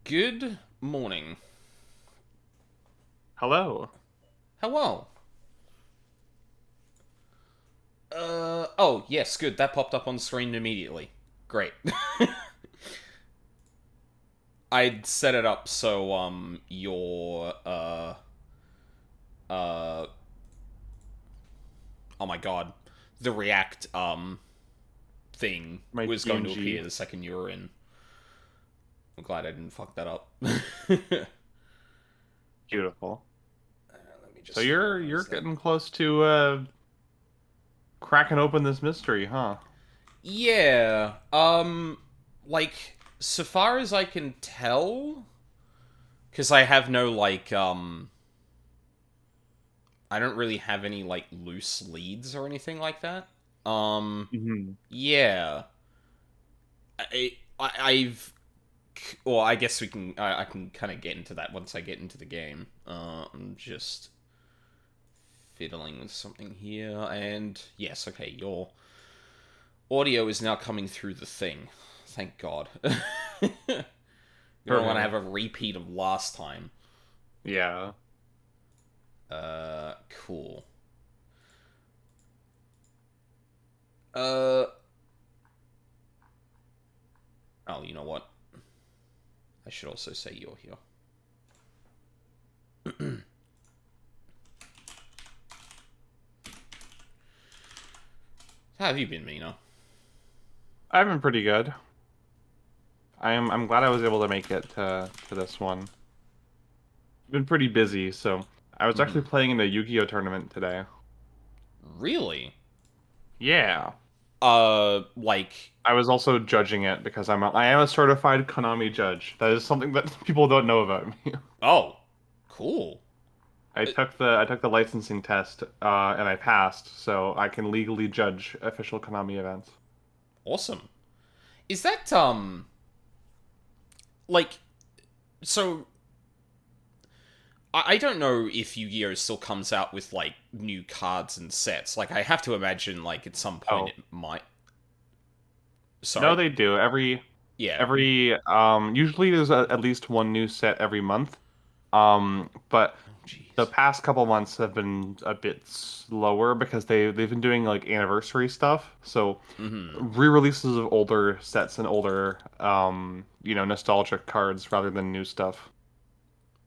Good morning. Hello. Hello. Oh, yes, good. That popped up on screen immediately. Great. I'd set it up so, your, uh, oh my god, the React, thing My was going to DMG. appear the second you were in. I'm glad I didn't fuck that up. Beautiful. Let me So just you're minimize that. getting close to cracking open this mystery, huh? Yeah, like, so far as I can tell, because I have no, like, I don't really have any, like, loose leads or anything like that. Um, Hmm. yeah. I've... Well, I guess we can... I can kind of get into that once I get into the game. I'm just fiddling with something here, and... Yes, okay, your audio is now coming through the thing. Thank God. You don't want to have Perfect. a repeat of last time. Yeah. Cool. Uh, oh, you know what? I should also say you're here. How have you been, Mina? I've been pretty good. I'm glad I was able to make it to this one. Been pretty busy, so I was actually Mm-hmm. playing in the Yu-Gi-Oh tournament today. Really? Yeah. Like, I was also judging it because I am a certified Konami judge. That is something that people don't know about me. oh, cool. Uh, I took the licensing test and I passed, so I can legally judge official Konami events. awesome. Is that, like, so, I don't know if Yu-Gi-Oh! Still comes out with, like, new cards and sets. Like, I have to imagine, like, at some point Oh, it might. no, Sorry? they do. Yeah. Usually there's at least one new set every month. But Oh, the jeez. past couple months have been a bit slower because they've been doing like anniversary stuff. So Mm-hmm. re-releases of older sets and older nostalgic cards rather than new stuff.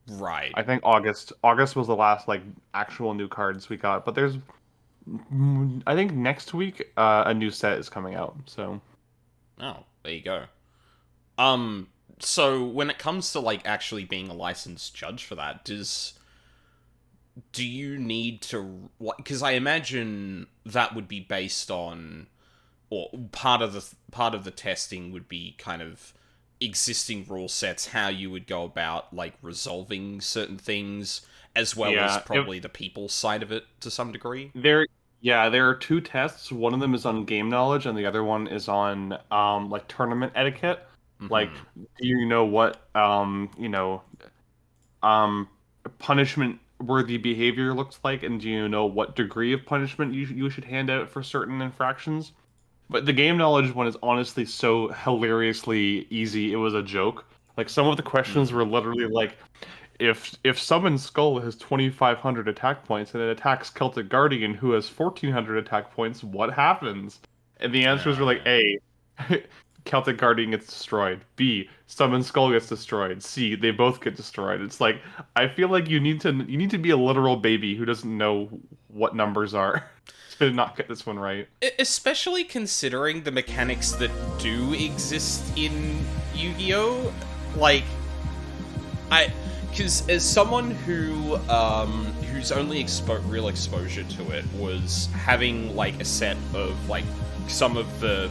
Right. I think August was the last like actual new cards we got, but I think next week a new set is coming out. So Oh, there you go. Um, so when it comes to like actually being a licensed judge for that, do you need to like? Because I imagine that would be based on, or part of the testing would be kind of existing rule sets, how you would go about like resolving certain things, as well as yeah, if probably the people side of it to some degree. there there are two tests. One of them is on game knowledge and the other one is on like tournament etiquette. Like, Mm-hmm. do you know what um punishment worthy behavior looks like, and do you know what degree of punishment you should hand out for certain infractions? But the game knowledge one is honestly so hilariously easy. It was a joke. Like, some of the questions Mm. were literally like, if Summon Skull has 2,500 attack points and it attacks Celtic Guardian who has 1,400 attack points, what happens? And the answers were like, Yeah. A, Celtic Guardian gets destroyed. B, Summon Skull gets destroyed. C, they both get destroyed. It's like, I feel like you need to be a literal baby who doesn't know what numbers are to not get this one right. Especially considering the mechanics that do exist in Yu-Gi-Oh! Like, I, because as someone whose only real exposure to it was having like a set of like some of the,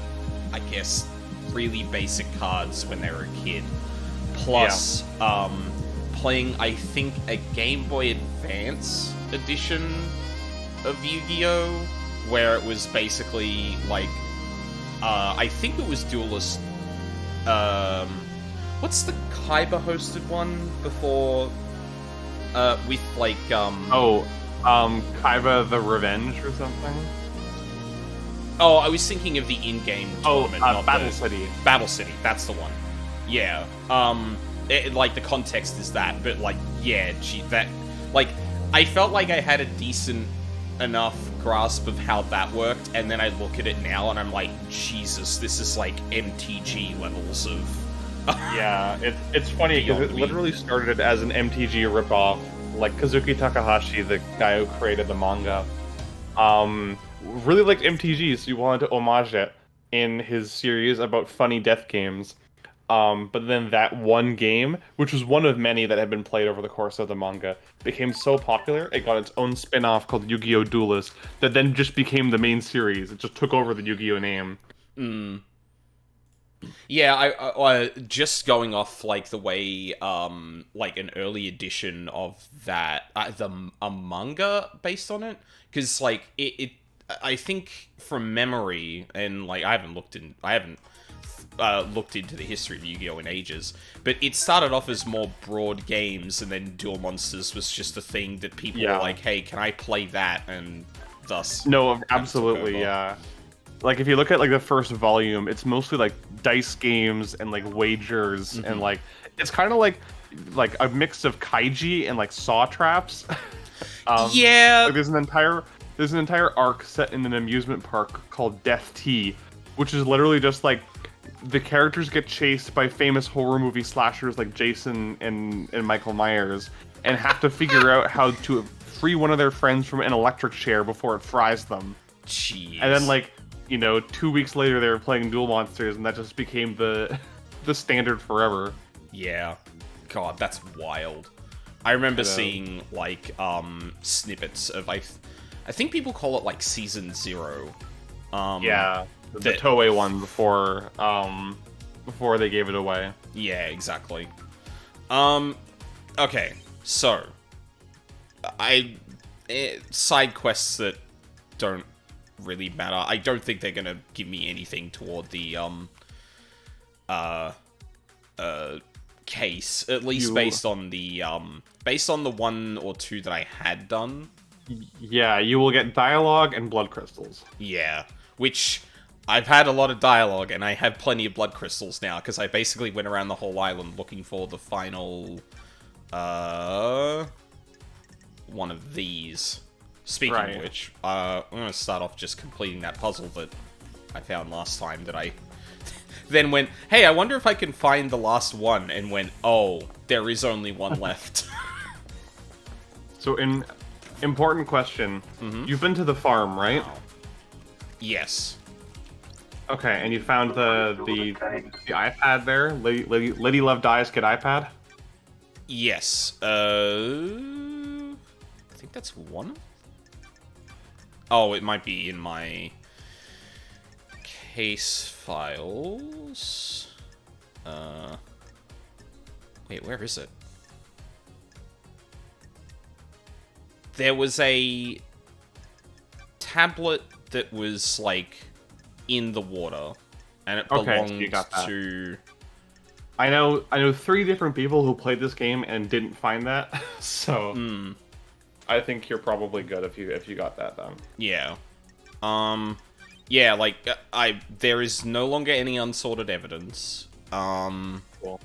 I guess, really basic cards when they were a kid, Yeah. plus playing I think a Game Boy Advance edition of Yu-Gi-Oh, where it was basically like I think it was Duelist. Um, what's the Kaiba hosted one before? With like Oh, Kaiba the Revenge or something? oh, I was thinking of the in-game Oh, tournament, not Battle the City. Battle City. That's the one. Yeah. like the context is that, but like, yeah, gee, that, like, I felt like I had a decent enough grasp of how that worked, and then I look at it now and I'm like, Jesus, this is like MTG levels of. Yeah, it's funny because it literally started as an MTG ripoff. Like Kazuki Takahashi, the guy who created the manga, really liked MTG, so he wanted to homage it in his series about funny death games. But then that one game, which was one of many that had been played over the course of the manga, became so popular, it got its own spin-off called Yu-Gi-Oh! Duelist, that then just became the main series. It just took over the Yu-Gi-Oh! Name. Yeah, I just going off like the way like an early edition of that a manga based on it, because like it I think from memory, and like I haven't looked into the history of Yu-Gi-Oh! In ages, but it started off as more broad games, and then Duel Monsters was just a thing that people were like, hey, can I play that? And thus... No, absolutely, yeah. Like, if you look at, like, the first volume, it's mostly, like, dice games and, like, wagers, and, like, it's kind of like a mix of kaiji and, like, saw traps. Yeah! Like, there's an entire arc set in an amusement park called Death Tea, which is literally just, like, the characters get chased by famous horror movie slashers like Jason and Michael Myers, and have to figure out how to free one of their friends from an electric chair before it fries them. Jeez. And then, like, 2 weeks later, they were playing Duel Monsters, and that just became the standard forever. Yeah. God, that's wild. I remember seeing, like, snippets of, I think people call it, like, Season 0. Yeah. The Toei one before they gave it away. Yeah, exactly. Okay, so... side quests that don't really matter. I don't think they're gonna give me anything toward the, case. At least based on the one or two that I had done. Yeah, you will get dialogue and blood crystals. Yeah, which... I've had a lot of dialogue, and I have plenty of blood crystals now, because I basically went around the whole island looking for the final, one of these. Speaking of which, I'm gonna start off just completing that puzzle that I found last time that I then went, hey, I wonder if I can find the last one, and went, oh, there is only one left. So, important question. You've been to the farm, right? Yes. Okay, and you found the iPad there? Lady Love Dies Get iPad? Yes. I think that's one. Oh, it might be in my case files. Wait, where is it? There was a tablet that was, like, in the water, and it belonged to... I know 3 different people who played this game and didn't find that, so I think you're probably good if you got that done. Yeah. Yeah, like, there is no longer any unsorted evidence. Cool.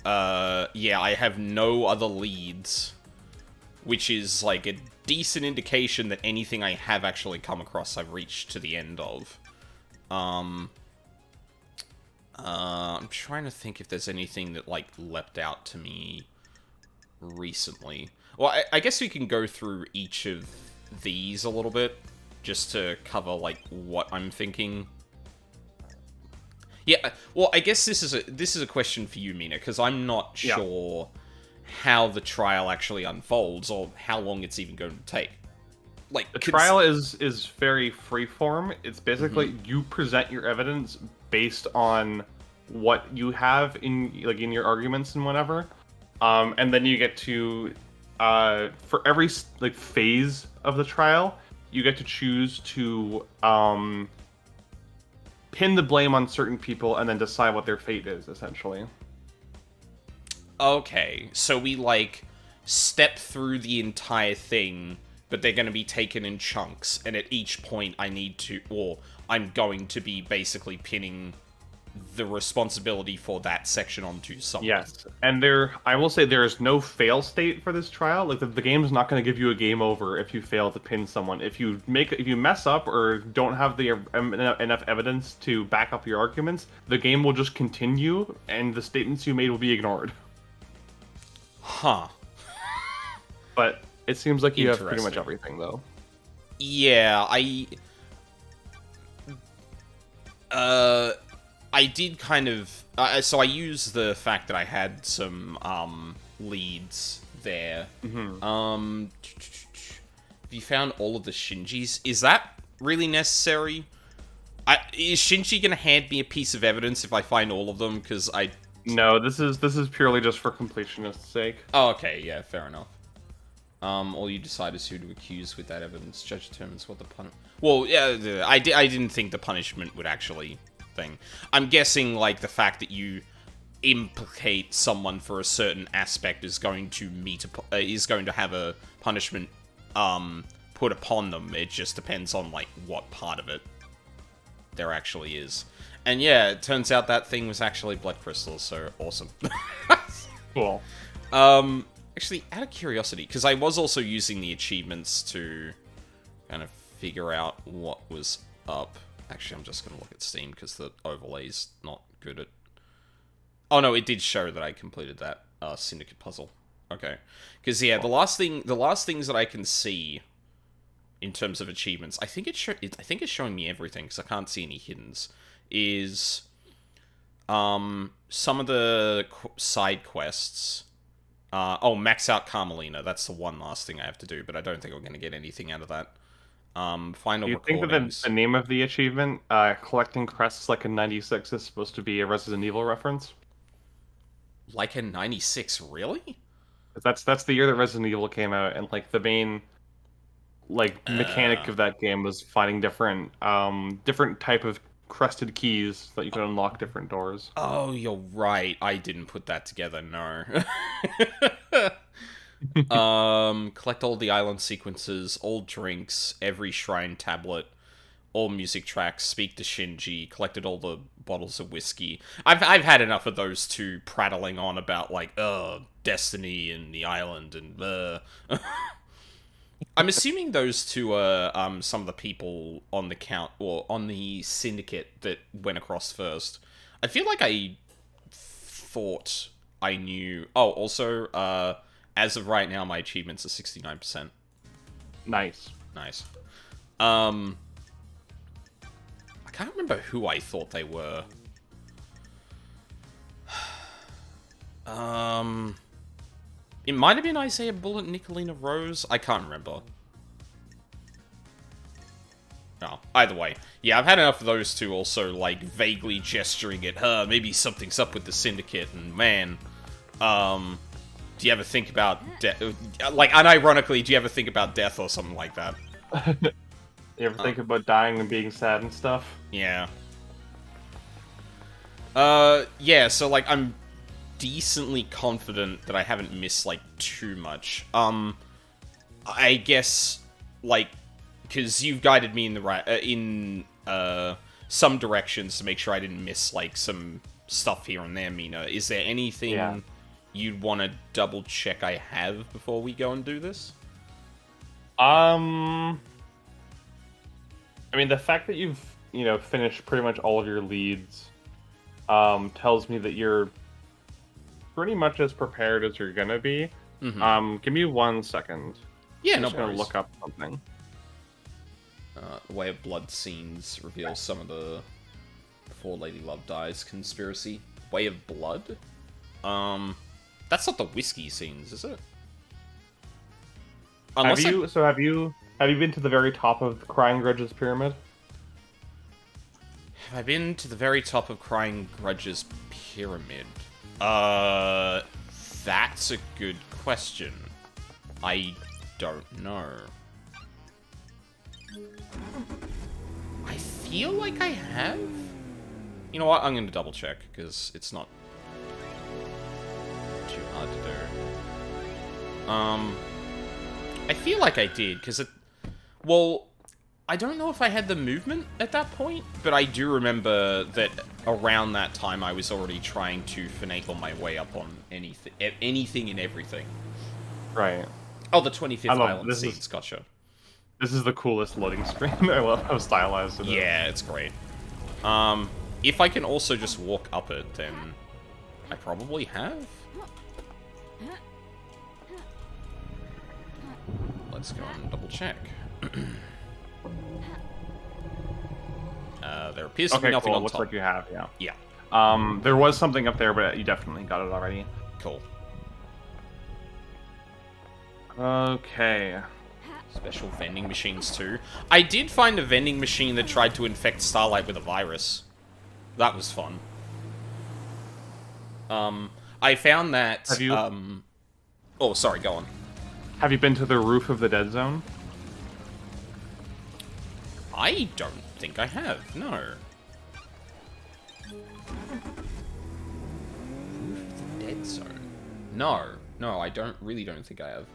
Yeah, I have no other leads, which is, like, a decent indication that anything I have actually come across I've reached to the end of. I'm trying to think if there's anything that, like, leapt out to me recently. Well, I guess we can go through each of these a little bit, just to cover, like, what I'm thinking. Yeah, well, I guess this is a question for you, Mina, because I'm not sure how the trial actually unfolds, or how long it's even going to take. Like, the trial is very freeform. It's basically you present your evidence based on what you have in your arguments and whatever, and then you get to for every phase of the trial, you get to choose to pin the blame on certain people and then decide what their fate is, essentially. Okay, so we, like, step through the entire thing, but they're going to be taken in chunks, and at each point I'm going to be basically pinning the responsibility for that section onto someone. Yes, and I will say there is no fail state for this trial. Like the game's not going to give you a game over if you fail to pin someone. If you mess up or don't have the enough evidence to back up your arguments, the game will just continue, and the statements you made will be ignored. Huh. But it seems like you have pretty much Interesting. everything, though. Yeah, I did kind of... so I used the fact that I had some, leads there. Mm-hmm. Have you found all of the Shinjis? Is that really necessary? Is Shinji gonna hand me a piece of evidence if I find all of them? Because I... No, this is purely just for completionist's sake. Oh, okay, yeah, fair enough. All you decide is who to accuse with that evidence. Judge determines what the Well, yeah, I didn't think the punishment would actually thing. I'm guessing, like, the fact that you implicate someone for a certain aspect is going to is going to have a punishment, put upon them. It just depends on, like, what part of it there actually is. And yeah, it turns out that thing was actually blood crystals, so awesome. Cool. Actually, out of curiosity, because I was also using the achievements to kind of figure out what was up. Actually, I'm just going to look at Steam, because the overlay's not good at... Oh no, it did show that I completed that Syndicate puzzle. Okay. Because, yeah, the last things that I can see in terms of achievements, I think it's showing me everything, because I can't see any hiddens, is some of the side quests. Max out Carmelina. That's the one last thing I have to do, but I don't think I'm going to get anything out of that. Final Do you think that recordings. the name of the achievement, collecting crests like in '96, is supposed to be a Resident Evil reference? Like in 96, really? That's the year that Resident Evil came out, and like the main mechanic of that game was finding different type of crested keys that you can unlock different doors. Oh, you're right. I didn't put that together, no. Collect all the island sequences, all drinks, every shrine tablet, all music tracks, speak to Shinji, collected all the bottles of whiskey. I've had enough of those two prattling on about, like, Destiny and the island and, I'm assuming those two are, some of the people on the on the syndicate that went across first. I feel like I thought I knew... Oh, also, as of right now, my achievements are 69%. Nice. Nice. I can't remember who I thought they were. It might have been Isaiah Bullet and Nicolina Rose. I can't remember. Oh, either way. Yeah, I've had enough of those two also, like, vaguely gesturing at, maybe something's up with the Syndicate, and man, do you ever think about death? Like, unironically, do you ever think about death or something like that? You ever think about dying and being sad and stuff? Yeah. Yeah, so, like, I'm decently confident that I haven't missed, like, too much. I guess, like, because you've guided me in the right, some directions to make sure I didn't miss, like, some stuff here and there, Mina. Is there anything you'd want to double check I have before we go and do this? I mean, the fact that you've, finished pretty much all of your leads, tells me that you're pretty much as prepared as you're gonna be. Mm-hmm. Give me 1 second. Yeah, I'm no just gonna worries. look up something. The Way of Blood scenes reveals some of the Before Lady Love Dies conspiracy. Way of Blood? That's not the whiskey scenes, is it? Have you been to the very top of Crying Grudge's pyramid? Have I been to the very top of Crying Grudge's pyramid? That's a good question. I don't know. I feel like I have? You know what? I'm gonna double check, because it's not too hard to do. I feel like I did, because it... Well, I don't know if I had the movement at that point, but I do remember that around that time I was already trying to finagle my way up on anything and everything. Right. Oh, the 25th Island this Seeds, gotcha. This is the coolest loading screen. I love how stylized it is. Yeah, it's great. If I can also just walk up it, then I probably have. Let's go and double check. There appears to be nothing on looks top. like you have, yeah. Yeah, There was something up there, but you definitely got it already. cool. Okay. Special vending machines too. I did find a vending machine that tried to infect Starlight with a virus. That was fun. I found that... Have you... Oh, sorry, go on. Have you been to the roof of the dead zone? I don't think I have, no. Roof of the Dead Zone. No, I really don't think I have.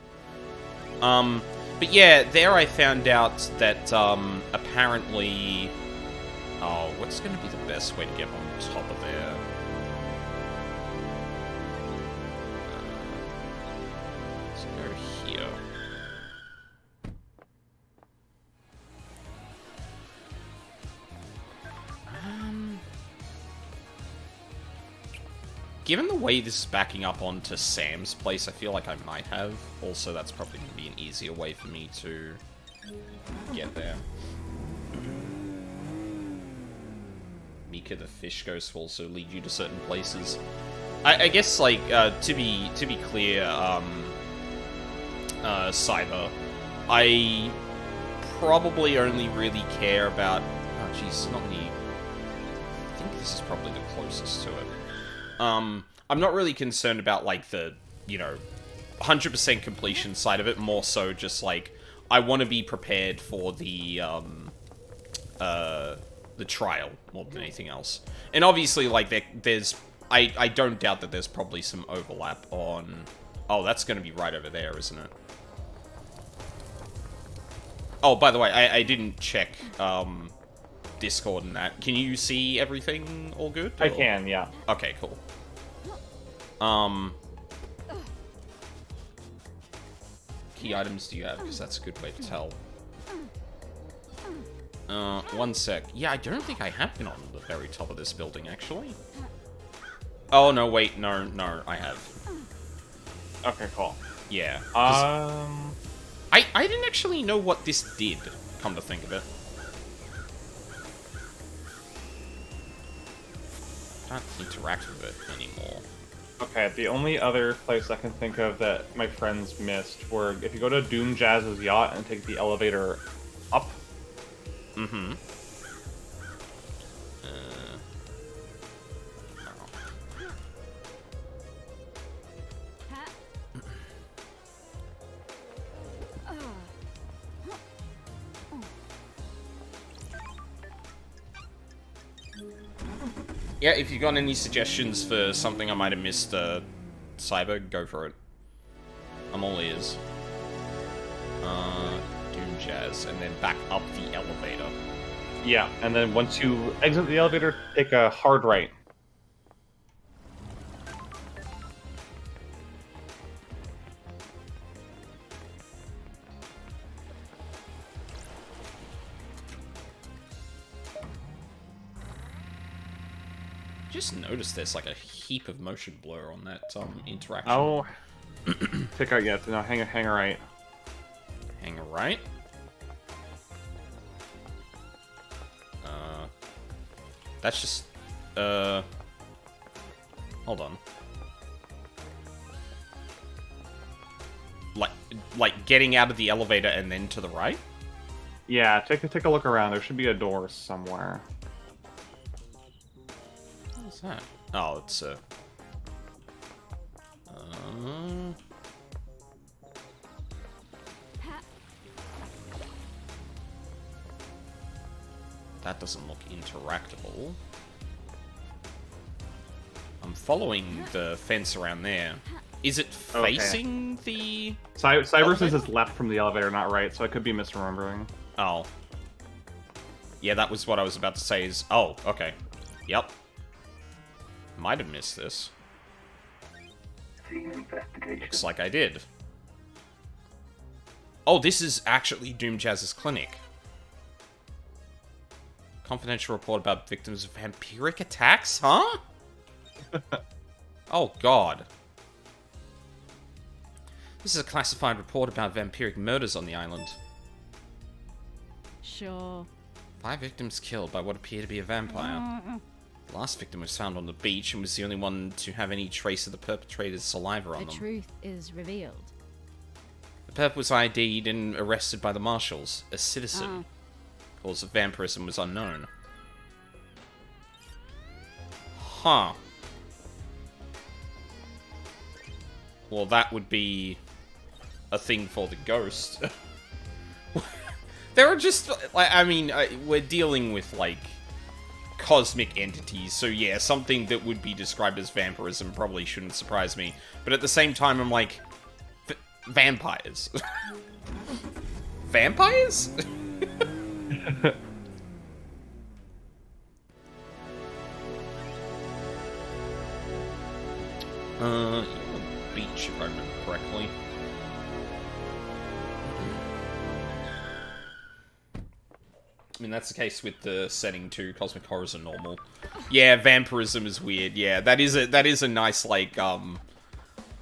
But yeah, there I found out that, apparently... Oh, what's going to be the best way to get on top of there? Let's go here. Given the way this is backing up onto Sam's place, I feel like I might have. Also, that's probably going to be an easier way for me to get there. Mika the Fish Ghost will also lead you to certain places. I guess, like, to be clear, Cyber, I probably only really care about... Oh, jeez, not me. I think this is probably the closest to it. I'm not really concerned about, like, the, 100% completion side of it, more so just, like, I want to be prepared for the trial, more than anything else. And obviously, like, there's... I don't doubt that there's probably some overlap on... Oh, that's going to be right over there, isn't it? Oh, by the way, I didn't check, Discord and that. Can you see everything all good? I can, yeah. Okay, cool. Key items do you have? Because that's a good way to tell. 1 sec. Yeah, I don't think I have been on the very top of this building, actually. Oh, no, wait. No, I have. Okay, cool. Yeah. I didn't actually know what this did, come to think of it. Can't interact with it anymore. Okay, the only other place I can think of that my friends missed were if you go to Doom Jazz's yacht and take the elevator up. Mm-hmm. Yeah, if you've got any suggestions for something I might have missed, Cyber, go for it. I'm all ears. Doom Jazz, and then back up the elevator. Yeah, and then once you exit the elevator, take a hard right. Just noticed there's like a heap of motion blur on that interaction. Oh, pick out yet? No, hang a right. Hang a right. That's just hold on. Like getting out of the elevator and then to the right? Yeah, take a look around. There should be a door somewhere. What's that? Oh, it's that doesn't look interactable. I'm following the fence around there. Is it facing the... Cyber says it's left from the elevator, not right, so I could be misremembering. Oh. Yeah, that was what I was about to say is... Oh, okay. Yep. Might have missed this. Looks like I did. Oh, this is actually Doom Jazz's clinic. Confidential report about victims of vampiric attacks? Huh? Oh, God. This is a classified report about vampiric murders on the island. Sure. 5 victims killed by what appeared to be a vampire. The last victim was found on the beach and was the only one to have any trace of the perpetrator's saliva on The them. truth is revealed. The perp was ID'd and arrested by the marshals, a citizen. Cause of vampirism was unknown. Huh. Well, that would be a thing for the ghost. There are just, like, I mean, we're dealing with, like, cosmic entities, so yeah, something that would be described as vampirism probably shouldn't surprise me. But at the same time, I'm like, vampires? Vampires? You're on the beach, if I remember correctly. I mean, that's the case with the setting too. Cosmic horrors are normal. Yeah, vampirism is weird. Yeah, that is a nice, like, well,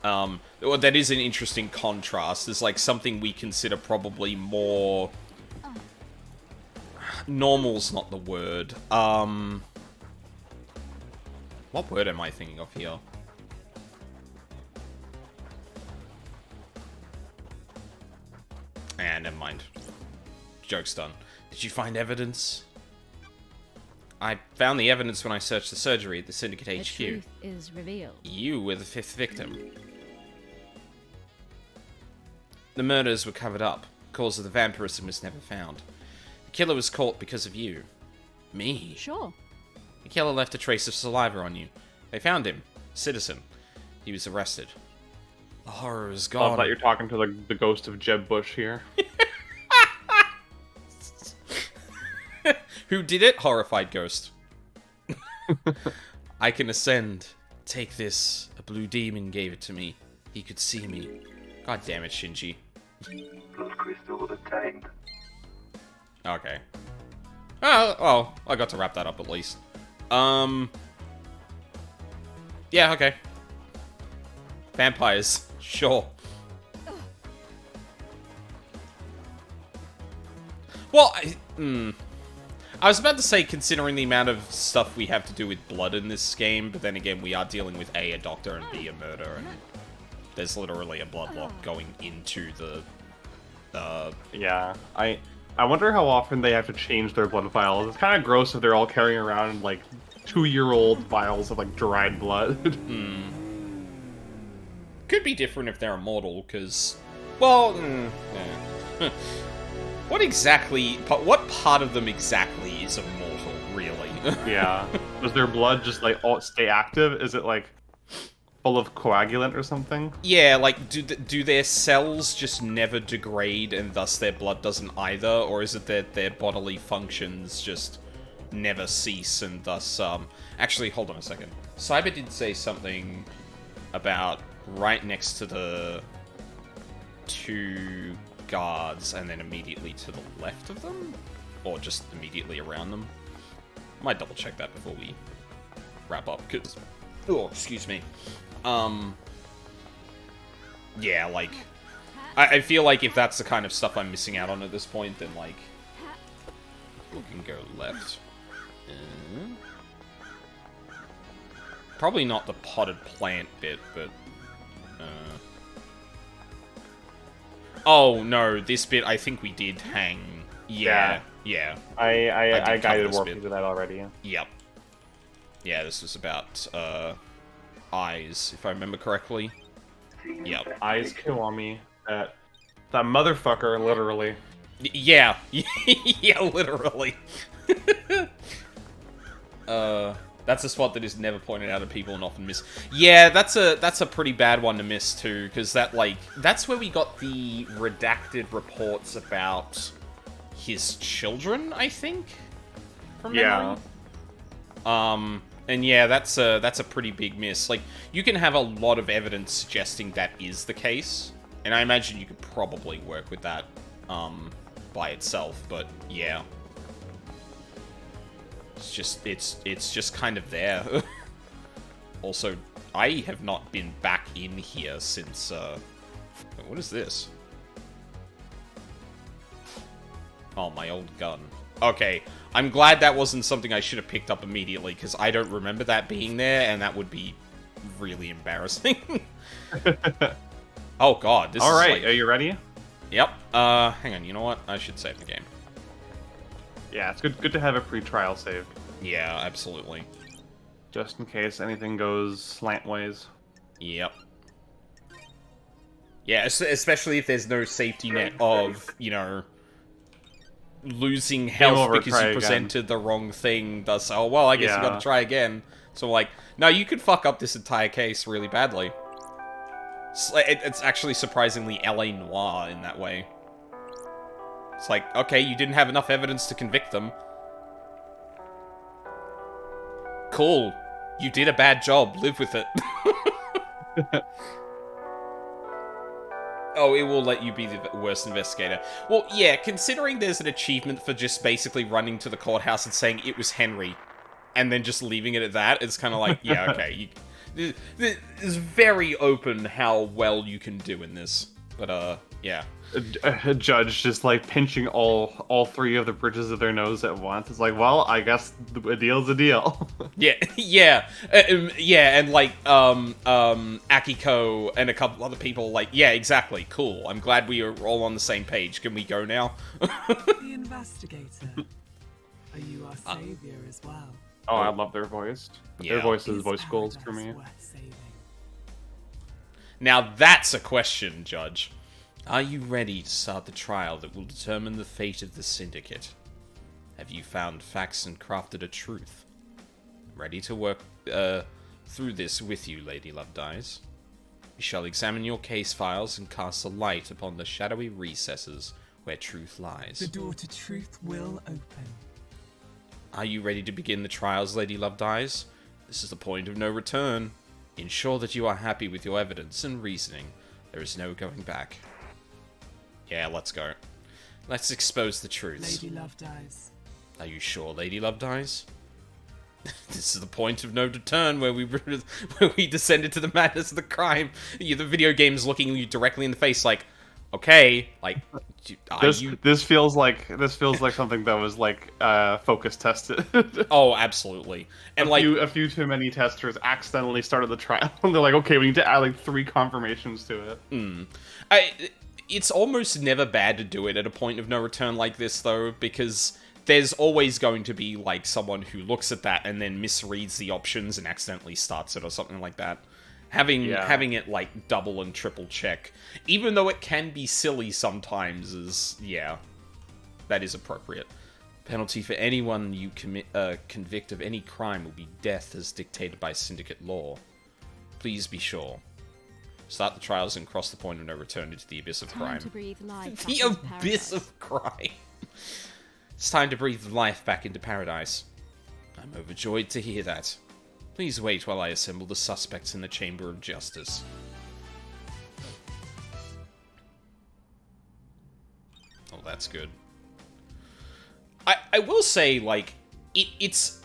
that is an interesting contrast. There's, like, something we consider probably more... Normal's not the word. What word am I thinking of here? Never mind. Joke's done. Did you find evidence? I found the evidence when I searched the surgery at the Syndicate The HQ. truth is revealed. You were the 5th victim. The murders were covered up. The cause of the vampirism was never found. The killer was caught because of you. Me? Sure. The killer left a trace of saliva on you. They found him. Citizen. He was arrested. The horror is I gone. thought you're talking to the ghost of Jeb Bush here. Who did it? Horrified ghost. I can ascend. Take this. A blue demon gave it to me. He could see me. God damn it, Shinji. Blood crystal obtained. Okay. Oh, well, I got to wrap that up at least. Yeah, okay. Vampires. Sure. Well, I was about to say, considering the amount of stuff we have to do with blood in this game, but then again, we are dealing with A, a doctor, and B, a murder, and there's literally a bloodlock going into the... Yeah, I wonder how often they have to change their blood vials. It's kind of gross if they're all carrying around, like, 2-year-old vials of, like, dried blood. Could be different if they're immortal, because... Well, yeah. What exactly... What part of them exactly is immortal, really? Yeah. Does their blood just, like, all stay active? Is it, like, full of coagulant or something? Yeah, like, do their cells just never degrade and thus their blood doesn't either? Or is it that their bodily functions just never cease and thus, Actually, hold on a second. Cyber did say something about right next to the 2 guards and then immediately to the left of them? Or just immediately around them? Might double check that before we wrap up, because... Oh, excuse me. Yeah, like... I feel like if that's the kind of stuff I'm missing out on at this point, then, like... We can go left. Probably not the potted plant bit, but... Oh, no, this bit I think we did hang. Yeah. I did cover guided this Warp bit. into that already. Yep. Yeah, this was about, eyes, if I remember correctly. Yep. Eyes Kiwami. That motherfucker, literally. Yeah. Yeah, literally. That's a spot that is never pointed out to people and often missed. Yeah, that's a pretty bad one to miss too, because that's where we got the redacted reports about his children, I think? from Yeah. memory. And yeah, that's a pretty big miss. Like, you can have a lot of evidence suggesting that is the case, and I imagine you could probably work with that, by itself, but yeah. It's just kind of there. Also, I have not been back in here since, what is this? Oh, my old gun. Okay, I'm glad that wasn't something I should have picked up immediately, because I don't remember that being there, and that would be really embarrassing. Oh god, this is Alright, like... are you ready? Yep, hang on, you know what? I should save the game. Yeah, it's good to have a pre-trial save. Yeah, absolutely. Just in case anything goes slantways. Yep. Yeah, especially if there's no safety net of, you know, losing health over, because try you again. presented the wrong thing. Thus, oh, well, I guess you Yeah. gotta try again. So, like, no, you could fuck up this entire case really badly. It's actually surprisingly LA Noire in that way. It's like, okay, you didn't have enough evidence to convict them. Cool. You did a bad job. Live with it. Oh, it will let you be the worst investigator. Well, yeah, considering there's an achievement for just basically running to the courthouse and saying it was Henry, and then just leaving it at that, it's kind of like, yeah, okay. It's very open how well you can do in this. But, yeah. A judge just like pinching all three of the bridges of their nose at once. It's like, well, I guess a deal's a deal. Yeah, yeah, yeah, and like, Akiko and a couple other people, like, yeah, exactly, cool. I'm glad we are all on the same page. Can we go now? The investigator. Are you our savior as well? Oh, I love their voice. Yeah. Their voice is Is voice goals for paradise me. worth saving? Now that's a question, Judge. Are you ready to start the trial that will determine the fate of the Syndicate? Have you found facts and crafted a truth? Ready to work through this with you, Lady Lovedyes. We shall examine your case files and cast a light upon the shadowy recesses where truth lies. The door to truth will open. Are you ready to begin the trials, Lady Lovedyes? This is the point of no return. Ensure that you are happy with your evidence and reasoning. There is no going back. Yeah, let's go. Let's expose the truths. Lady Lovedyes. Are you sure, Lady Lovedyes? This is the point of no return where we descended to the madness of the crime. The video game's looking you directly in the face like, okay, like, are you... This feels like something that was like focus tested. Oh, absolutely. And like, a few too many testers accidentally started the trial. And they're like, okay, we need to add like 3 confirmations to it. It's almost never bad to do it at a point of no return like this, though, because there's always going to be, like, someone who looks at that and then misreads the options and accidentally starts it or something like that. Having it, like, double and triple check, even though it can be silly sometimes, is, yeah, that is appropriate. Penalty for anyone you convict of any crime will be death as dictated by Syndicate law. Please be sure. Start the trials and cross the point of no return into the abyss of Time crime. to breathe life The back into abyss paradise. of crime. It's time to breathe life back into paradise. I'm overjoyed to hear that. Please wait while I assemble the suspects in the Chamber of Justice. Oh, that's good. I will say, like, it's...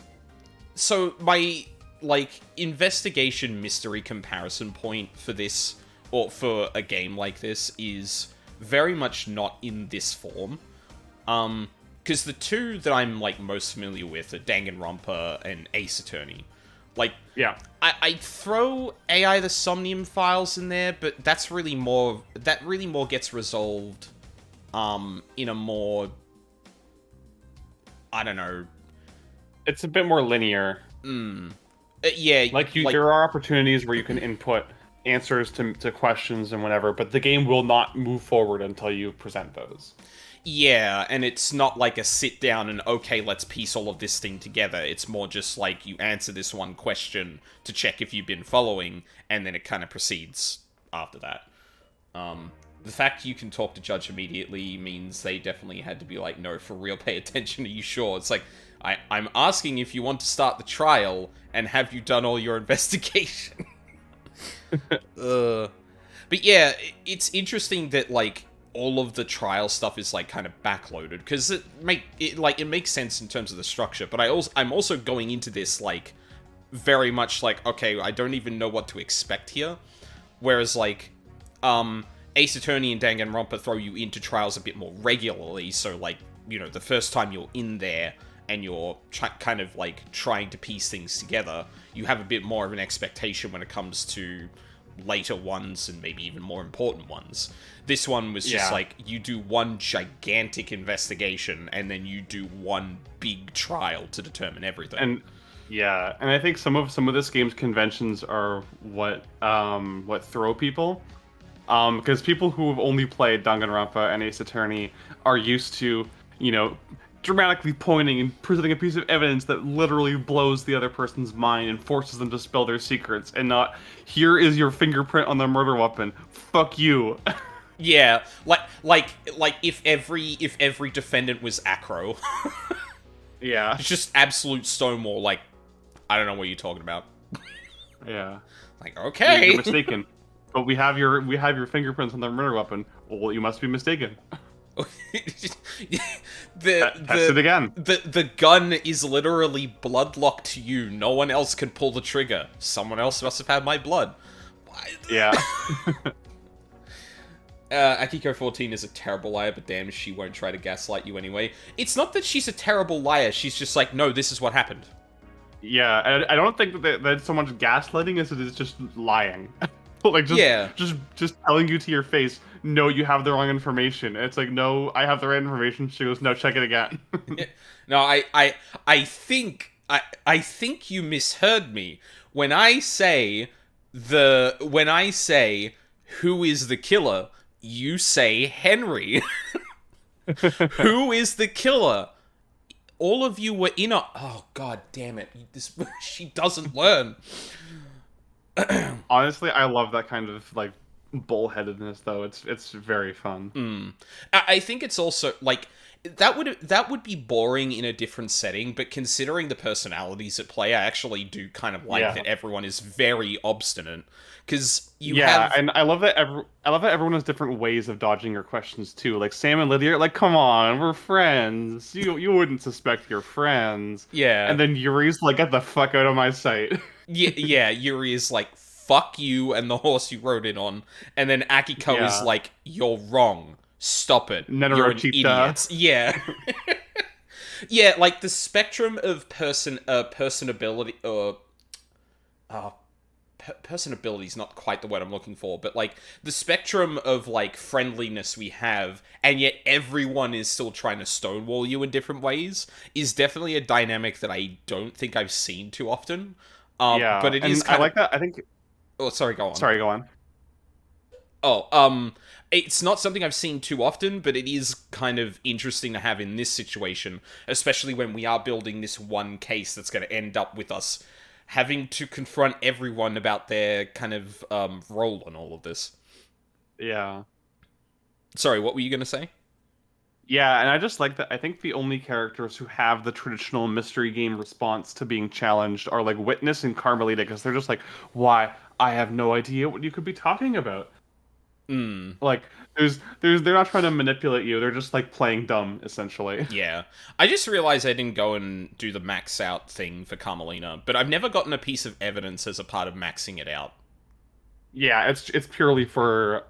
So, my, like, investigation mystery comparison point for this, or for a game like this, is very much not in this form. Because the two that I'm, like, most familiar with are Danganronpa and Ace Attorney. Like, Yeah. I'd throw AI the Somnium files in there, but that's really more... That really more gets resolved, in a more... I don't know... It's a bit more linear. yeah, Like there are opportunities where you can input answers to questions and whatever, but the game will not move forward until you present those. Yeah, and it's not like a sit down and, okay, let's piece all of this thing together. It's more just like you answer this one question to check if you've been following, and then it kind of proceeds after that. The fact you can talk to Judge immediately means they definitely had to be like, no, for real, pay attention, are you sure? It's like, I'm asking if you want to start the trial, and have you done all your investigation? But yeah, it's interesting that, like, all of the trial stuff is, like, kind of backloaded, because it makes sense in terms of the structure, but I'm also going into this, like, very much like, okay, I don't even know what to expect here, whereas, like, Ace Attorney and Danganronpa throw you into trials a bit more regularly, so, like, you know, the first time you're in there, and you're kind of, like, trying to piece things together, you have a bit more of an expectation when it comes to later ones and maybe even more important ones. This one was just like, you do one gigantic investigation and then you do one big trial to determine everything. And I think some of this game's conventions are what throw people, because people who have only played Danganronpa and Ace Attorney are used to, you know, dramatically pointing and presenting a piece of evidence that literally blows the other person's mind and forces them to spill their secrets, and not, here is your fingerprint on the murder weapon, fuck you. Yeah, like if every defendant was Acro. Yeah. It's just absolute Stonewall, like, I don't know what you're talking about. Yeah. Like, okay. You're mistaken. But we have your fingerprints on the murder weapon. Well, you must be mistaken. Test it again. The gun is literally blood-locked to you. No one else can pull the trigger. Someone else must have had my blood. Yeah. Akiko 14 is a terrible liar, but damn, she won't try to gaslight you anyway. It's not that she's a terrible liar, she's just like, no, this is what happened. Yeah, I don't think that that's so much gaslighting as it is just lying. Like, just telling you to your face, no, you have the wrong information. And it's like, no, I have the right information. She goes, no, check it again. No, I think you misheard me. When I say who is the killer, you say Henry. Who is the killer? All of you were in a... Oh, god damn it. She doesn't learn. Honestly, I love that kind of, like, bullheadedness, though. It's very fun. I think it's also, like... That would be boring in a different setting, but considering the personalities at play, I actually do kind of like that everyone is very obstinate. Because you have... and I love that everyone has different ways of dodging your questions too. Like Sam and Lydia are like, "Come on, we're friends. You wouldn't suspect your friends." Yeah. And then Yuri's like, "Get the fuck out of my sight." Yeah, Yuri is like, "Fuck you and the horse you rode in on," and then Akiko is like, "You're wrong. Stop it. You're an idiot." Yeah. Yeah, like the spectrum of personability, personability is not quite the word I'm looking for, but like the spectrum of like friendliness we have, and yet everyone is still trying to stonewall you in different ways, is definitely a dynamic that I don't think I've seen too often. But it is. I like that. I think. Oh, sorry. Go on. Sorry, go on. Oh, it's not something I've seen too often, but it is kind of interesting to have in this situation, especially when we are building this one case that's going to end up with us having to confront everyone about their kind of role in all of this. Yeah. Sorry, what were you going to say? Yeah, and I just like that. I think the only characters who have the traditional mystery game response to being challenged are like Witness and Carmelita, because they're just like, why? I have no idea what you could be talking about. Like, they're not trying to manipulate you. They're just like playing dumb, essentially. Yeah, I just realized I didn't go and do the max out thing for Carmelina, but I've never gotten a piece of evidence as a part of maxing it out. Yeah, it's purely for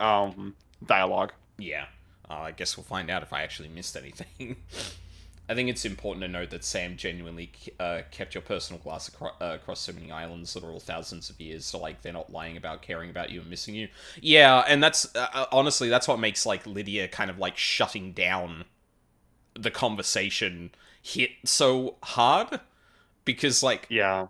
dialogue. Yeah, I guess we'll find out if I actually missed anything. I think it's important to note that Sam genuinely kept your personal glass across so many islands that are all thousands of years, so, like, they're not lying about caring about you and missing you. Yeah, and that's, honestly, that's what makes, like, Lydia kind of, like, shutting down the conversation hit so hard, because, like... Yeah.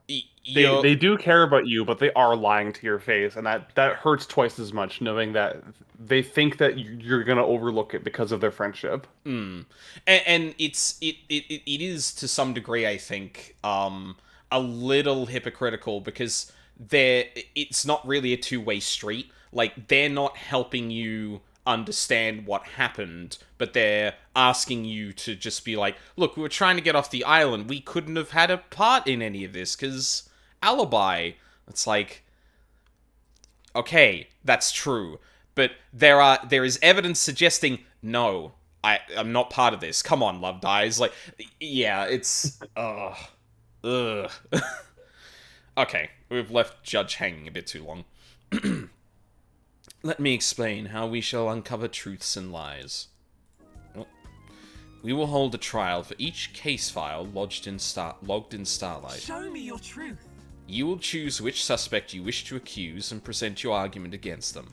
They do care about you, but they are lying to your face, and that hurts twice as much, knowing that they think that you're gonna overlook it because of their friendship. And it is to some degree, I think, a little hypocritical, because it's not really a two-way street. Like, they're not helping you understand what happened, but they're asking you to just be like, look, we were trying to get off the island. We couldn't have had a part in any of this, because alibi. It's like, okay, that's true. But there is evidence suggesting, no, I'm not part of this. Come on, Love Dies. Like, yeah, it's... Ugh. Okay, we've left Judge hanging a bit too long. Let me explain how we shall uncover truths and lies. Well, we will hold a trial for each case file logged in Starlight. Show me your truth. You will choose which suspect you wish to accuse and present your argument against them.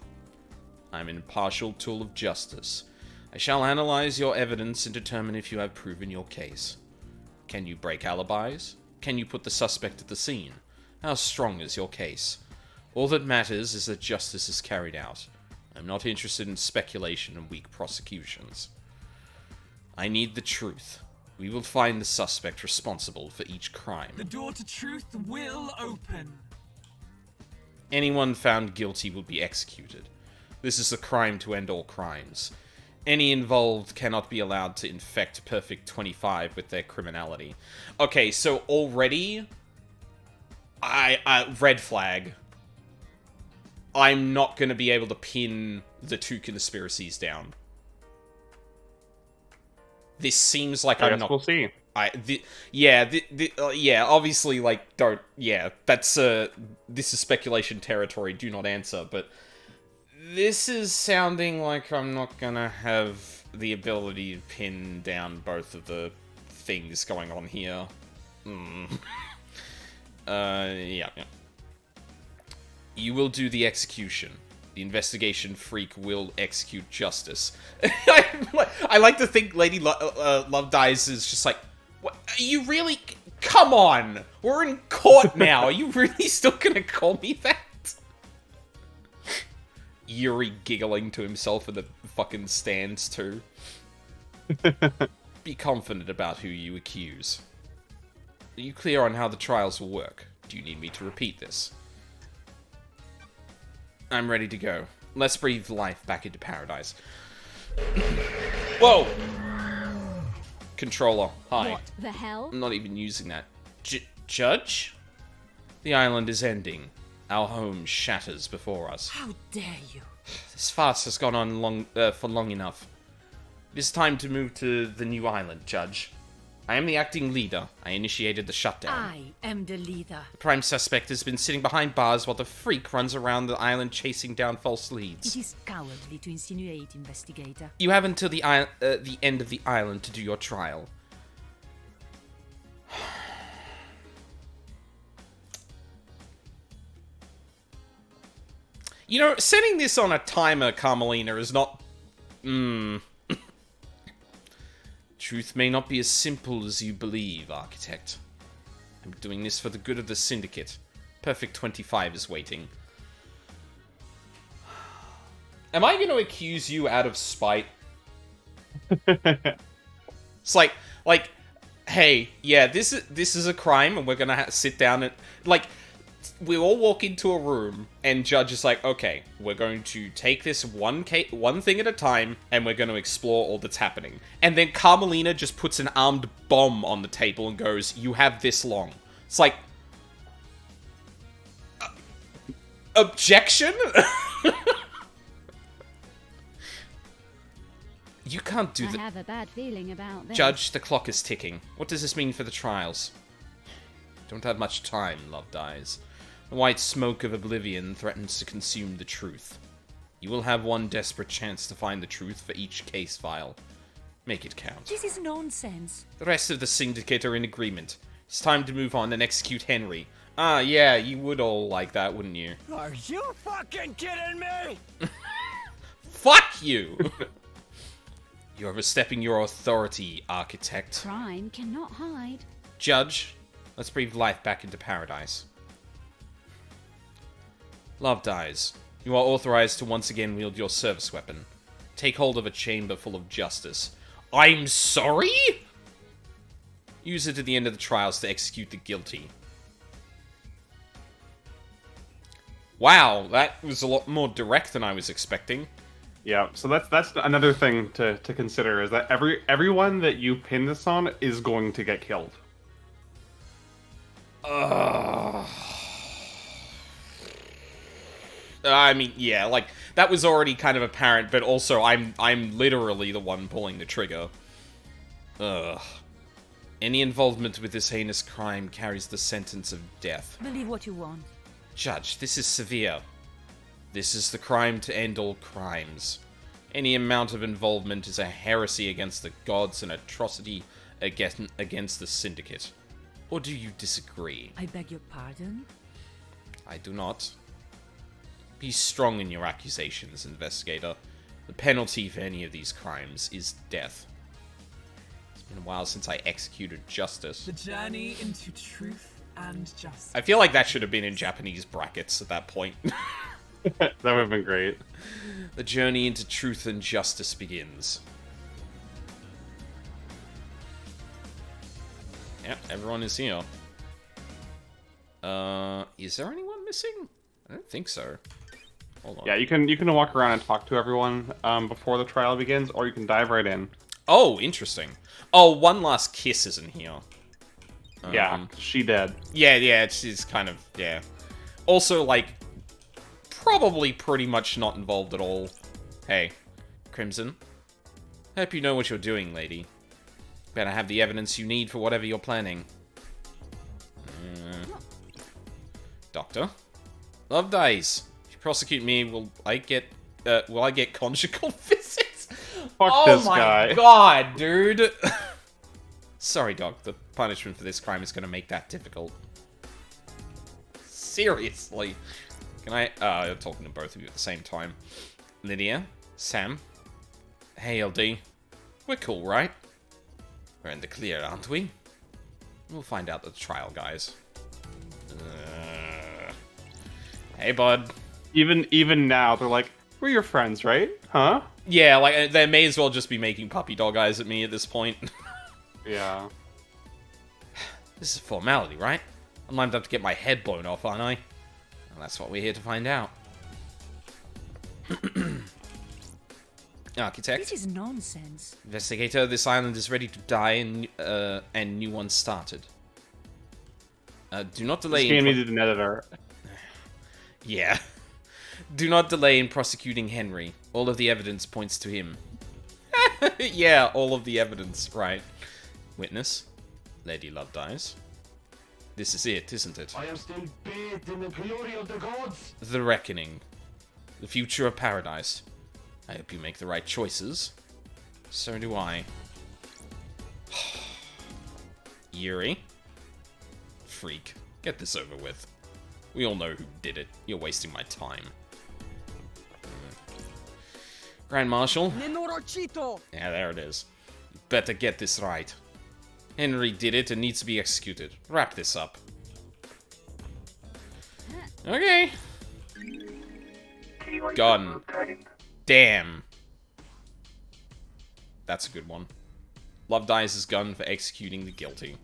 I am an impartial tool of justice. I shall analyze your evidence and determine if you have proven your case. Can you break alibis? Can you put the suspect at the scene? How strong is your case? All that matters is that justice is carried out. I'm not interested in speculation and weak prosecutions. I need the truth. We will find the suspect responsible for each crime. The door to truth will open. Anyone found guilty will be executed. This is a crime to end all crimes. Any involved cannot be allowed to infect Perfect 25 with their criminality. Okay, so already... red flag. I'm not going to be able to pin the two conspiracies down. This seems like I'm not... We'll see. Yeah, obviously, like, don't... Yeah, that's, this is speculation territory, do not answer, but... This is sounding like I'm not gonna have the ability to pin down both of the things going on here. Yeah. You will do the execution. The investigation freak will execute justice. I like to think Lady Love Dies is just like, what, are you really... Come on! We're in court now. Are you really still gonna call me that? Yuri giggling to himself in the fucking stands, too. Be confident about who you accuse. Are you clear on how the trials will work? Do you need me to repeat this? I'm ready to go. Let's breathe life back into paradise. Whoa! Controller, hi. What the hell? I'm not even using that. Judge? The island is ending. Our home shatters before us. How dare you? This farce has gone on for long enough. It is time to move to the new island, Judge. I am the acting leader. I initiated the shutdown. I am the leader. The prime suspect has been sitting behind bars while the freak runs around the island chasing down false leads. It is cowardly to insinuate, investigator. You have until the end of the island to do your trial. You know, setting this on a timer, Carmelina, is not... Truth may not be as simple as you believe, Architect. I'm doing this for the good of the Syndicate. Perfect 25 is waiting. Am I going to accuse you out of spite? It's like, hey, yeah, this is a crime, and we're going to sit down and... Like... We all walk into a room, and Judge is like, okay, we're going to take this one thing at a time, and we're going to explore all that's happening. And then Carmelina just puts an armed bomb on the table and goes, you have this long. It's like... objection? You can't do that. I have a bad feeling about this. Judge, the clock is ticking. What does this mean for the trials? Don't have much time, Love Dies. The white smoke of oblivion threatens to consume the truth. You will have one desperate chance to find the truth for each case file. Make it count. This is nonsense. The rest of the Syndicate are in agreement. It's time to move on and execute Henry. Ah, yeah, you would all like that, wouldn't you? Are you fucking kidding me? Fuck you! You're overstepping your authority, Architect. Crime cannot hide. Judge, let's breathe life back into paradise. Love Dies. You are authorized to once again wield your service weapon. Take hold of a chamber full of justice. I'm sorry? Use it at the end of the trials to execute the guilty. Wow, that was a lot more direct than I was expecting. Yeah, so that's another thing to consider is that everyone that you pin this on is going to get killed. I mean, yeah, like that was already kind of apparent, but also I'm literally the one pulling the trigger. Ugh. Any involvement with this heinous crime carries the sentence of death. Believe what you want. Judge, this is severe. This is the crime to end all crimes. Any amount of involvement is a heresy against the gods and atrocity against the Syndicate. Or do you disagree? I beg your pardon? I do not. Be strong in your accusations, investigator. The penalty for any of these crimes is death. It's been a while since I executed justice. The journey into truth and justice. I feel like that should have been in Japanese brackets at that point. That would have been great. The journey into truth and justice begins. Yep, everyone is here. Is there anyone missing? I don't think so. Hold on. Yeah, you can walk around and talk to everyone before the trial begins, or you can dive right in. Oh, interesting. Oh, One Last Kiss isn't here. Yeah, she dead. Yeah, it's kind of, yeah. Also, like, probably pretty much not involved at all. Hey, Crimson. Hope you know what you're doing, lady. Better have the evidence you need for whatever you're planning. Doctor? Love dies. If you prosecute me, will I get conjugal visits? Fuck this guy. Oh my god, dude! Sorry, Doc. The punishment for this crime is gonna make that difficult. Seriously. Can I... I'm talking to both of you at the same time. Lydia? Sam? Hey, LD. We're cool, right? We're in the clear, aren't we? We'll find out at the trial, guys. Hey, bud. Even now, they're like, we're your friends, right? Huh? Yeah, like, they may as well just be making puppy dog eyes at me at this point. Yeah. This is a formality, right? I'm lined up to get my head blown off, aren't I? Well, that's what we're here to find out. Architect? This is nonsense. Investigator, this island is ready to die and new ones started. Do not delay... This game needed an editor. Yeah. Do not delay in prosecuting Henry. All of the evidence points to him. Yeah, all of the evidence, right. Witness. Lady Love dies. This is it, isn't it? I am still bathed in the glory of the gods. The Reckoning. The future of paradise. I hope you make the right choices. So do I. Yuri? Freak. Get this over with. We all know who did it. You're wasting my time. Grand Marshal? Nenorachito. Yeah, there it is. You better get this right. Henry did it and needs to be executed. Wrap this up. Okay. Gun. Damn. That's a good one. Love dies his gun for executing the guilty.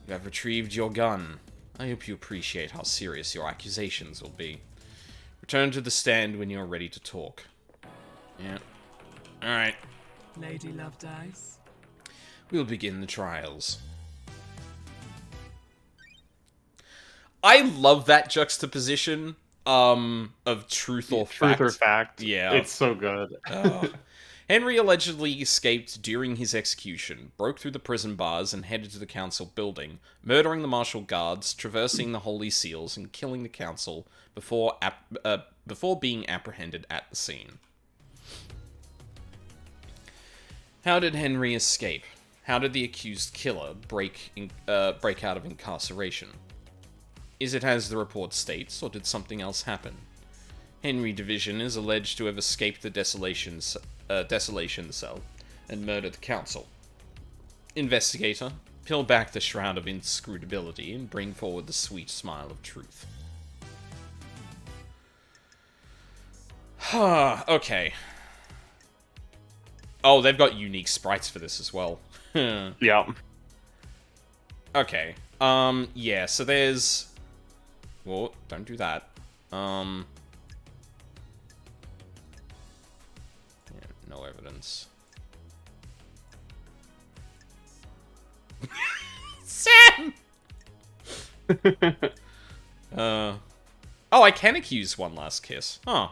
You have retrieved your gun. I hope you appreciate how serious your accusations will be. Return to the stand when you're ready to talk. Yeah. Alright. Lady Love dies. We'll begin the trials. I love that juxtaposition of truth or fact. Truth or fact. Yeah. It's so good. Henry allegedly escaped during his execution, broke through the prison bars and headed to the council building, murdering the martial guards, traversing the holy seals, and killing the council before being apprehended at the scene. How did Henry escape? How did the accused killer break out of incarceration? Is it as the report states, or did something else happen? Henry Division is alleged to have escaped the desolation cell and murdered the council. Investigator, peel back the shroud of inscrutability and bring forward the sweet smile of truth. Okay. Oh, they've got unique sprites for this as well. Yeah. Okay. Yeah, so there's... Whoa, don't do that. no evidence. Sam! Oh, I can accuse One Last Kiss. Huh.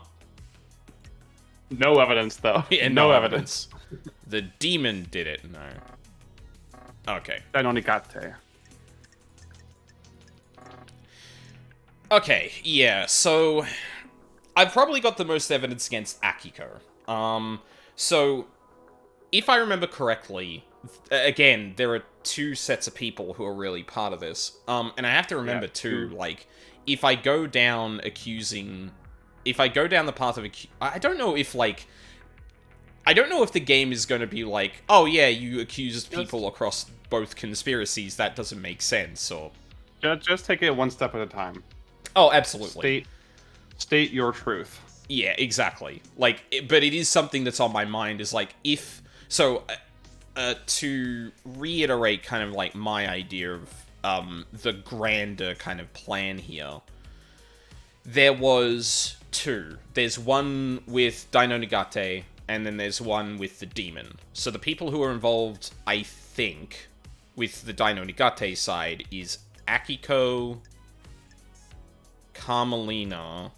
No evidence, though. Yeah, no evidence. The demon did it. No. Okay. Dainonigate. Okay, yeah, so I've probably got the most evidence against Akiko. So if I remember correctly, again, there are two sets of people who are really part of this. And I have to remember too, like, if I go down the path of I don't know if the game is going to be like, oh yeah, you accused people across both conspiracies, that doesn't make sense, or... Just take it one step at a time. Oh, absolutely. State your truth. Yeah, exactly. Like, but it is something that's on my mind, is like, if... So, to reiterate kind of like my idea of the grander kind of plan here, there was two. There's one with Dainonigate, and then there's one with the demon. So the people who are involved, I think, with the Dainonigate side is Akiko, Carmelina.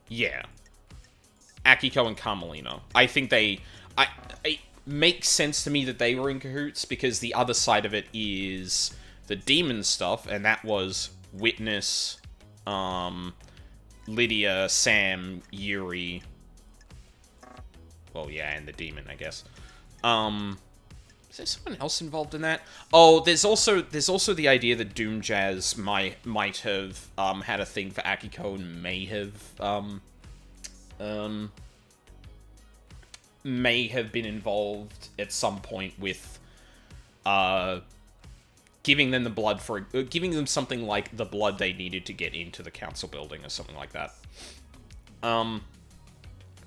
Yeah. Akiko and Carmelina. I think it makes sense to me that they were in cahoots, because the other side of it is the demon stuff, and that was Witness, Lydia, Sam, Yuri. Well, yeah, and the demon, I guess. Is there someone else involved in that? Oh, there's also the idea that Doomjazz might have had a thing for Akiko and may have been involved at some point with giving them the blood for giving them something like the blood they needed to get into the council building or something like that.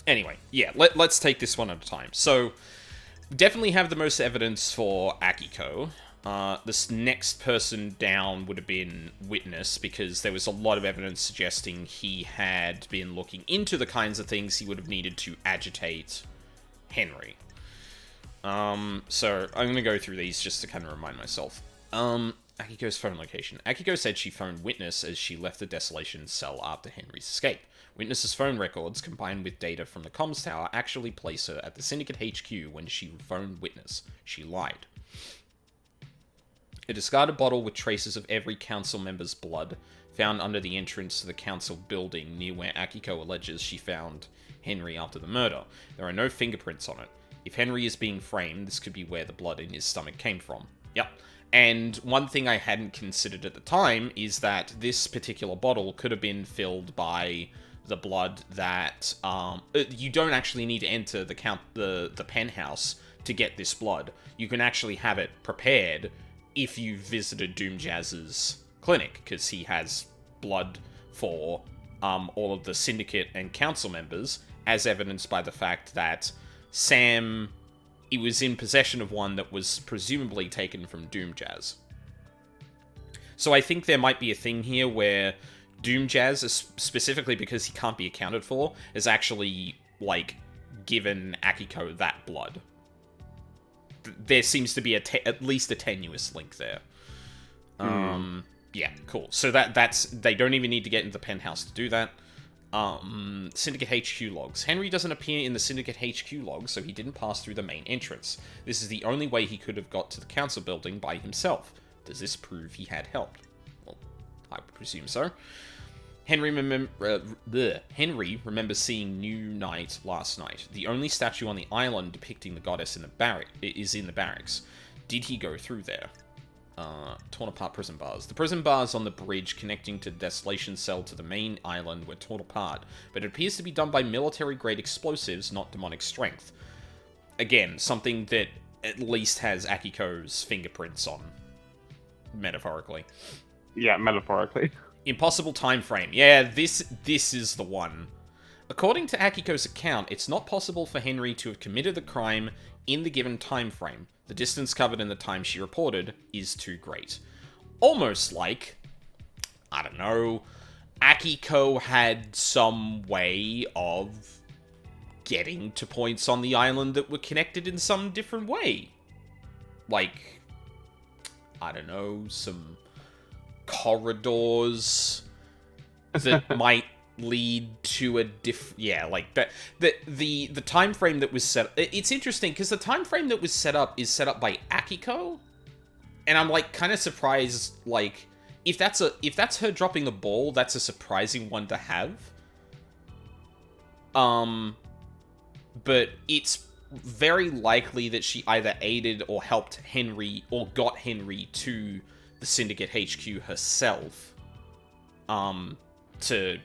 Anyway, yeah, let's take this one at a time. So, definitely have the most evidence for Akiko. This next person down would have been Witness, because there was a lot of evidence suggesting he had been looking into the kinds of things he would have needed to agitate Henry. So I'm going to go through these just to kind of remind myself. Akiko's phone location. Akiko said she phoned Witness as she left the Desolation cell after Henry's escape. Witness's phone records, combined with data from the comms tower, actually place her at the Syndicate HQ when she phoned Witness. She lied. A discarded bottle with traces of every council member's blood, found under the entrance to the council building near where Akiko alleges she found Henry after the murder. There are no fingerprints on it. If Henry is being framed, this could be where the blood in his stomach came from. Yep. And one thing I hadn't considered at the time is that this particular bottle could have been filled by the blood that... you don't actually need to enter the penthouse to get this blood. You can actually have it prepared if you visited Doomjazz's clinic, because he has blood for all of the Syndicate and Council members, as evidenced by the fact that Sam... He was in possession of one that was presumably taken from Doomjazz. So I think there might be a thing here where Doomjazz, specifically because he can't be accounted for, is actually, like, given Akiko that blood. There seems to be at least a tenuous link there. Yeah, cool. So that's... They don't even need to get into the penthouse to do that. Syndicate HQ logs. Henry doesn't appear in the Syndicate HQ logs, so he didn't pass through the main entrance. This is the only way he could have got to the council building by himself. Does this prove he had helped? Well, I would presume so. Henry remembers seeing New Night last night. The only statue on the island depicting the goddess is in the barracks. Did he go through there? Torn apart prison bars. The prison bars on the bridge connecting to the Desolation cell to the main island were torn apart, but it appears to be done by military-grade explosives, not demonic strength. Again, something that at least has Akiko's fingerprints on, metaphorically. Yeah, metaphorically. Impossible time frame. Yeah, this is the one. According to Akiko's account, it's not possible for Henry to have committed the crime in the given time frame. The distance covered in the time she reported is too great. Almost like, I don't know, Akiko had some way of getting to points on the island that were connected in some different way. Like, I don't know, some corridors that might lead to a like that. The time frame that was set. It's interesting because the time frame that was set up is set up by Akiko, and I'm like kind of surprised. Like, if that's her dropping the ball, that's a surprising one to have. But it's very likely that she either aided or helped Henry or got Henry to the Syndicate HQ herself, to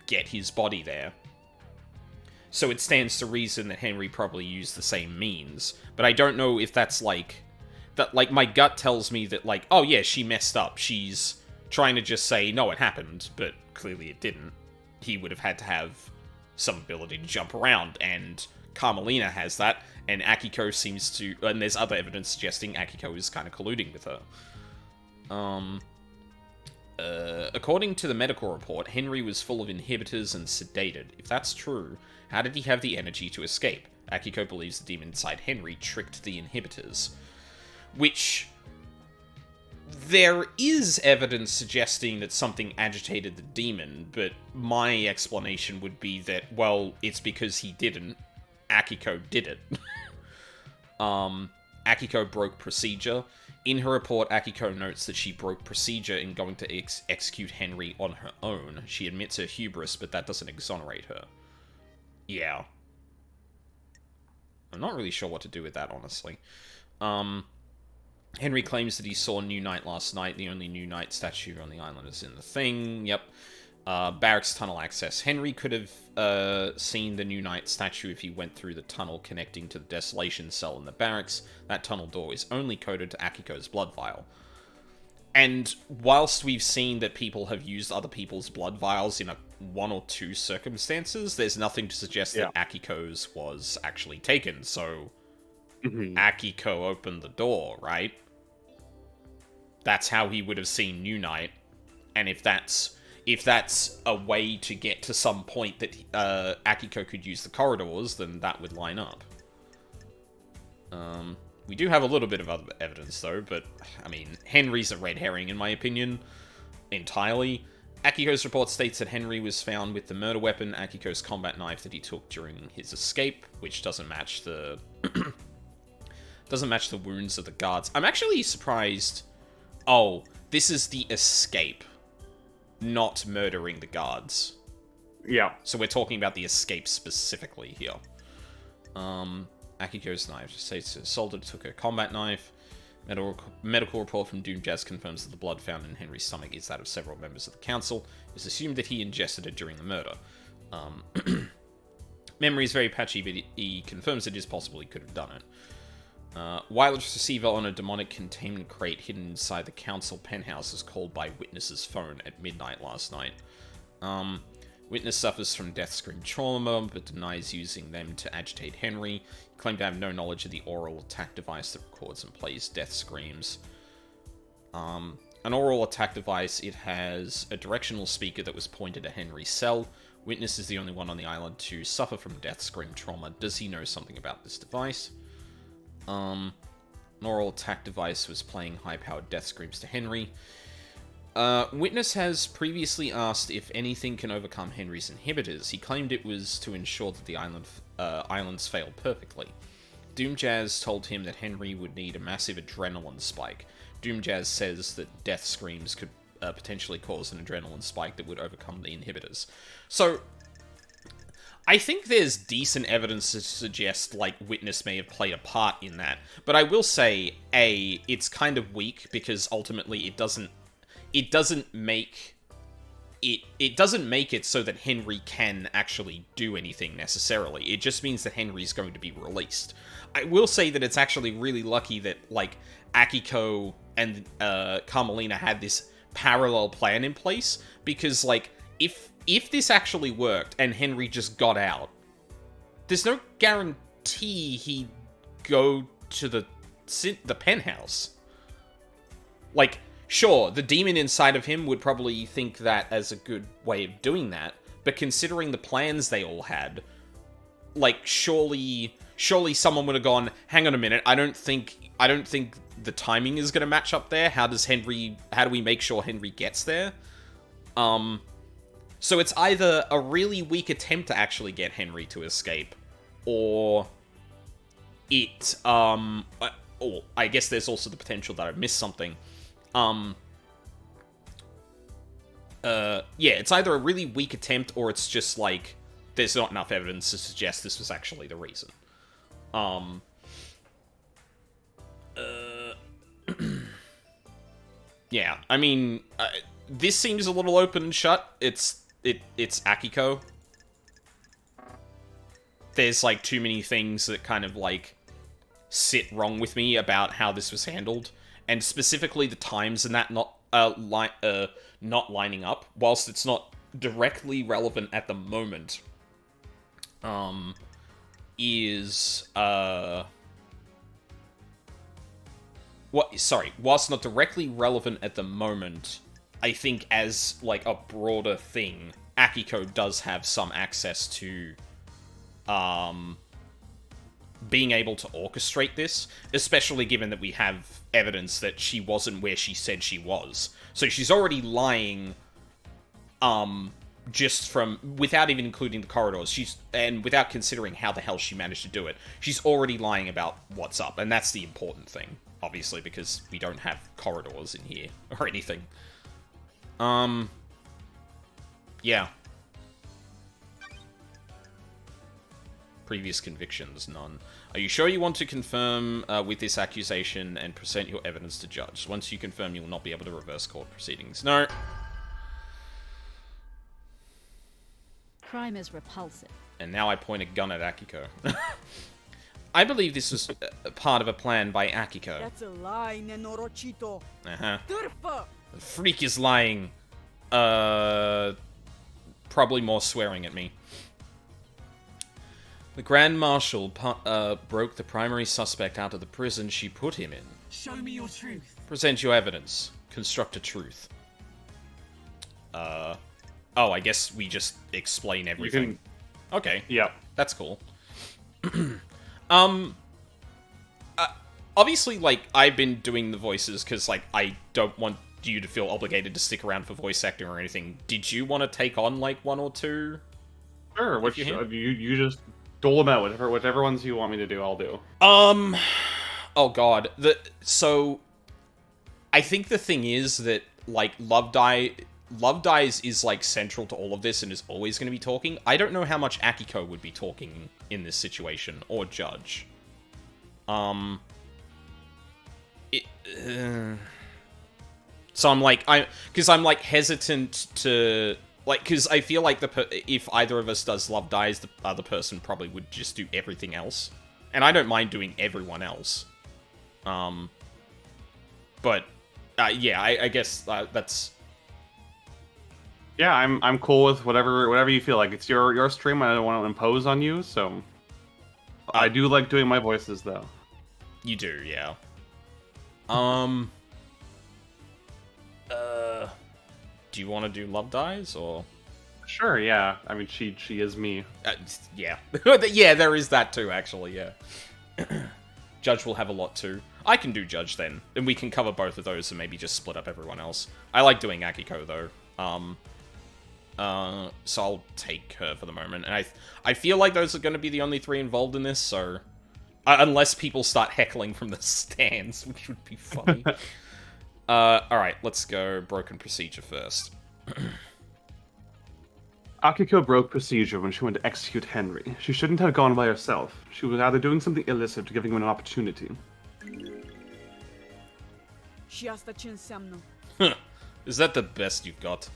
get his body there. So it stands to reason that Henry probably used the same means. But I don't know if that's like... that. Like, my gut tells me that, like, oh yeah, she messed up. She's trying to just say, no, it happened, but clearly it didn't. He would have had to have some ability to jump around, and Carmelina has that, and Akiko seems to... and there's other evidence suggesting Akiko is kind of colluding with her. According to the medical report, Henry was full of inhibitors and sedated. If that's true, how did he have the energy to escape? Akiko believes the demon inside Henry tricked the inhibitors. Which... there is evidence suggesting that something agitated the demon, but my explanation would be that, well, it's because he didn't. Akiko did it. Akiko broke procedure. In her report, Akiko notes that she broke procedure in going to execute Henry on her own. She admits her hubris, but that doesn't exonerate her. Yeah. I'm not really sure what to do with that, honestly. Henry claims that he saw New Knight last night. The only New Knight statue on the island is in the thing. Yep. Barracks tunnel access. Henry could have seen the New Knight statue if he went through the tunnel connecting to the Desolation cell in the barracks. That tunnel door is only coded to Akiko's blood vial. And whilst we've seen that people have used other people's blood vials in one or two circumstances, there's nothing to suggest that Akiko's was actually taken, so Akiko opened the door, right? That's how he would have seen New Knight, and if that's a way to get to some point that Akiko could use the corridors, then that would line up. We do have a little bit of other evidence, though, but, I mean, Henry's a red herring, in my opinion, entirely. Akiko's report states that Henry was found with the murder weapon, Akiko's combat knife that he took during his escape, which doesn't match the... doesn't match the wounds of the guards. I'm actually surprised... oh, this is the escape, not murdering the guards. Yeah. So we're talking about the escape specifically here. Akiko's knife states that Solder took a combat knife. Medical report from Doom Jazz confirms that the blood found in Henry's stomach is that of several members of the council. It's assumed that he ingested it during the murder. Memory is very patchy, but he confirms it is possible he could have done it. Wireless receiver on a demonic containment crate hidden inside the council penthouse is called by Witness's phone at midnight last night. Witness suffers from death scream trauma, but denies using them to agitate Henry. He claimed to have no knowledge of the oral attack device that records and plays death screams. An oral attack device, it has a directional speaker that was pointed at Henry's cell. Witness is the only one on the island to suffer from death scream trauma. Does he know something about this device? An oral attack device was playing high-powered death screams to Henry. Witness has previously asked if anything can overcome Henry's inhibitors. He claimed it was to ensure that the islands fail perfectly. Doom Jazz told him that Henry would need a massive adrenaline spike. Doom Jazz says that death screams could potentially cause an adrenaline spike that would overcome the inhibitors. So, I think there's decent evidence to suggest, like, Witness may have played a part in that. But I will say, A, it's kind of weak, because ultimately it doesn't make it so that Henry can actually do anything necessarily. It just means that Henry's going to be released. I will say that it's actually really lucky that, like, Akiko and Carmelina had this parallel plan in place, because, like, if this actually worked and Henry just got out, there's no guarantee he'd go to the penthouse. Like, sure, the demon inside of him would probably think that as a good way of doing that, but considering the plans they all had, like, surely someone would have gone, hang on a minute, I don't think the timing is going to match up there. How do we make sure Henry gets there? So it's either a really weak attempt to actually get Henry to escape, or or I guess there's also the potential that I missed something. Yeah, it's either a really weak attempt, or it's just like, there's not enough evidence to suggest this was actually the reason. Yeah, I mean, this seems a little open and shut. It's Akiko. There's, like, too many things that kind of, like, sit wrong with me about how this was handled. And specifically the times and that not lining up. Whilst it's not directly relevant at the moment, whilst not directly relevant at the moment, I think as, like, a broader thing, Akiko does have some access to, being able to orchestrate this, especially given that we have evidence that she wasn't where she said she was. So she's already lying, just from, without even including the corridors, and without considering how the hell she managed to do it, she's already lying about what's up, and that's the important thing, obviously, because we don't have corridors in here, or anything. Yeah. Previous convictions, none. Are you sure you want to confirm with this accusation and present your evidence to judge? Once you confirm, you will not be able to reverse court proceedings. No. Crime is repulsive. And now I point a gun at Akiko. I believe this was part of a plan by Akiko. That's a lie, Nenorochito. Uh-huh. Turfa! The freak is lying. Probably more swearing at me. The Grand Marshal broke the primary suspect out of the prison she put him in. Show me your truth. Present your evidence. Construct a truth. Oh, I guess we just explain everything. Okay. Yeah. That's cool. Obviously, like, I've been doing the voices because, like, I don't want you to feel obligated to stick around for voice acting or anything. Did you want to take on, like, one or two? Sure. Which you just dole them out. Whatever ones you want me to do, I'll do. Oh god. So I think the thing is that, like, Love Dies is, like, central to all of this and is always going to be talking. I don't know how much Akiko would be talking in this situation, or Judge. So I'm like, because I'm like hesitant to, like, because I feel like if either of us does Love Dies, the other person probably would just do everything else, and I don't mind doing everyone else. But yeah, I guess that's. Yeah, I'm cool with whatever you feel like. It's your stream. I don't want to impose on you, so I do like doing my voices though. You do, yeah. Do you want to do Love Dies, or? Sure, yeah. I mean, she is me. Yeah. Yeah, there is that too, actually, yeah. Judge will have a lot too. I can do Judge then, and we can cover both of those and maybe just split up everyone else. I like doing Akiko, though. So I'll take her for the moment. And I feel like those are going to be the only three involved in this, so... unless people start heckling from the stands, which would be funny. Alright, let's go broken procedure first. Akiko broke procedure when she went to execute Henry. She shouldn't have gone by herself. She was either doing something illicit or giving him an opportunity. Is that the best you've got?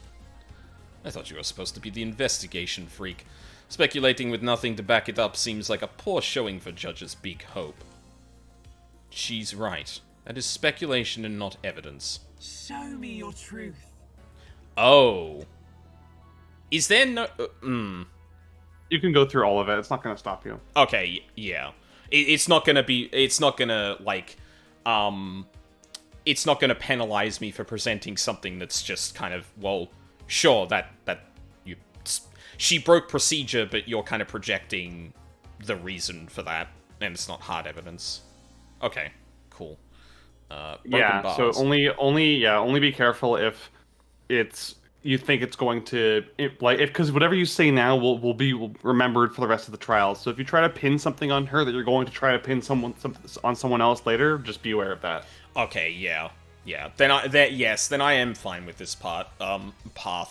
I thought you were supposed to be the investigation freak. Speculating with nothing to back it up seems like a poor showing for Judge's big hope. She's right. That is speculation and not evidence. Show me your truth. Oh. Is there no... You can go through all of it. It's not going to stop you. Okay, yeah. It's not gonna be... It's not gonna, like... it's not going to penalize me for presenting something that's just kind of, well, sure, that you... She broke procedure, but you're kind of projecting the reason for that, and it's not hard evidence. Okay, cool. Broken bars. So only be careful if you think it's going to because whatever you say now will be remembered for the rest of the trial. So if you try to pin something on her that you're going to try to pin on someone else later, just be aware of that. Okay, yeah. Then I am fine with this path.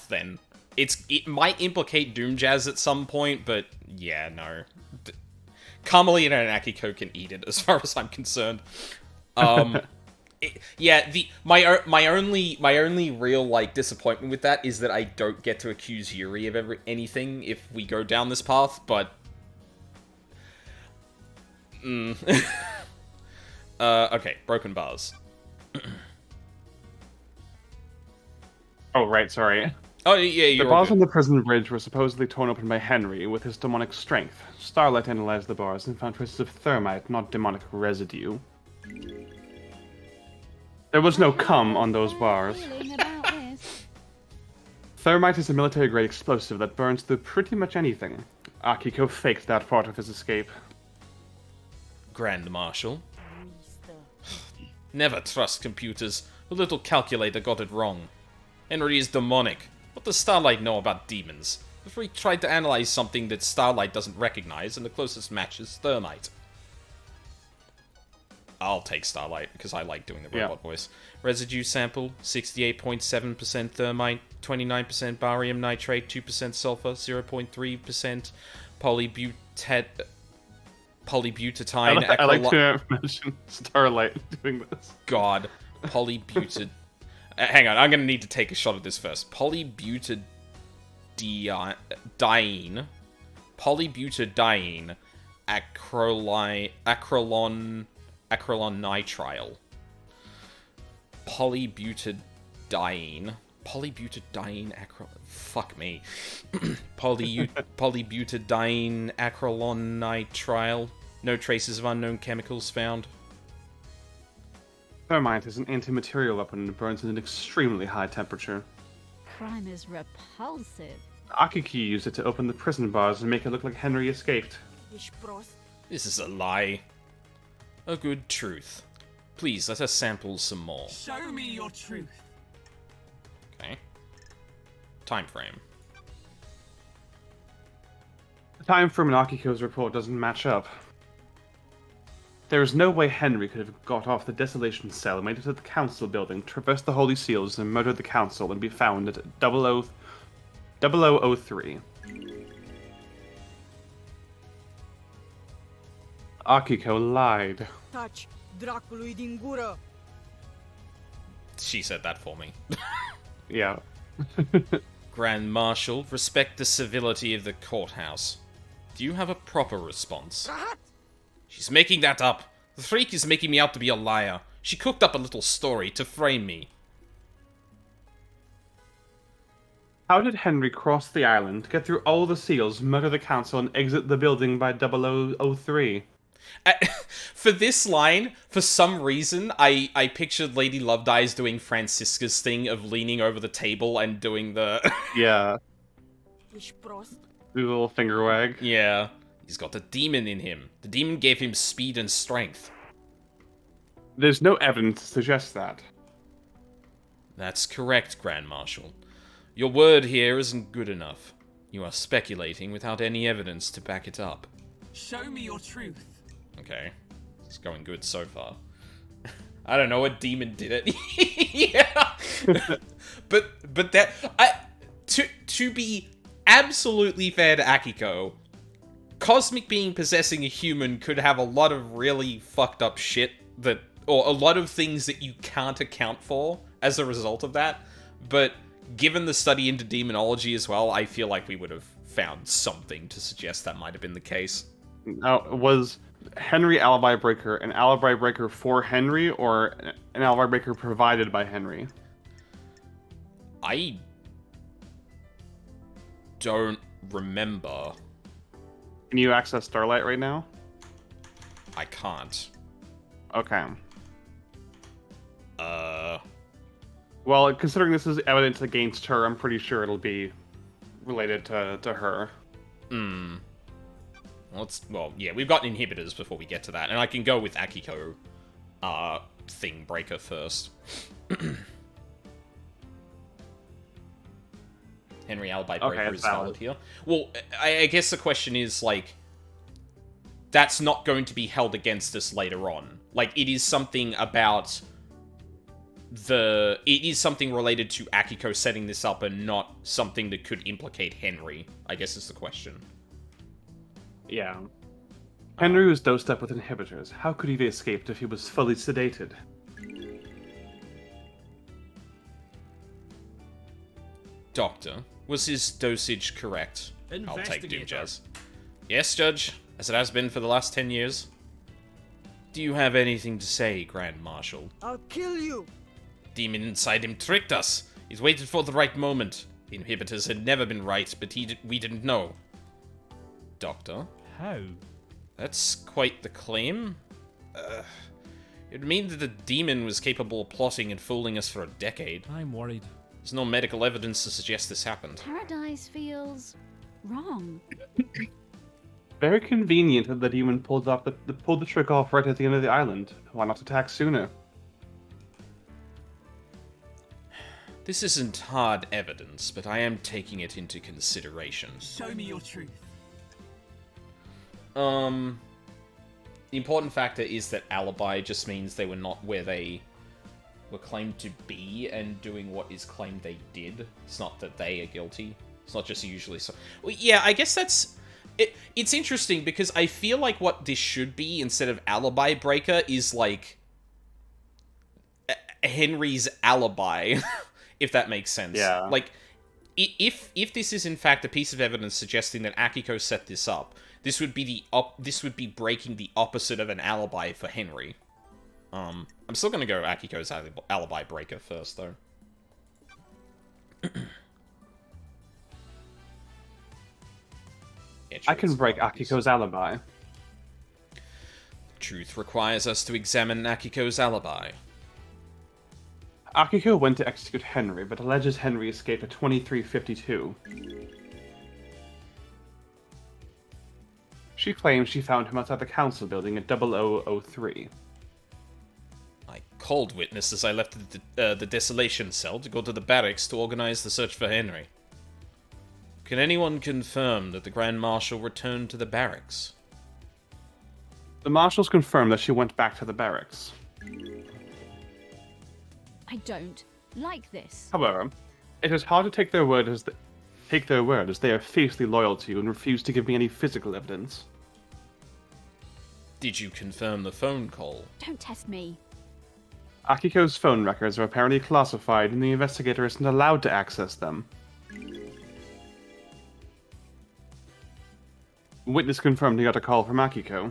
Then it might implicate Doomjazz at some point, but yeah, no. Carmelita and Akiko can eat it, as far as I'm concerned. My only real disappointment with that is that I don't get to accuse Yuri of anything if we go down this path. But okay, broken bars. Oh right, sorry. Oh yeah, the bars on the prison bridge were supposedly torn open by Henry with his demonic strength. Starlight analyzed the bars and found traces of thermite, not demonic residue. There was no cum on those bars. Thermite is a military-grade explosive that burns through pretty much anything. Akiko faked that part of his escape. Grand Marshal. Never trust computers. A little calculator got it wrong. Henry is demonic. What does Starlight know about demons? The freak tried to analyze something that Starlight doesn't recognize, and the closest match is thermite. I'll take Starlight, because I like doing the robot voice. Residue sample, 68.7% thermite, 29% barium nitrate, 2% sulfur, 0.3% polybutadiene. I like to mention Starlight doing this. God. Polybutadiene. Hang on, I'm going to need to take a shot at this first. Polybutadiene acrylon nitrile. Polybutadiene fuck me. Polybutadiene acrylon nitrile. No traces of unknown chemicals found. Thermite is an anti-material weapon and burns at an extremely high temperature. Crime is repulsive. Akiki used it to open the prison bars and make it look like Henry escaped. This is a lie. A good truth. Please, let us sample some more. Show me your truth. Okay. Time frame. The time frame in Akiko's report doesn't match up. There is no way Henry could have got off the Desolation Cell, made it to the Council building, traversed the Holy Seals, and murdered the Council, and be found at 0003. Akiko lied. Taci, dracului din gură! She said that for me. Yeah. Grand Marshal, respect the civility of the courthouse. Do you have a proper response? She's making that up. The freak is making me out to be a liar. She cooked up a little story to frame me. How did Henry cross the island, get through all the seals, murder the council, and exit the building by 0003? For this line, for some reason, I pictured Lady Lovedyes doing Francisca's thing of leaning over the table and doing the... Yeah. Ești prost? Do a little finger wag. Yeah. He's got a demon in him. The demon gave him speed and strength. There's no evidence to suggest that. That's correct, Grand Marshal. Your word here isn't good enough. You are speculating without any evidence to back it up. Show me your truth. Okay. It's going good so far. I don't know what demon did it. Yeah. but that to be absolutely fair to Akiko, Cosmic Being possessing a human could have a lot of really fucked up shit or a lot of things that you can't account for as a result of that. But given the study into demonology as well, I feel like we would have found something to suggest that might have been the case. Now, was Henry alibi breaker an alibi breaker for Henry or an alibi breaker provided by Henry? I don't remember. Can you access Starlight right now? I can't. Okay. Well, considering this is evidence against her, I'm pretty sure it'll be related to her. Well, yeah, we've got inhibitors before we get to that, and I can go with Akiko, thing breaker first. Henry alibi breaker Okay, is that's valid valid. here. Well, I guess the question is, like, that's not going to be held against us later on. Like, it is something about it is something related to Akiko setting this up and not something that could implicate Henry, I guess is the question. Yeah. Henry was dosed up with inhibitors. How could he have escaped if he was fully sedated? Doctor, was his dosage correct? I'll take Investigator. Doomjazz. Yes, Judge, as it has been for the last 10 years. Do you have anything to say, Grand Marshal? I'll kill you. Demon inside him tricked us. He's waited for the right moment. The inhibitors had never been right, but we didn't know. Doctor, How? that's quite the claim. It would mean that the demon was capable of plotting and fooling us for a decade. I'm worried. There's no medical evidence to suggest this happened. Paradise feels wrong. Very convenient that the demon pulled the trick off right at the end of the island. Why not attack sooner? This isn't hard evidence, but I am taking it into consideration. Show me your truth. The important factor is that alibi just means they were not where they were claimed to be and doing what is claimed they did. It's not that they are guilty. It's not just usually so. Well, yeah, I guess that's... It's interesting because I feel like what this should be instead of alibi breaker is like Henry's alibi, if that makes sense. Yeah. Like, if this is in fact a piece of evidence suggesting that Akiko set this up, this would be this would be breaking the opposite of an alibi for Henry. I'm still gonna go Akiko's alibi breaker first, though. Yeah, I can truth. break Akiko's alibi. Truth requires us to examine Akiko's alibi. Akiko went to execute Henry, but alleges Henry escaped at 2352. She claims she found him outside the council building at 0003. I called witness as I left the desolation cell to go to the barracks to organize the search for Henry. Can anyone confirm that the Grand Marshal returned to the barracks? The marshals confirmed that she went back to the barracks. I don't like this. However, it is hard to take their word as they are fiercely loyal to you and refuse to give me any physical evidence. Did you confirm the phone call? Don't test me. Akiko's phone records are apparently classified, and the investigator isn't allowed to access them. Witness confirmed he got a call from Akiko.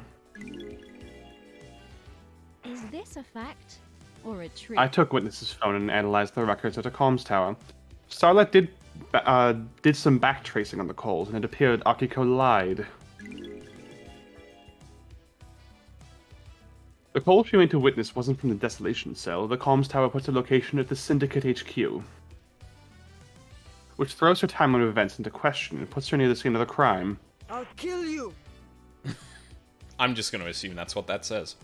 Is this a fact or a trick? I took Witness's phone and analyzed the records at a comms tower. Starlight did some backtracing on the calls, and it appeared Akiko lied. The call she made to Witness wasn't from the Desolation Cell. The comms tower puts a location at the Syndicate HQ, which throws her timeline of events into question and puts her near the scene of the crime. I'll kill you. I'm just going to assume that's what that says.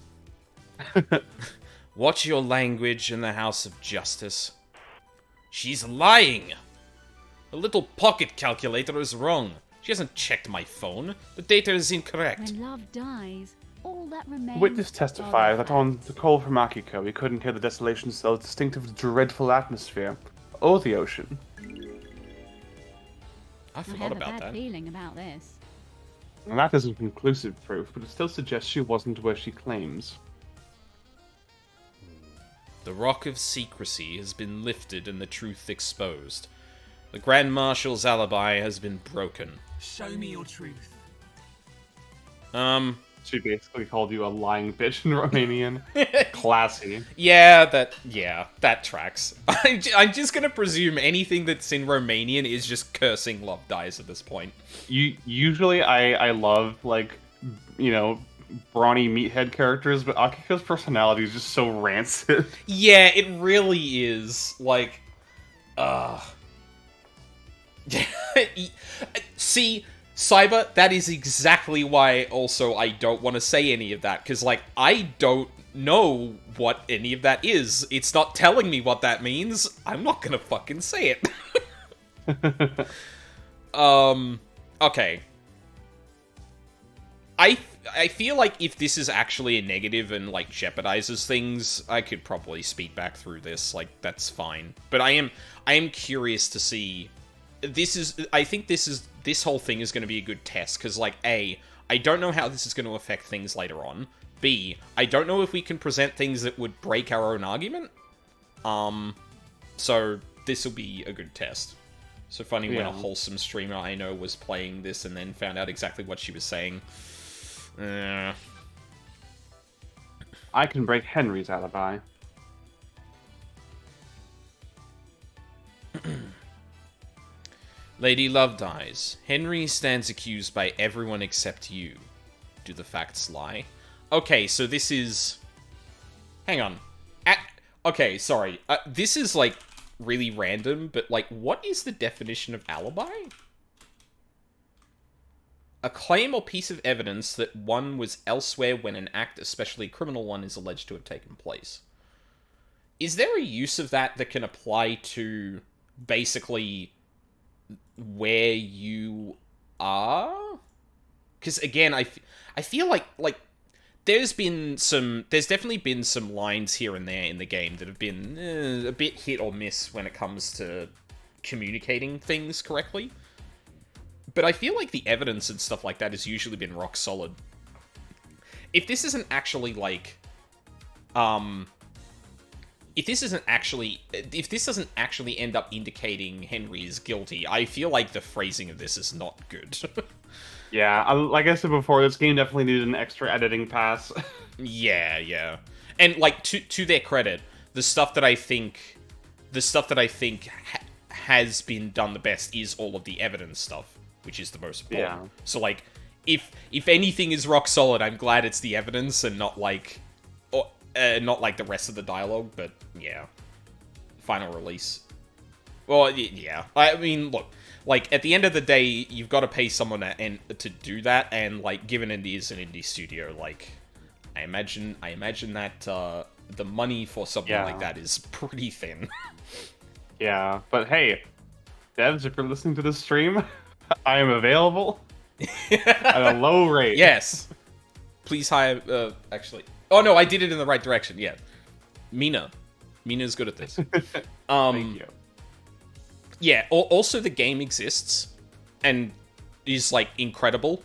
Watch your language in the House of Justice. She's lying! The little pocket calculator is wrong. She hasn't checked my phone. The data is incorrect. When love dies, all that remains. Witness testified are that the on facts. the call from Akiko, he couldn't hear the Desolation Cell's distinctive dreadful atmosphere, or the ocean. I I forgot have a about bad that. feeling about this. And that isn't conclusive proof, but it still suggests she wasn't where she claims. The rock of secrecy has been lifted and the truth exposed. The Grand Marshal's alibi has been broken. Show me your truth. She basically called you a lying bitch in Romanian. Classy. Yeah, that tracks. I'm just gonna presume anything that's in Romanian is just cursing Love Dies at this point. Usually I love, like, you know, brawny meathead characters, but Akiko's personality is just so rancid. Yeah, it really is. Like, uh... See, Cyber, that is exactly why also I don't want to say any of that, because, like, I don't know what any of that is. It's not telling me what that means. I'm not gonna fucking say it. Okay. I feel like if this is actually a negative and, like, jeopardizes things, I could probably speed back through this. Like, that's fine. But I am curious to see... I think this whole thing is going to be a good test, because, like, A, I don't know how this is going to affect things later on. B, I don't know if we can present things that would break our own argument. So this will be a good test. So funny when a wholesome streamer I know was playing this and then found out exactly what she was saying. I can break Henry's alibi. Lady Love dies. Henry stands accused by everyone except you. Do the facts lie? Okay, so this is... Hang on. Okay, sorry. This is, like, really random, but, like, what is the definition of alibi? A claim or piece of evidence that one was elsewhere when an act, especially a criminal one, is alleged to have taken place. Is there a use of that that can apply to, basically... where you are? Because again, I feel like there's definitely been some lines here and there in the game that have been a bit hit or miss when it comes to communicating things correctly. But I feel like the evidence and stuff like that has usually been rock solid. If this isn't actually like if this doesn't actually end up indicating Henry is guilty, I feel like the phrasing of this is not good. Yeah, like I said before, this game definitely needed an extra editing pass. Yeah. And, like, to their credit, the stuff that I think has been done the best is all of the evidence stuff, which is the most important. Yeah. So, like, if anything is rock solid, I'm glad it's the evidence and not like the rest of the dialogue, but yeah. Final release. Well, yeah. I mean, look, like, at the end of the day, you've got to pay someone to do that, and, like, given it is an indie studio, like, I imagine that the money for something like that is pretty thin. Yeah, but hey, devs, if you're listening to this stream, I am available at a low rate. Yes. Please hire, actually... Oh, no, I did it in the right direction, yeah. Mina's good at this. Thank you. Yeah, also the game exists, and is, like, incredible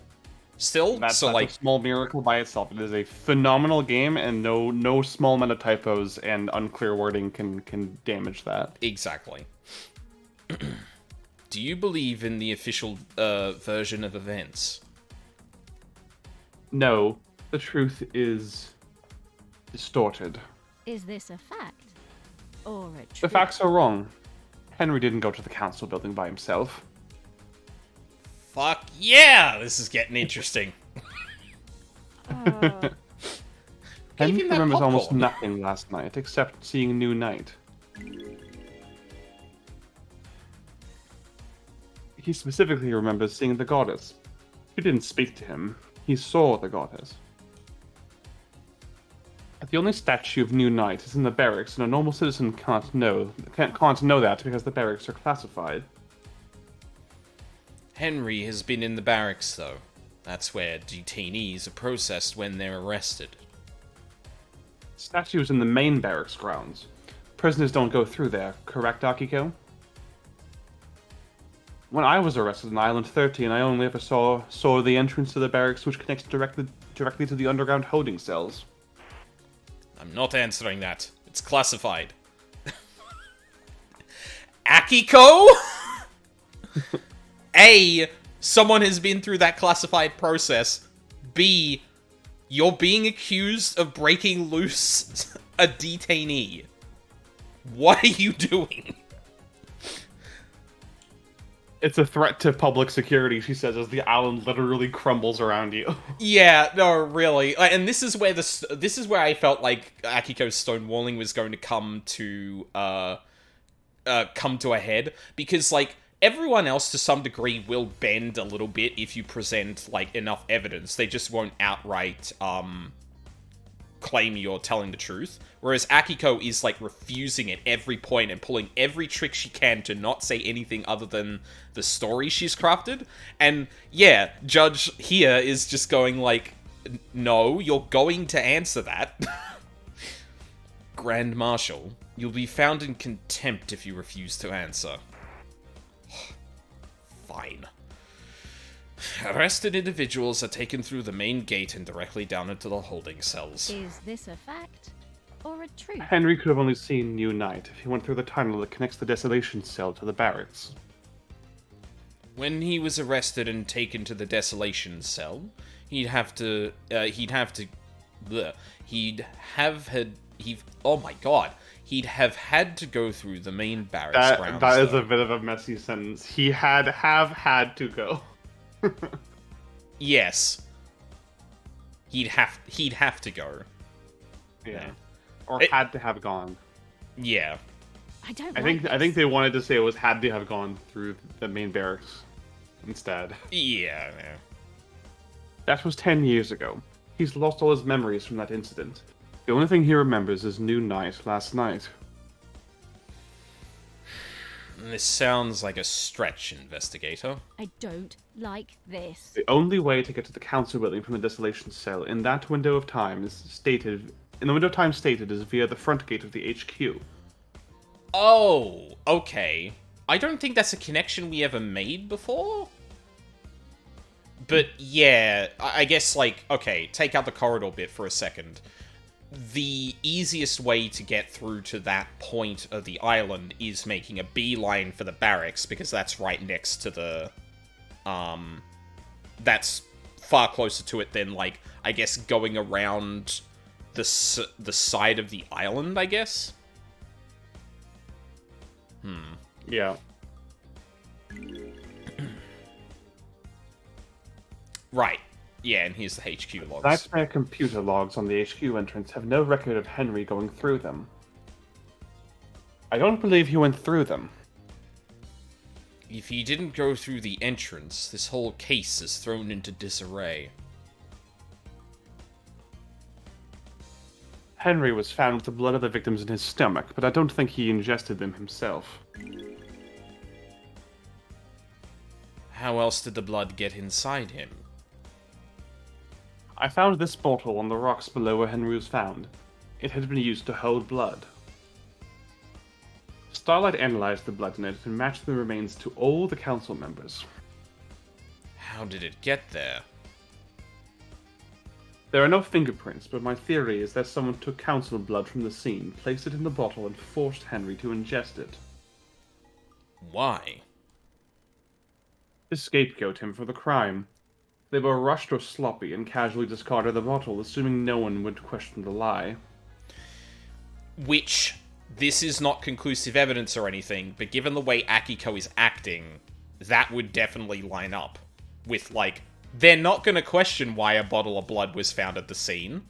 still. That's like a small miracle by itself. It is a phenomenal game, and no small amount of typos and unclear wording can damage that. Exactly. Do you believe in the official version of events? No, the truth is distorted. Is this a fact? Or a truth? The facts are wrong. Henry didn't go to the council building by himself. Fuck yeah! This is getting interesting. Henry him that remembers almost popcorn. nothing last night, except seeing New Night. He specifically remembers seeing the goddess. He didn't speak to him. He saw the goddess. The only statue of New Night is in the barracks, and a normal citizen can't know that because the barracks are classified. Henry has been in the barracks, though. That's where detainees are processed when they're arrested. Statue is in the main barracks grounds. Prisoners don't go through there, correct, Akiko? When I was arrested in Island 13, I only ever saw the entrance to the barracks, which connects directly to the underground holding cells. I'm not answering that. It's classified. Akiko? A, someone has been through that classified process. B, you're being accused of breaking loose a detainee. What are you doing? It's a threat to public security, she says, as the island literally crumbles around you. Yeah, no, really. And this is where this is where I felt like Akiko's stonewalling was going to come to a head, because like everyone else to some degree will bend a little bit if you present like enough evidence. They just won't outright claim you're telling the truth. Whereas Akiko is like refusing at every point and pulling every trick she can to not say anything other than the story she's crafted. And yeah, Judge here is just going like, no, you're going to answer that. Grand Marshal, you'll be found in contempt if you refuse to answer. Fine. Arrested individuals are taken through the main gate and directly down into the holding cells. Is this a fact or a truth? Henry could have only seen New Night if he went through the tunnel that connects the Desolation Cell to the barracks. When he was arrested and taken to the Desolation Cell, he'd have had to go through the main barracks grounds. That is though. a bit of a messy sentence. He had to go. Yes. He'd have to go. Yeah. Or It- had to have gone. Yeah. I don't. I like think this. they wanted to say it was had to have gone through the main barracks instead. Yeah. That was 10 years ago. He's lost all his memories from that incident. The only thing he remembers is New Night last night. This sounds like a stretch, investigator. I don't like this. The only way to get to the council building from the Desolation Cell in that window of time is stated is via the front gate of the HQ. Oh, okay. I don't think that's a connection we ever made before. But yeah, I guess, like, okay, take out the corridor bit for a second. The easiest way to get through to that point of the island is making a beeline for the barracks, because that's right next to the... That's far closer to it than, like, I guess going around the side of the island, I guess? Yeah. Right. Yeah, and here's the HQ logs. Nightmare computer logs on the HQ entrance have no record of Henry going through them. I don't believe he went through them. If he didn't go through the entrance, this whole case is thrown into disarray. Henry was found with the blood of the victims in his stomach, but I don't think he ingested them himself. How else did the blood get inside him? I found this bottle on the rocks below where Henry was found. It had been used to hold blood. Starlight analyzed the blood in it and matched the remains to all the council members. How did it get there? There are no fingerprints, but my theory is that someone took council blood from the scene, placed it in the bottle, and forced Henry to ingest it. Why? To scapegoat him for the crime. They were rushed or sloppy and casually discarded the bottle, assuming no one would question the lie. Which, this is not conclusive evidence or anything, but given the way Akiko is acting, that would definitely line up with, like, they're not going to question why a bottle of blood was found at the scene.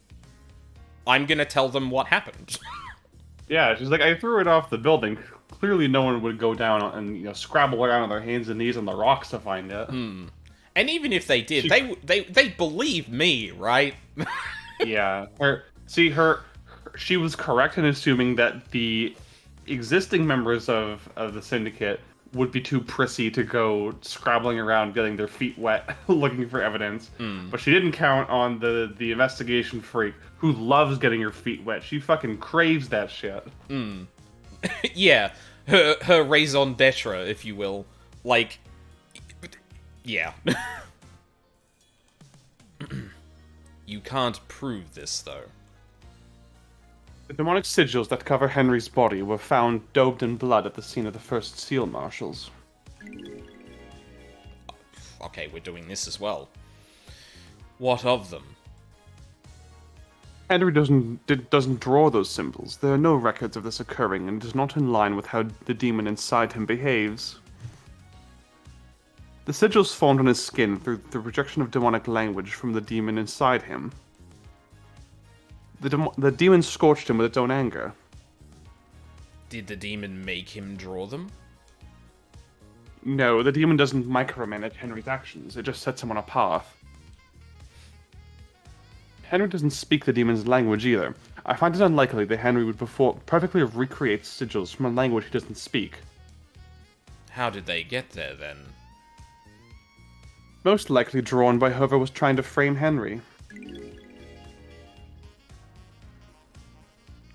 I'm going to tell them what happened. Yeah, she's like, I threw it off the building. Clearly no one would go down and, scrabble around on their hands and knees on the rocks to find it. And even if they did, they believe me, right? Yeah. She was correct in assuming that the existing members of the syndicate would be too prissy to go scrabbling around getting their feet wet looking for evidence. But she didn't count on the investigation freak who loves getting her feet wet. She fucking craves that shit. Yeah, her raison d'etre, if you will. Like, yeah. You can't prove this, though. The demonic sigils that cover Henry's body were found daubed in blood at the scene of the first seal marshals. Okay, we're doing this as well. What of them? Henry doesn't draw those symbols. There are no records of this occurring, and it is not in line with how the demon inside him behaves. The sigils formed on his skin through the projection of demonic language from the demon inside him. The demon scorched him with its own anger. Did the demon make him draw them? No, the demon doesn't micromanage Henry's actions, it just sets him on a path. Henry doesn't speak the demon's language either. I find it unlikely that Henry would perfectly recreate sigils from a language he doesn't speak. How did they get there, then? Most likely drawn by whoever was trying to frame Henry.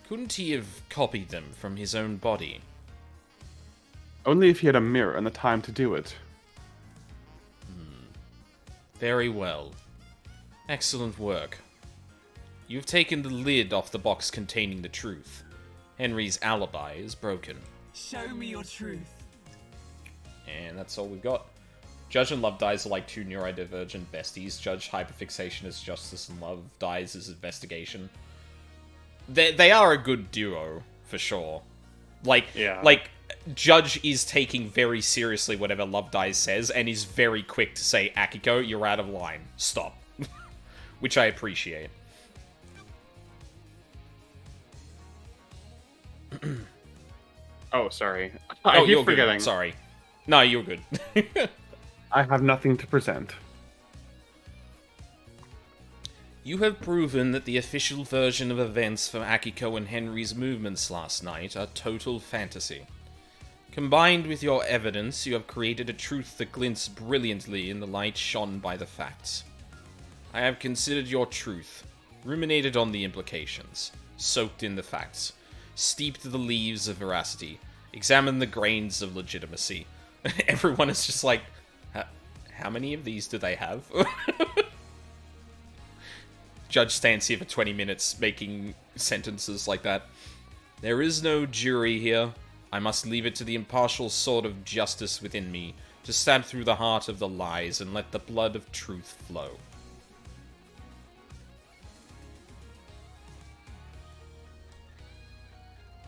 Couldn't he have copied them from his own body? Only if he had a mirror and the time to do it. Very well. Excellent work. You've taken the lid off the box containing the truth. Henry's alibi is broken. Show me your truth. And that's all we've got. Judge and Love Dies are like two neurodivergent besties. Judge hyperfixation is justice and Love Dies is investigation. They are a good duo, for sure. Like, Judge is taking very seriously whatever Love Dies says, and is very quick to say, Akiko, you're out of line. Stop. Which I appreciate. Oh, sorry. Oh, I you're keep forgetting. good. Sorry. No, you're good. I have nothing to present. You have proven that the official version of events for Akiko and Henry's movements last night are total fantasy. Combined with your evidence, you have created a truth that glints brilliantly in the light shone by the facts. I have considered your truth, ruminated on the implications, soaked in the facts, steeped the leaves of veracity, examined the grains of legitimacy. Everyone is just like, how many of these do they have? Judge stands here for 20 minutes making sentences like that. There is no jury here. I must leave it to the impartial sword of justice within me to stab through the heart of the lies and let the blood of truth flow.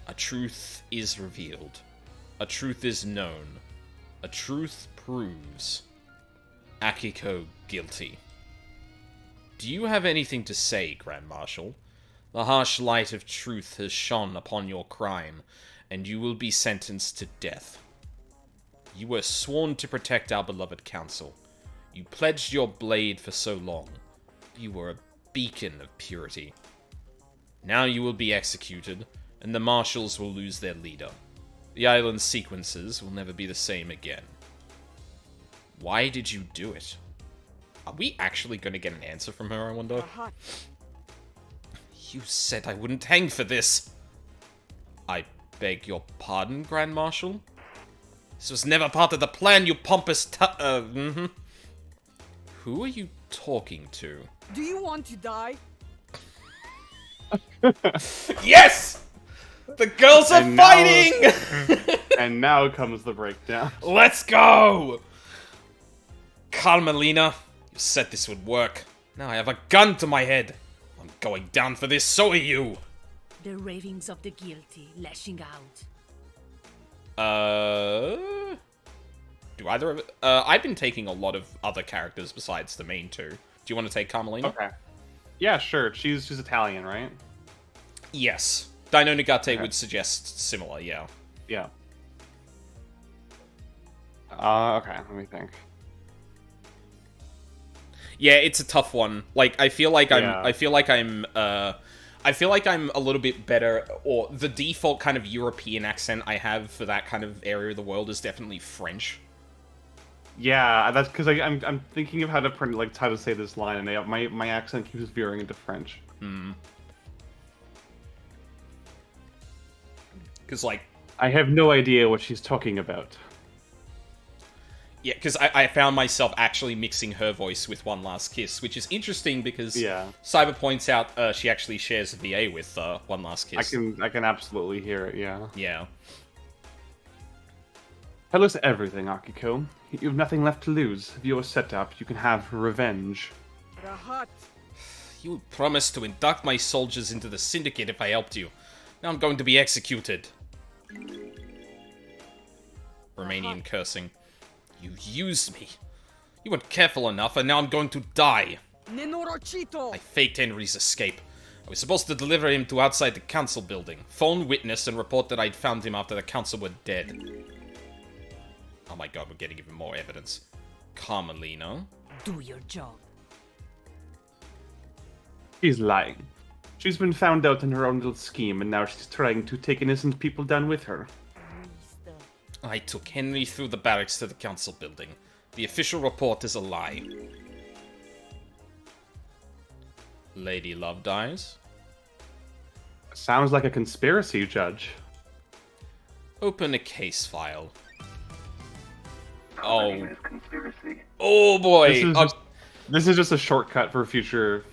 A truth is revealed. A truth is known. A truth proves Akiko guilty. Do you have anything to say, Grand Marshal? The harsh light of truth has shone upon your crime, and you will be sentenced to death. You were sworn to protect our beloved council. You pledged your blade for so long. You were a beacon of purity. Now you will be executed, and the marshals will lose their leader. The island's sequences will never be the same again. Why did you do it? Are we actually going to get an answer from her, I wonder? You said I wouldn't hang for this. I beg your pardon, Grand Marshal? This was never part of the plan, you pompous Who are you talking to? Do you want to die? Yes! The girls are And now- fighting! And now comes the breakdown. Let's go! Carmelina, you said this would work. Now I have a gun to my head. I'm going down for this, so are you. The ravings of the guilty lashing out. Do either of I've been taking a lot of other characters besides the main two. Do you want to take Carmelina? Okay. Yeah, sure. She's Italian, right? Yes. Dino Nagate Okay. would suggest similar, yeah. Yeah. Okay, let me think. Yeah, it's a tough one. Like, I feel like I'm Yeah. I feel like I'm a little bit better, or the default kind of European accent I have for that kind of area of the world is definitely French. Yeah, that's because I'm thinking of how to say this line, and my accent keeps veering into French. Because, like, I have no idea what she's talking about. yeah, because I found myself actually mixing her voice with One Last Kiss, which is interesting because Yeah. Cyber points out she actually shares a VA with One Last Kiss. I can absolutely hear it. Yeah. Yeah. Tell us everything, Akiko. You have nothing left to lose. If you're set up, you can have revenge. Rahat. You promised to induct my soldiers into the Syndicate if I helped you. Now I'm going to be executed. Romanian cursing. You used me. You weren't careful enough, and now I'm going to die. Nenorochito! I faked Henry's escape. I was supposed to deliver him to outside the council building, phone witness, and report that I'd found him after the council were dead. Oh my god, we're getting even more evidence. Carmelina. Do your job. She's lying. She's been found out in her own little scheme, and now she's trying to take innocent people down with her. I took Henry through the barracks to the council building. The official report is a lie. Lady Love dies. Sounds like a conspiracy, Judge. Open a case file. Carmelina's conspiracy. Oh boy! This is just a shortcut for future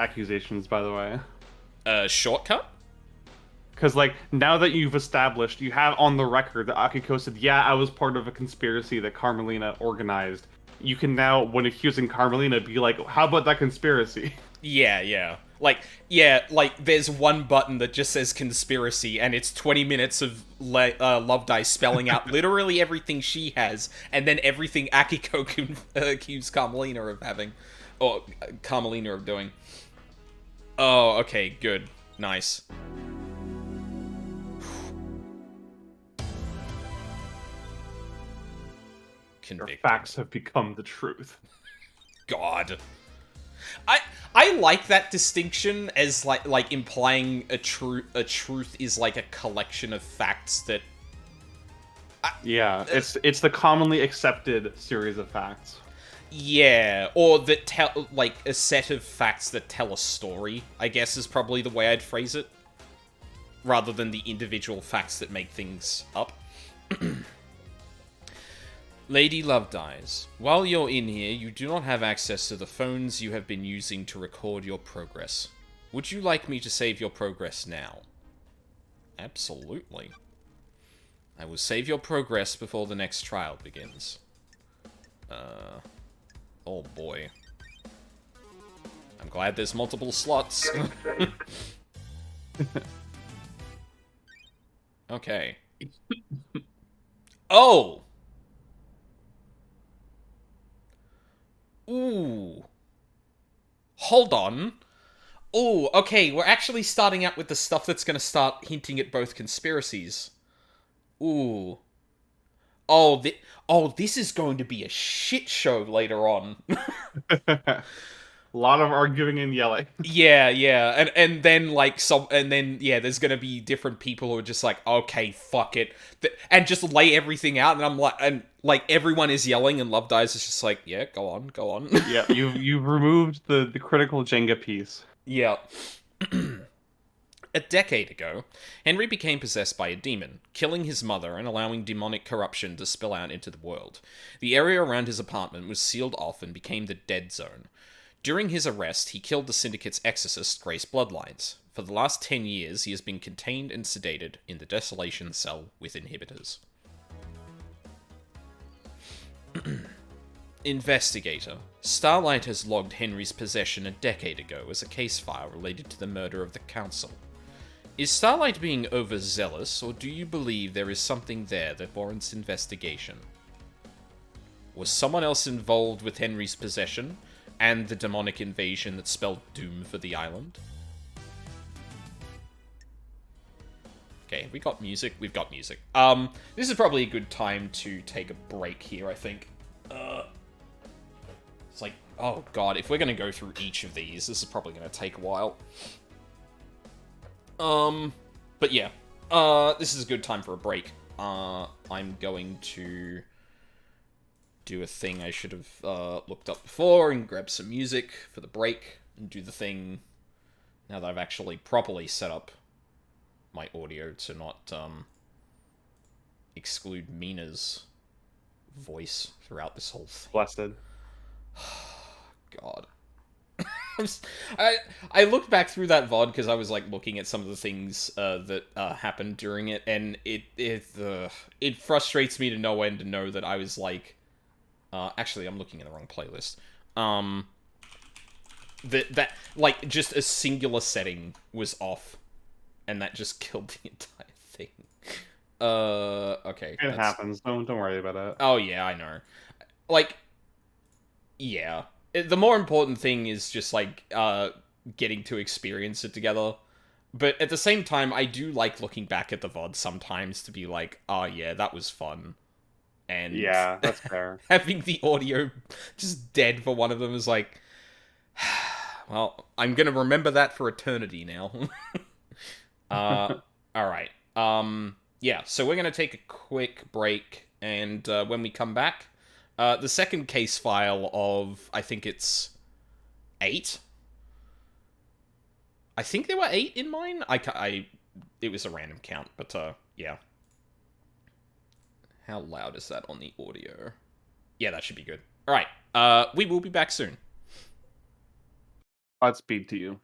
accusations, by the way. Shortcut? Because, like, now that you've established, you have on the record that Akiko said, yeah, I was part of a conspiracy that Carmelina organized. You can now, when accusing Carmelina, be like, how about that conspiracy? Yeah. Like, there's one button that just says conspiracy, and it's 20 minutes of Love Dice spelling out literally everything she has, and then everything Akiko can accuse Carmelina of having. Or Carmelina of doing. Oh, okay, good. Nice. Your Convicted. facts have become the truth. God. I like that distinction as like implying a truth is like a collection of facts that Yeah, it's the commonly accepted series of facts. yeah, or that tell like a set of facts that tell a story, I guess is probably the way I'd phrase it, rather than the individual facts that make things up. Lady Love dies. While you're in here, you do not have access to the phones you have been using to record your progress. Would you like me to save your progress now? Absolutely. I will save your progress before the next trial begins. Oh boy. I'm glad there's multiple slots. Okay. Oh! Ooh. Hold on. Ooh, okay, we're actually starting out with the stuff that's gonna start hinting at both conspiracies. Ooh. Oh, this is going to be a shit show later on. A lot of arguing and yelling. Yeah, and then there's gonna be different people who are just like, okay, fuck it, and just lay everything out, and I'm like, and like everyone is yelling, and Love Dies is just like, yeah, go on. Yeah, you've removed the critical Jenga piece. Yeah. A decade ago, Henry became possessed by a demon, killing his mother and allowing demonic corruption to spill out into the world. The area around his apartment was sealed off and became the Dead Zone. During his arrest, he killed the Syndicate's exorcist, Grace Bloodlines. For the last 10 years, he has been contained and sedated in the Desolation Cell with inhibitors. Investigator. Starlight has logged Henry's possession a decade ago as a case file related to the murder of the Council. Is Starlight being overzealous, or do you believe there is something there that warrants investigation? Was someone else involved with Henry's possession and the demonic invasion that spelled doom for the island? Okay, we got music. We've got music. This is probably a good time to take a break here, I think. It's like, oh god, if we're gonna go through each of these, this is probably gonna take a while. But yeah, this is a good time for a break. I'm going to do a thing I should have looked up before and grab some music for the break and do the thing now that I've actually properly set up my audio to not exclude Mina's voice throughout this whole thing. Blessed. God. I looked back through that VOD because I was like looking at some of the things that happened during it, and it frustrates me to no end to know that I was like, actually I'm looking at the wrong playlist. That like just a singular setting was off, and that just killed the entire thing. Okay. It happens. Don't worry about it. Oh yeah, I know. Like, Yeah. The more important thing is just, like, getting to experience it together. But at the same time, I do like looking back at the VOD sometimes to be like, oh yeah, that was fun. And Yeah, that's fair. having the audio just dead for one of them is like, well, I'm gonna remember that for eternity now. Alright. Yeah, so we're gonna take a quick break, and when we come back, the second case file of, I think it's 8? I think there were 8 in mine. It was a random count, but yeah. How loud is that on the audio? Yeah, that should be good. All right. We will be back soon. Godspeed to you.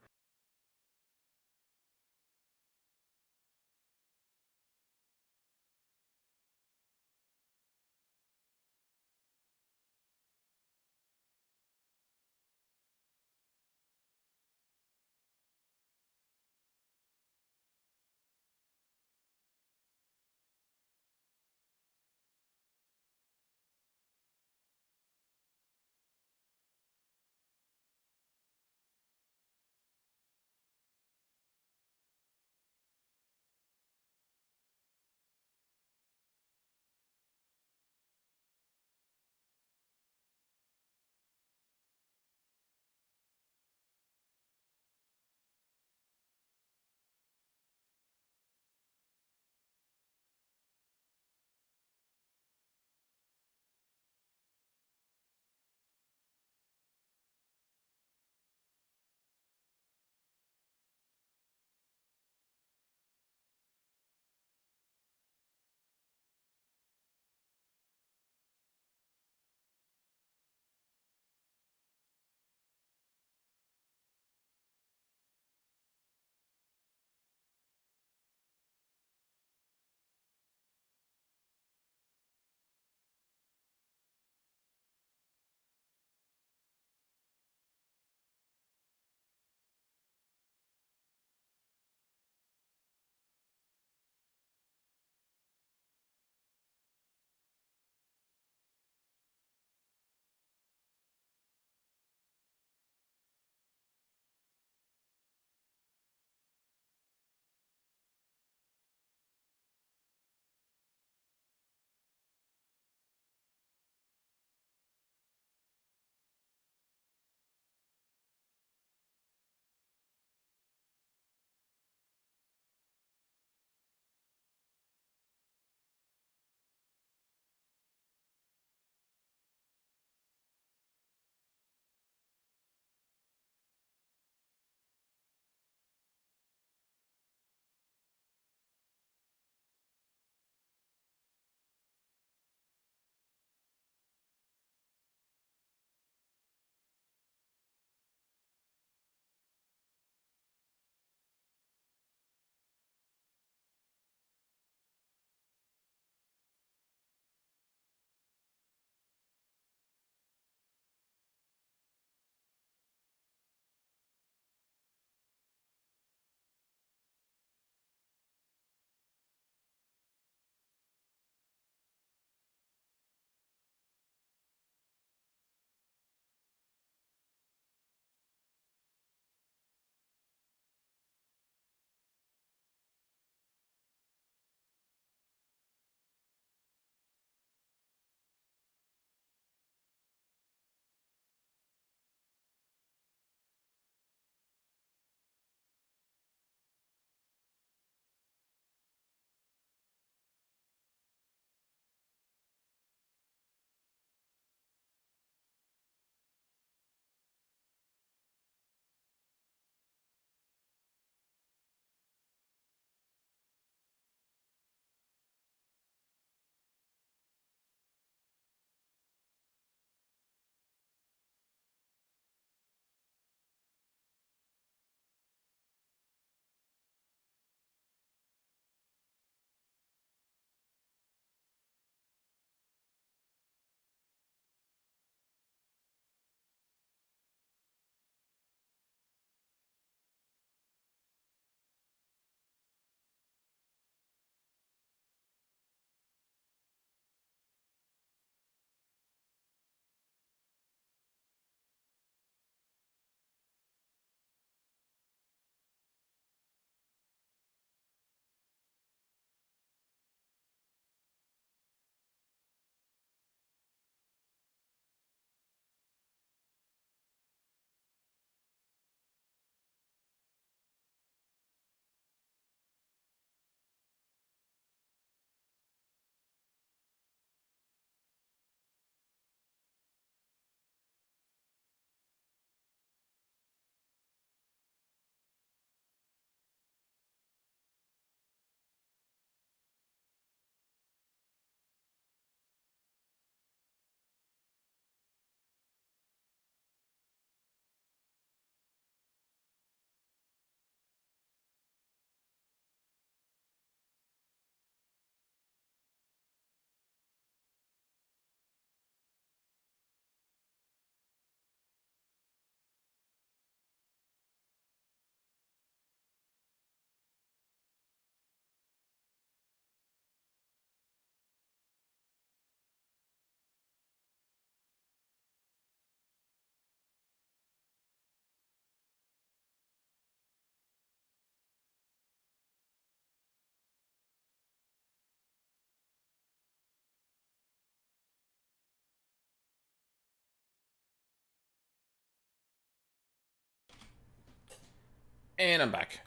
And I'm back.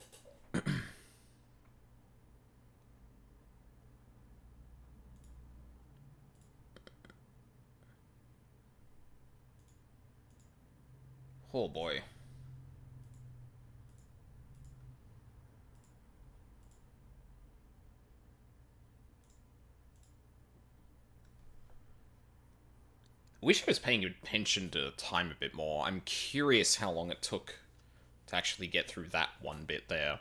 Oh boy. Wish I was paying attention to time a bit more. I'm curious how long it took to actually get through that one bit there.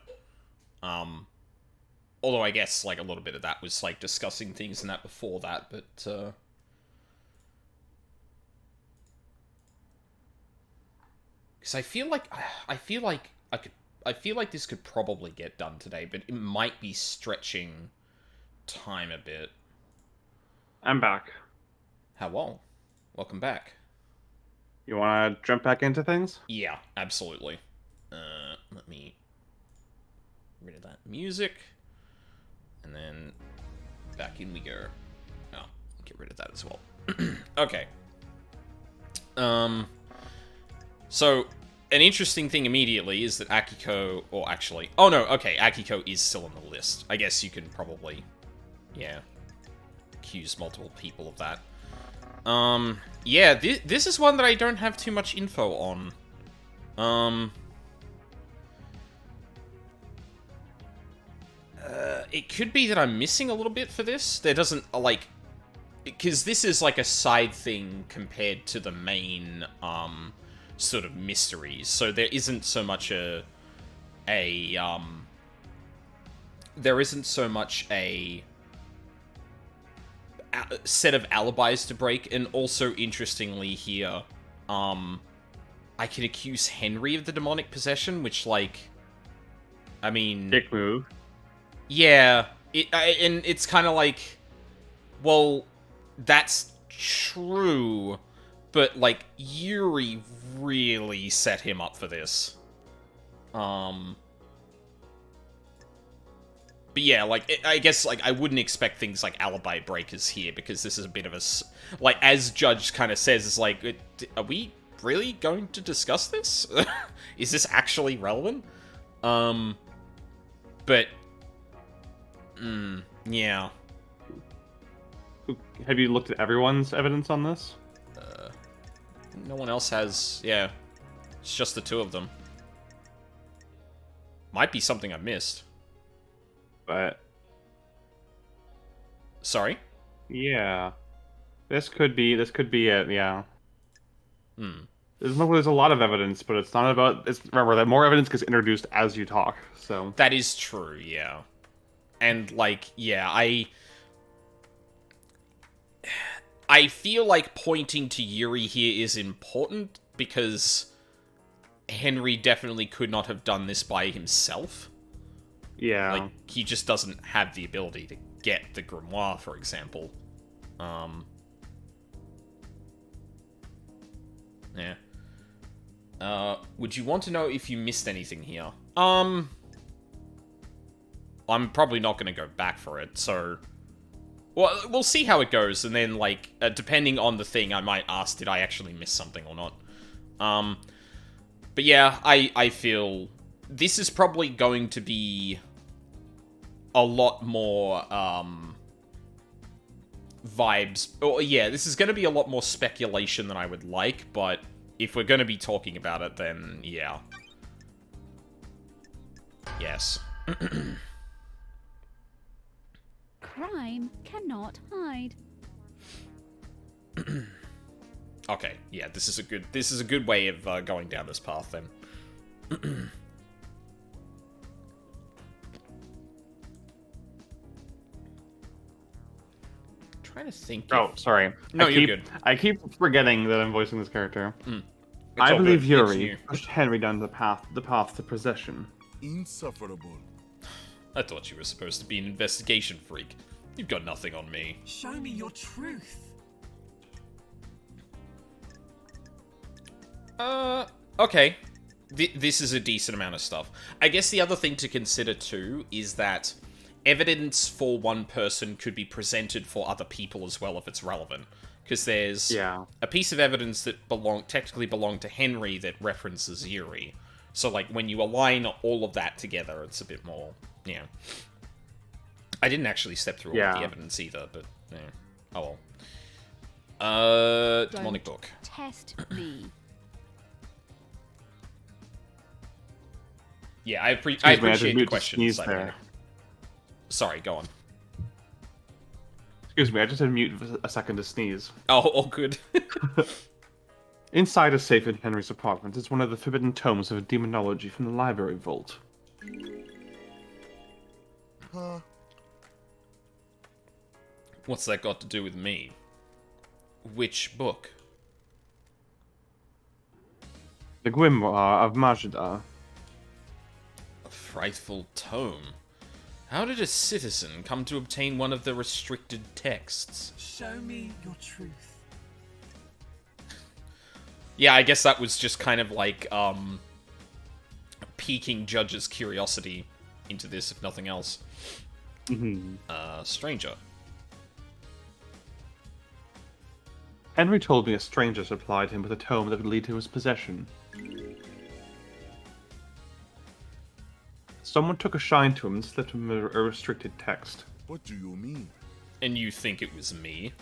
Although I guess, like, a little bit of that was, like, discussing things and that before that, but, because I feel like this could probably get done today, but it might be stretching time a bit. I'm back. How well? Welcome back. You want to jump back into things? Yeah, absolutely. Let me get rid of that music, and then back in we go. Oh, get rid of that as well. Okay. So, an interesting thing immediately is that Akiko, or actually... Oh no, okay, Akiko is still on the list. I guess you can probably, yeah, accuse multiple people of that. Yeah, this is one that I don't have too much info on. It could be that I'm missing a little bit for this. There doesn't, like... Because this is like a side thing compared to the main, sort of mysteries. So there isn't so much there isn't so much a set of alibis to break, and also, interestingly here, I can accuse Henry of the demonic possession, which, like, I mean... Dick move. Yeah, and it's kind of like, well, that's true, but, like, Yuri really set him up for this. But yeah, like, I guess, like, I wouldn't expect things like alibi breakers here, because this is a bit of a... Like, as Judge kind of says, it's like, are we really going to discuss this? Is this actually relevant? But... yeah. Have you looked at everyone's evidence on this? No one else has... Yeah. It's just the two of them. Might be something I missed. But... Sorry? Yeah. This could be it, yeah. Hmm. There's a lot of evidence, but it's not about... remember, that more evidence gets introduced as you talk, so... That is true, yeah. And, like, yeah, I feel like pointing to Yuri here is important, because Henry definitely could not have done this by himself. Yeah. Like, he just doesn't have the ability to get the grimoire, for example. Yeah. Would you want to know if you missed anything here? I'm probably not going to go back for it, so... Well, we'll see how it goes, and then, like, depending on the thing, I might ask, did I actually miss something or not? But yeah, I feel this is probably going to be a lot more, vibes. Oh, yeah, this is going to be a lot more speculation than I would like, but if we're going to be talking about it, then, yeah. Yes. Crime cannot hide. Okay, yeah, this is a good way of going down this path then. Trying to think. Oh, sorry. No, you're good. I keep forgetting that I'm voicing this character. It's I all believe good. It's Yuri you. pushed Henry down the path to possession. Insufferable. I thought you were supposed to be an investigation freak. You've got nothing on me. Show me your truth. Okay. This is a decent amount of stuff. I guess the other thing to consider too is that evidence for one person could be presented for other people as well if it's relevant. Because there's a piece of evidence that technically belonged to Henry that references Yuri. So, like, when you align all of that together, it's a bit more, I didn't actually step through all of the evidence either, but, oh well. Demonic book. Test me. Yeah, I appreciate the questions. There. Sorry, go on. Excuse me, I just had to mute for a second to sneeze. Oh, all good. Inside a safe in Henry's apartment is one of the forbidden tomes of demonology from the library vault. What's that got to do with me? Which book? The Grimoire of Majida. A frightful tome. How did a citizen come to obtain one of the restricted texts? Show me your truth. Yeah, I guess that was just kind of like, piquing Judge's curiosity into this, if nothing else. Stranger. Henry told me a stranger supplied him with a tome that would lead to his possession. Someone took a shine to him and slipped him a restricted text. What do you mean? And you think it was me?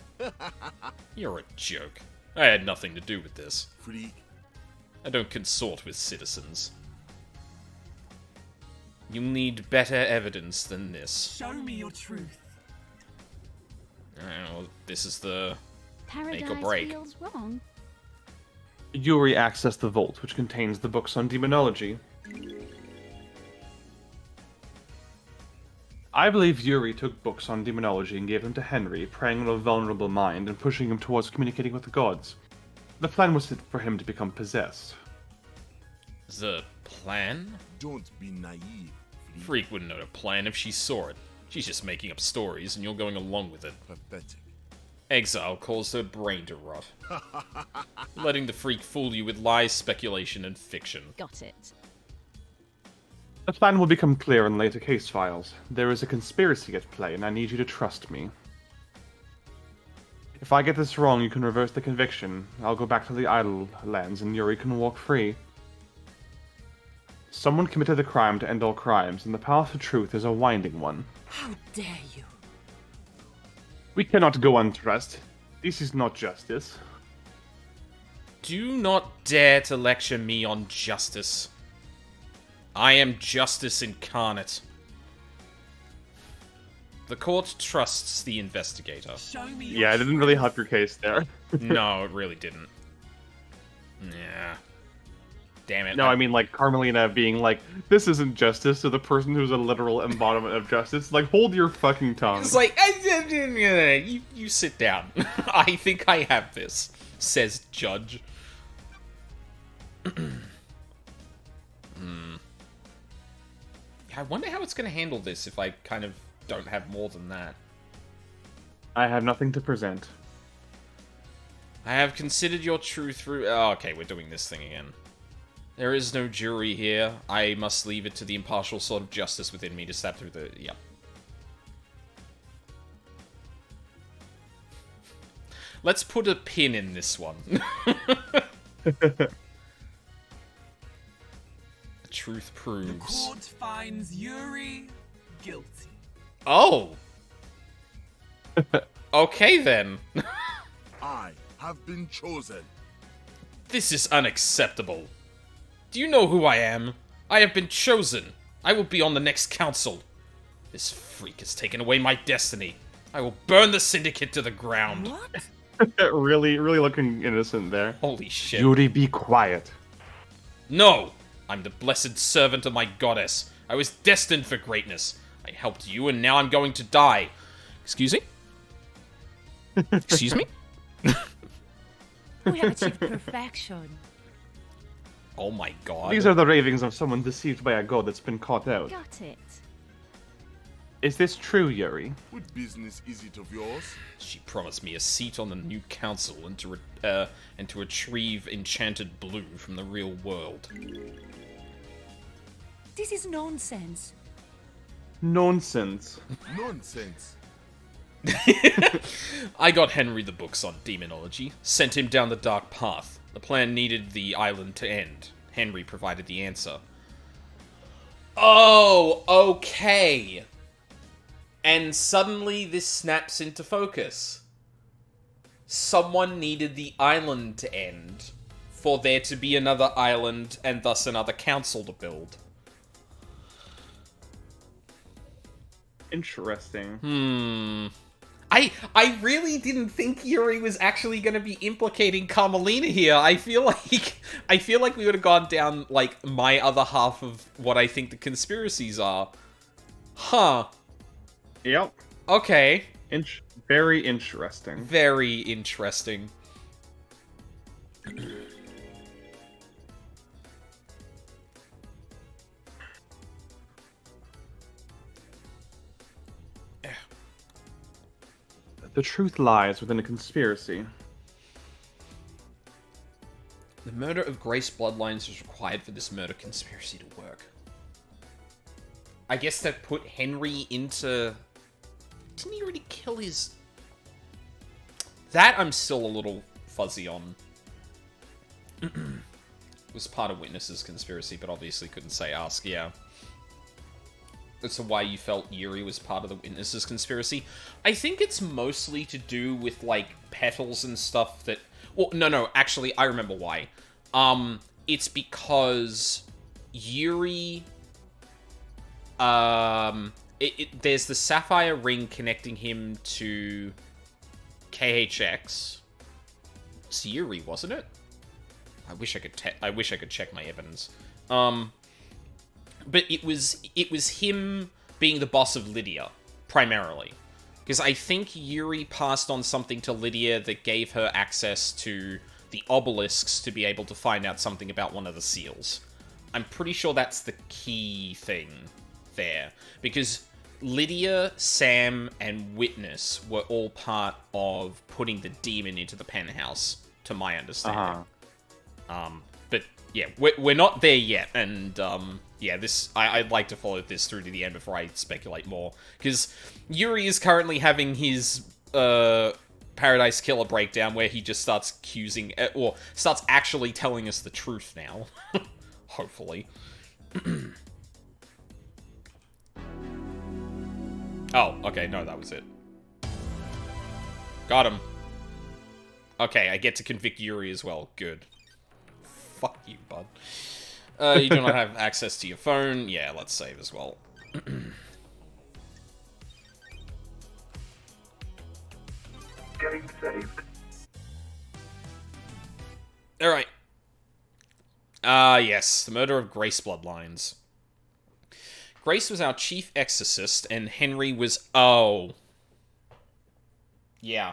You're a joke. I had nothing to do with this. Freak. I don't consort with citizens. You'll need better evidence than this. Show me your truth. Well, this is the Paradise make or break. feels wrong. Yuri accessed the vault, which contains the books on demonology. I believe Yuri took books on demonology and gave them to Henry, preying on a vulnerable mind and pushing him towards communicating with the gods. The plan was for him to become possessed. The plan? Don't be naive. Freak wouldn't know the plan if she saw it. She's just making up stories and you're going along with it. Pathetic. Exile caused her brain to rot. Letting the freak fool you with lies, speculation, and fiction. Got it. The plan will become clear in later case files. There is a conspiracy at play, and I need you to trust me. If I get this wrong, you can reverse the conviction. I'll go back to the Idle Lands, and Yuri can walk free. Someone committed a crime to end all crimes, and the path to truth is a winding one. How dare you? We cannot go undressed. This is not justice. Do not dare to lecture me on justice. I am justice incarnate. The court trusts the investigator. Show me your Yeah, it didn't really help your case there. No, it really didn't. Yeah. Damn it. No, I mean, like, Carmelina being like, this isn't justice to the person who's a literal embodiment of justice. Like, hold your fucking tongue. It's like, you sit down. I think I have this, says Judge. I wonder how it's going to handle this if I kind of don't have more than that. I have nothing to present. I have considered your truth through... Oh, okay, we're doing this thing again. There is no jury here. I must leave it to the impartial sort of justice within me to step through the... Yep. Let's put a pin in this one. The truth The proves. court finds Yuri guilty. Oh! Okay then. I have been chosen. This is unacceptable. Do you know who I am? I have been chosen. I will be on the next council. This freak has taken away my destiny. I will burn the syndicate to the ground. What? Really looking innocent there. Holy shit. Yuri, be quiet. No! I'm the blessed servant of my goddess. I was destined for greatness. I helped you, and now I'm going to die. Excuse me? Excuse me? We have achieved perfection. Oh my god. These are the ravings of someone deceived by a god that's been caught out. Got it. Is this true, Yuri? What business is it of yours? She promised me a seat on the new council and to retrieve enchanted blue from the real world. This is nonsense. Nonsense. Nonsense. I got Henry the books on demonology, sent him down the dark path. The plan needed the island to end. Henry provided the answer. Oh, okay. And suddenly this snaps into focus. Someone needed the island to end for there to be another island and thus another council to build. Interesting. I really didn't think Yuri was actually going to be implicating Carmelina here. I feel like we would have gone down like my other half of what I think the conspiracies are. Huh. Yep. Okay. Very interesting. Very interesting. The truth lies within a conspiracy. The murder of Grace Bloodlines was required for this murder conspiracy to work. I guess that put Henry into... Didn't he already kill his... That I'm still a little fuzzy on. Was part of Witness's conspiracy, but obviously couldn't say ask, yeah. So why you felt Yuri was part of the Witness's conspiracy? I think it's mostly to do with, like, petals and stuff that... Well, no, actually, I remember why. It's because Yuri... there's the sapphire ring connecting him to KHX. It's Yuri, wasn't it? I wish I could check my evidence. But it was him being the boss of Lydia, primarily. Because I think Yuri passed on something to Lydia that gave her access to the obelisks to be able to find out something about one of the seals. I'm pretty sure that's the key thing there. Because Lydia, Sam, and Witness were all part of putting the demon into the penthouse, to my understanding. But yeah, we're not there yet, and yeah, I'd like to follow this through to the end before I speculate more, because Yuri is currently having his Paradise Killer breakdown where he just starts accusing, or starts actually telling us the truth now. Hopefully. Oh, okay, no, that was it. Got him. Okay, I get to convict Yuri as well. Good. Fuck you, bud. You do not have access to your phone. Yeah, let's save as well. Getting saved. Alright. Yes. The murder of Grace Bloodlines. Grace was our chief exorcist, and Henry was... Oh. Yeah.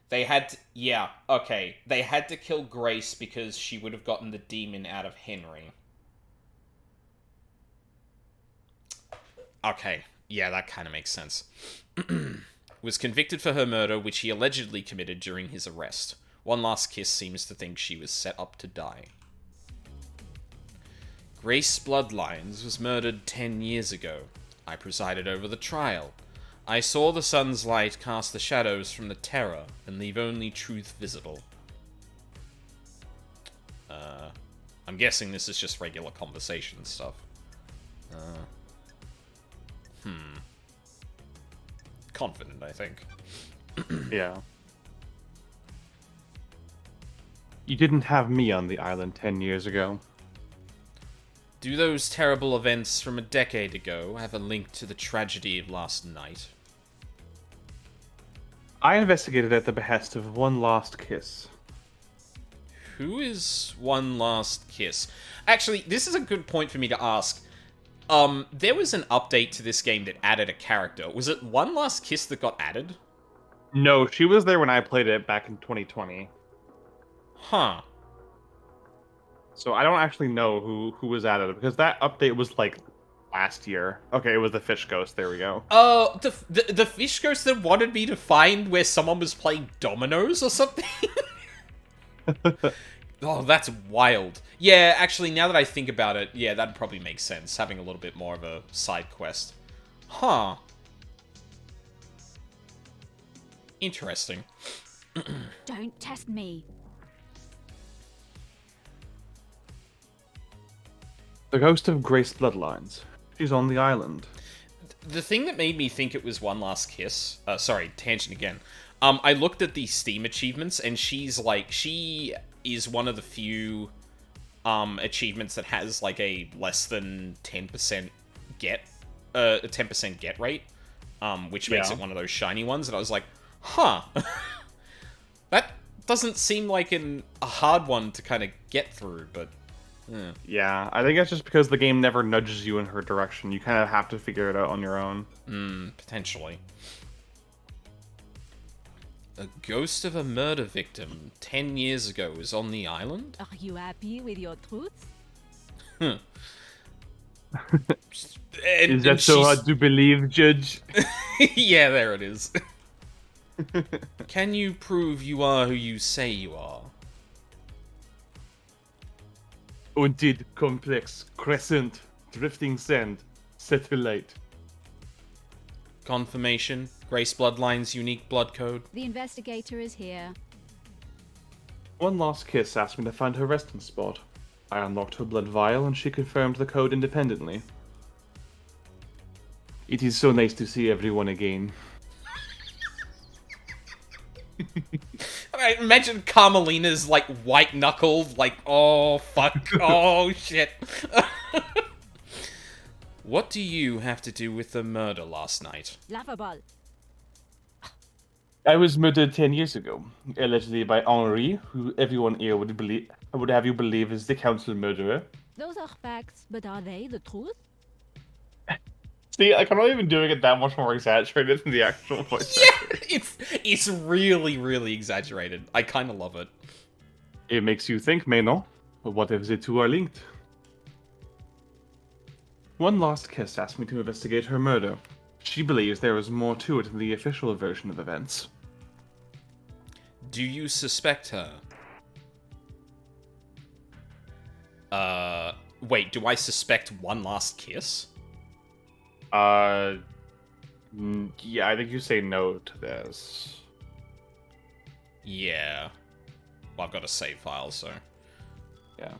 They had to... Yeah, okay. They had to kill Grace because she would have gotten the demon out of Henry. Okay. Yeah, that kind of makes sense. Was convicted for her murder, which he allegedly committed during his arrest. One Last Kiss seems to think she was set up to die. Grace Bloodlines was murdered 10 years ago. I presided over the trial. I saw the sun's light cast the shadows from the terror and leave only truth visible. I'm guessing this is just regular conversation stuff. Confident, I think. Yeah. You didn't have me on the island 10 years ago. Do those terrible events from a decade ago have a link to the tragedy of last night? I investigated at the behest of One Last Kiss. Who is One Last Kiss? Actually, this is a good point for me to ask. There was an update to this game that added a character. Was it One Last Kiss that got added? No, she was there when I played it back in 2020. Huh. So I don't actually know who was added, because that update was like last year. Okay, it was the Fish Ghost. There we go. Oh, the Fish Ghost that wanted me to find where someone was playing dominoes or something? Oh, that's wild. Yeah, actually, now that I think about it, yeah, that'd probably make sense, having a little bit more of a side quest. Huh. Interesting. Don't test me. The ghost of Grace Bloodlines. She's on the island. The thing that made me think it was One Last Kiss... sorry, tangent again. I looked at the Steam achievements, and she is one of the few achievements that has, like, a less than 10% a 10% get rate, which makes it one of those shiny ones, and I was like, huh. That doesn't seem like a hard one to kind of get through, but... Yeah, I think that's just because the game never nudges you in her direction. You kind of have to figure it out on your own. Potentially. A ghost of a murder victim 10 years ago is on the island? Are you happy with your truth? Is that so hard to believe, Judge? Yeah, there it is. Can you prove you are who you say you are? Undead, complex, crescent, drifting sand, satellite. Confirmation. Grace Bloodline's unique blood code. The investigator is here. One Last Kiss asked me to find her resting spot. I unlocked her blood vial and she confirmed the code independently. It is so nice to see everyone again. I imagine Carmelina's like white knuckled, like, oh fuck, oh shit. What do you have to do with the murder last night? Laughable. I was murdered 10 years ago, allegedly by Henri, who everyone here would have you believe is the council murderer. Those are facts, but are they the truth? See, like, I'm not even doing it that much more exaggerated than the actual voice. Yeah, it's really, really exaggerated. I kind of love it. It makes you think, Manon. But what if the two are linked? One Last Kiss asked me to investigate her murder. She believes there is more to it than the official version of events. Do you suspect her? Wait, do I suspect One Last Kiss? Yeah, I think you say no to this. Yeah. Well, I've got a save file, so... Yeah.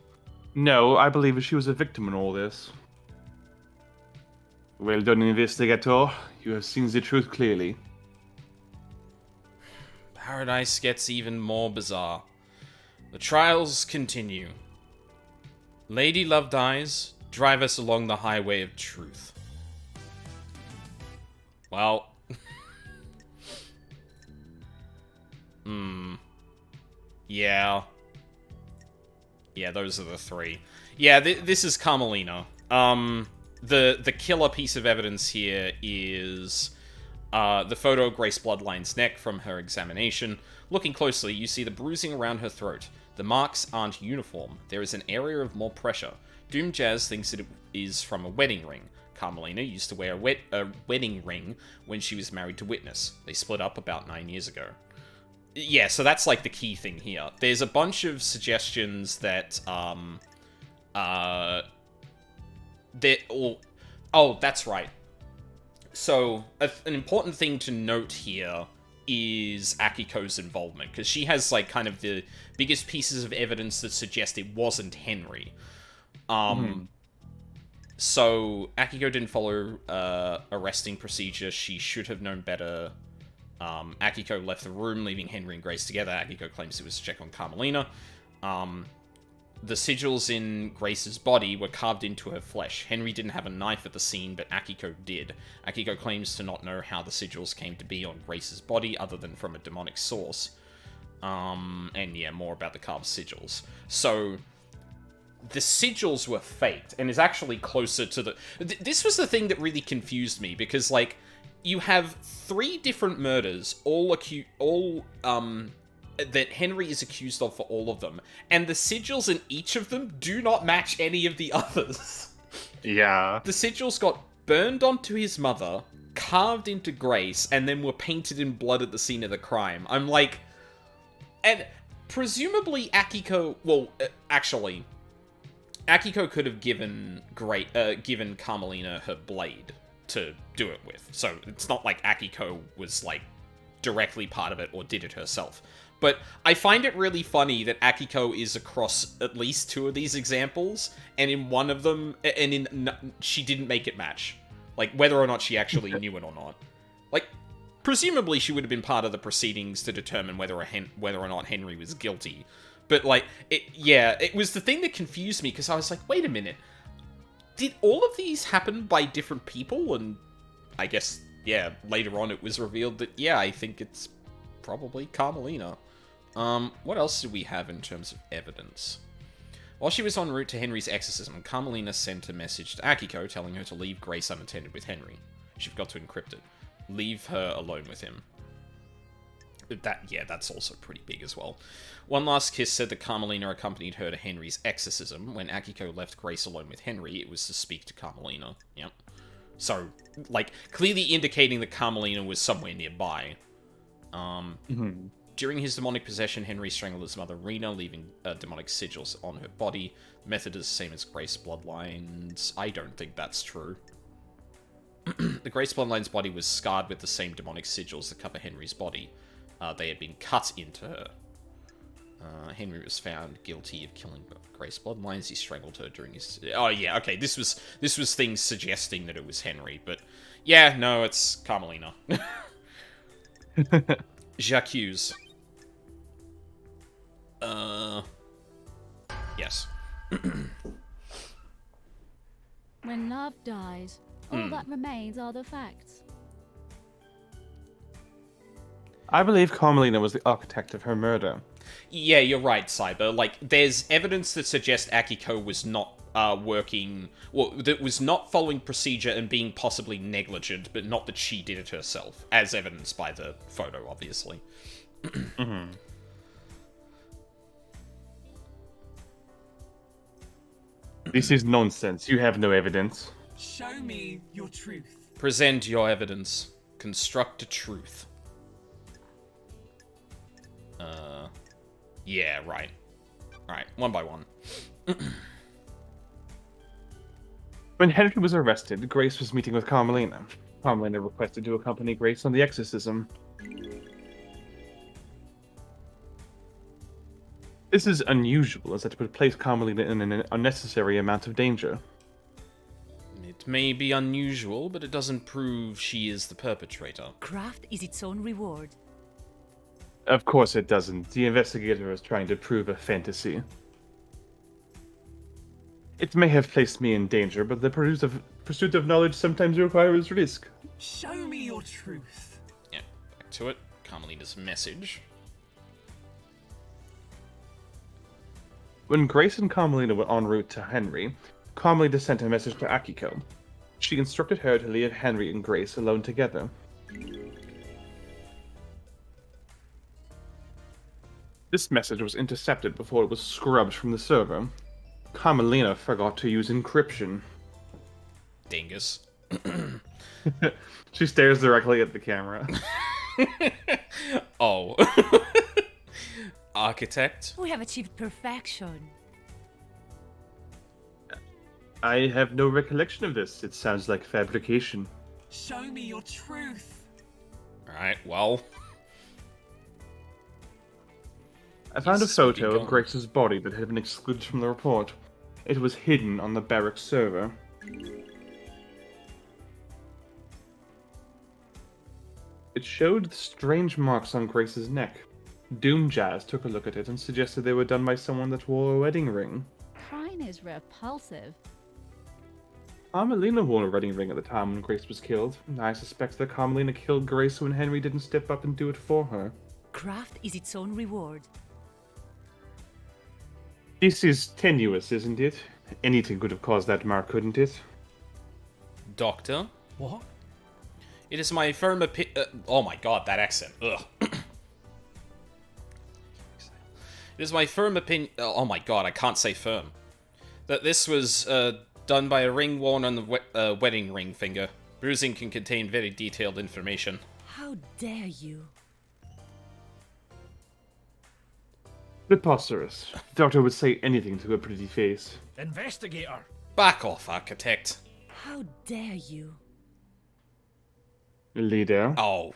No, I believe she was a victim in all this. Well done, investigator. You have seen the truth clearly. Paradise gets even more bizarre. The trials continue. Lady Love dies. Drive us along the highway of truth. Well... Yeah. Yeah, those are the three. Yeah, this is Carmelina. The killer piece of evidence here is the photo of Grace Bloodline's neck from her examination. Looking closely, you see the bruising around her throat. The marks aren't uniform. There is an area of more pressure. Doom Jazz thinks it is from a wedding ring. Carmelina used to wear a wedding ring when she was married to Witness. They split up about 9 years ago. Yeah, so that's like the key thing here. There's a bunch of suggestions that, oh, that's right. So, an important thing to note here is Akiko's involvement, because she has, like, kind of the biggest pieces of evidence that suggest it wasn't Henry. So, Akiko didn't follow arresting procedure. She should have known better. Akiko left the room, leaving Henry and Grace together. Akiko claims it was to check on Carmelina. The sigils in Grace's body were carved into her flesh. Henry didn't have a knife at the scene, but Akiko did. Akiko claims to not know how the sigils came to be on Grace's body, other than from a demonic source. And yeah, more about the carved sigils. So, the sigils were faked, and is actually closer to the... This was the thing that really confused me, because, like, you have 3 different murders, that Henry is accused of for all of them, and the sigils in each of them do not match any of the others. Yeah. The sigils got burned onto his mother, carved into Grace, and then were painted in blood at the scene of the crime. I'm like... And presumably Akiko... Well, actually... Akiko could have given Carmelina her blade to do it with. So it's not like Akiko was, like, directly part of it or did it herself. But I find it really funny that Akiko is across at least 2 of these examples, and in one of them, she didn't make it match. Like, whether or not she actually knew it or not. Like, presumably she would have been part of the proceedings to determine whether or not Henry was guilty. But, like, it was the thing that confused me, because I was like, wait a minute. Did all of these happen by different people? And I guess, yeah, later on it was revealed that, yeah, I think it's probably Carmelina. What else do we have in terms of evidence? While she was en route to Henry's exorcism, Carmelina sent a message to Akiko telling her to leave Grace unattended with Henry. She forgot to encrypt it. Leave her alone with him. That's also pretty big as well. One Last Kiss said that Carmelina accompanied her to Henry's exorcism. When Akiko left Grace alone with Henry, it was to speak to Carmelina. Yep. So, like, clearly indicating that Carmelina was somewhere nearby. During his demonic possession, Henry strangled his mother, Rena, leaving demonic sigils on her body. The method is the same as Grace Bloodline's. I don't think that's true. The Grace Bloodline's body was scarred with the same demonic sigils that cover Henry's body. They had been cut into her. Henry was found guilty of killing Grace Bloodlines. He strangled her during his... Oh, yeah, okay, this was things suggesting that it was Henry, but... Yeah, no, it's Carmelina. J'accuse. Yes. When love dies, all that remains are the facts. I believe Carmelina was the architect of her murder. Yeah, you're right, Cyber. Like, there's evidence that suggests Akiko was not that was not following procedure and being possibly negligent, but not that she did it herself, as evidenced by the photo, obviously. This is nonsense. You have no evidence. Show me your truth. Present your evidence. Construct a truth. Yeah, right. Alright, one by one. When Henry was arrested, Grace was meeting with Carmelina. Carmelina requested to accompany Grace on the exorcism. This is unusual, as it would place Carmelina in an unnecessary amount of danger. It may be unusual, but it doesn't prove she is the perpetrator. Craft is its own reward. Of course it doesn't. The investigator is trying to prove a fantasy. It may have placed me in danger, but the pursuit of knowledge sometimes requires risk. Show me your truth. Yeah, back to it. Carmelina's message. When Grace and Carmelina were en route to Henry, Carmelina sent a message to Akiko. She instructed her to leave Henry and Grace alone together. This message was intercepted before it was scrubbed from the server. Carmelina forgot to use encryption. Dingus. She stares directly at the camera. Oh. Architect? We have achieved perfection. I have no recollection of this. It sounds like fabrication. Show me your truth. Alright, well. I found a He's photo smoking of Grace's body that had been excluded from the report. It was hidden on the barracks server. It showed strange marks on Grace's neck. Doom Jazz took a look at it and suggested they were done by someone that wore a wedding ring. Crime is repulsive. Carmelina wore a wedding ring at the time when Grace was killed. I suspect that Carmelina killed Grace when Henry didn't step up and do it for her. Craft is its own reward. This is tenuous, isn't it? Anything could have caused that mark, couldn't it? Doctor? What? It is my firm opinion. Oh my god, that accent. Ugh. It is my firm opinion. Oh my god, I can't say firm. That this was done by a ring worn on the wedding ring finger. Bruising can contain very detailed information. How dare you? Preposterous. The doctor would say anything to a pretty face. Investigator! Back off, Architect. How dare you? Leader. Oh.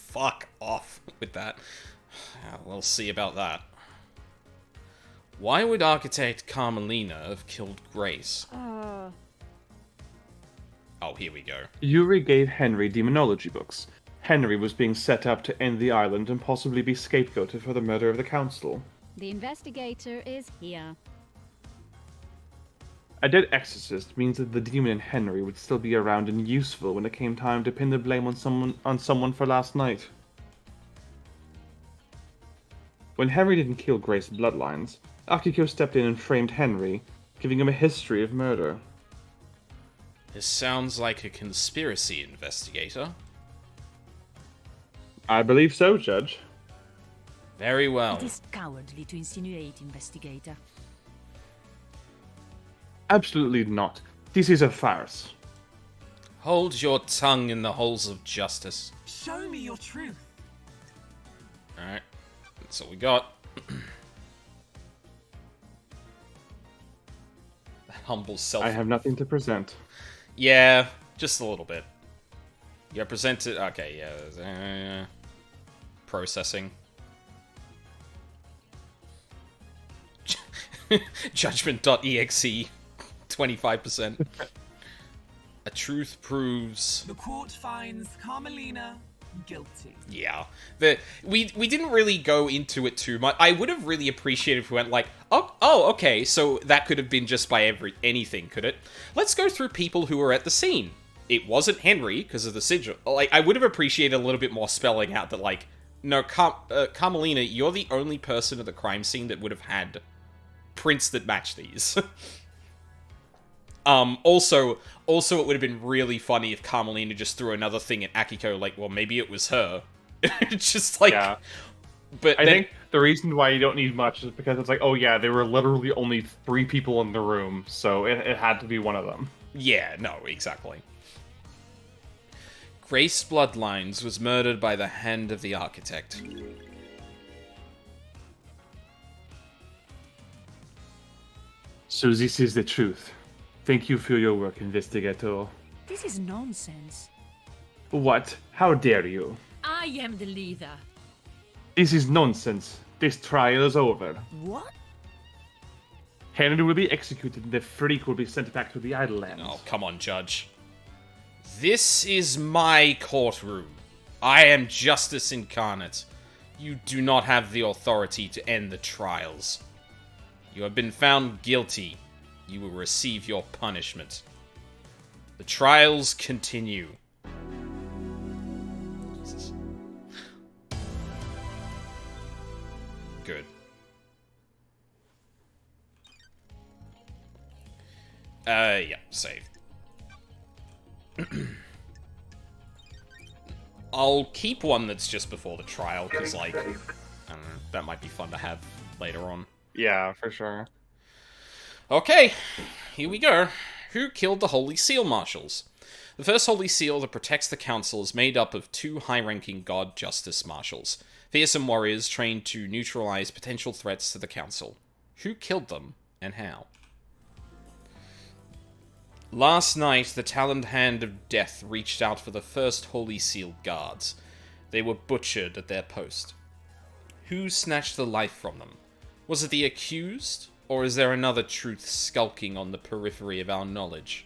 fuck off with that. We'll see about that. Why would Architect Carmelina have killed Grace? Oh, here we go. Yuri gave Henry demonology books. Henry was being set up to end the island and possibly be scapegoated for the murder of the council. The investigator is here. A dead exorcist means that the demon in Henry would still be around and useful when it came time to pin the blame on someone for last night. When Henry didn't kill Grace's bloodlines, Akiko stepped in and framed Henry, giving him a history of murder. This sounds like a conspiracy, investigator. I believe so, Judge. Very well. It is cowardly to insinuate, investigator. Absolutely not. This is a farce. Hold your tongue in the holes of justice. Show me your truth. Alright, that's all we got. That humble self. I have nothing to present. Yeah, just a little bit. You presented. Okay, yeah. Processing. Judgment.exe. 25%. A truth proves. The court finds Carmelina guilty. Yeah. We didn't really go into it too much. I would have really appreciated if we went like, oh, okay, so that could have been just by anything, could it? Let's go through people who were at the scene. It wasn't Henry, because of the sigil. Like, I would have appreciated a little bit more spelling out that, like, no, Carmelina, you're the only person at the crime scene that would have had prints that match these. Also, it would have been really funny if Carmelina just threw another thing at Akiko, like, well, maybe it was her. It's just like... Yeah. But I think the reason why you don't need much is because it's like, oh yeah, there were literally only 3 people in the room, so it had to be one of them. Yeah, no, exactly. Grace Bloodlines was murdered by the hand of the architect. So this is the truth. Thank you for your work, investigator. This is nonsense. What? How dare you? I am the leader. This is nonsense. This trial is over. What? Henry will be executed and the freak will be sent back to the Idlelands. Oh, come on, Judge. This is my courtroom. I am justice incarnate. You do not have the authority to end the trials. You have been found guilty. You will receive your punishment. The trials continue. Jesus. Good. Yeah, save. I'll keep one that's just before the trial, because, like, I don't know, that might be fun to have later on. Yeah, for sure. Okay, here we go. Who killed the Holy Seal Marshals? The first Holy Seal that protects the Council is made up of 2 high-ranking God Justice Marshals, fearsome warriors trained to neutralize potential threats to the Council. Who killed them, and how? Last night, the taloned hand of death reached out for the first Holy Seal guards. They were butchered at their post. Who snatched the life from them? Was it the accused, or is there another truth skulking on the periphery of our knowledge?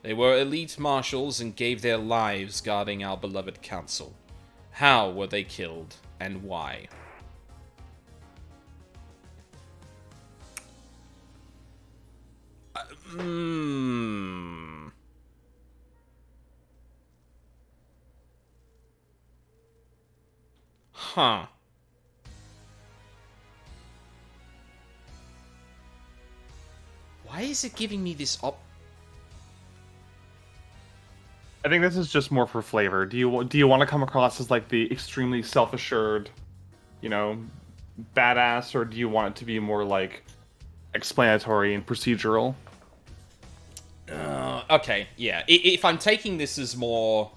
They were elite marshals and gave their lives guarding our beloved council. How were they killed, and why? Huh. Why is it giving me this I think this is just more for flavor. Do you want to come across as like the extremely self-assured, badass, or do you want it to be more like explanatory and procedural? Okay, yeah. If I'm taking this as more...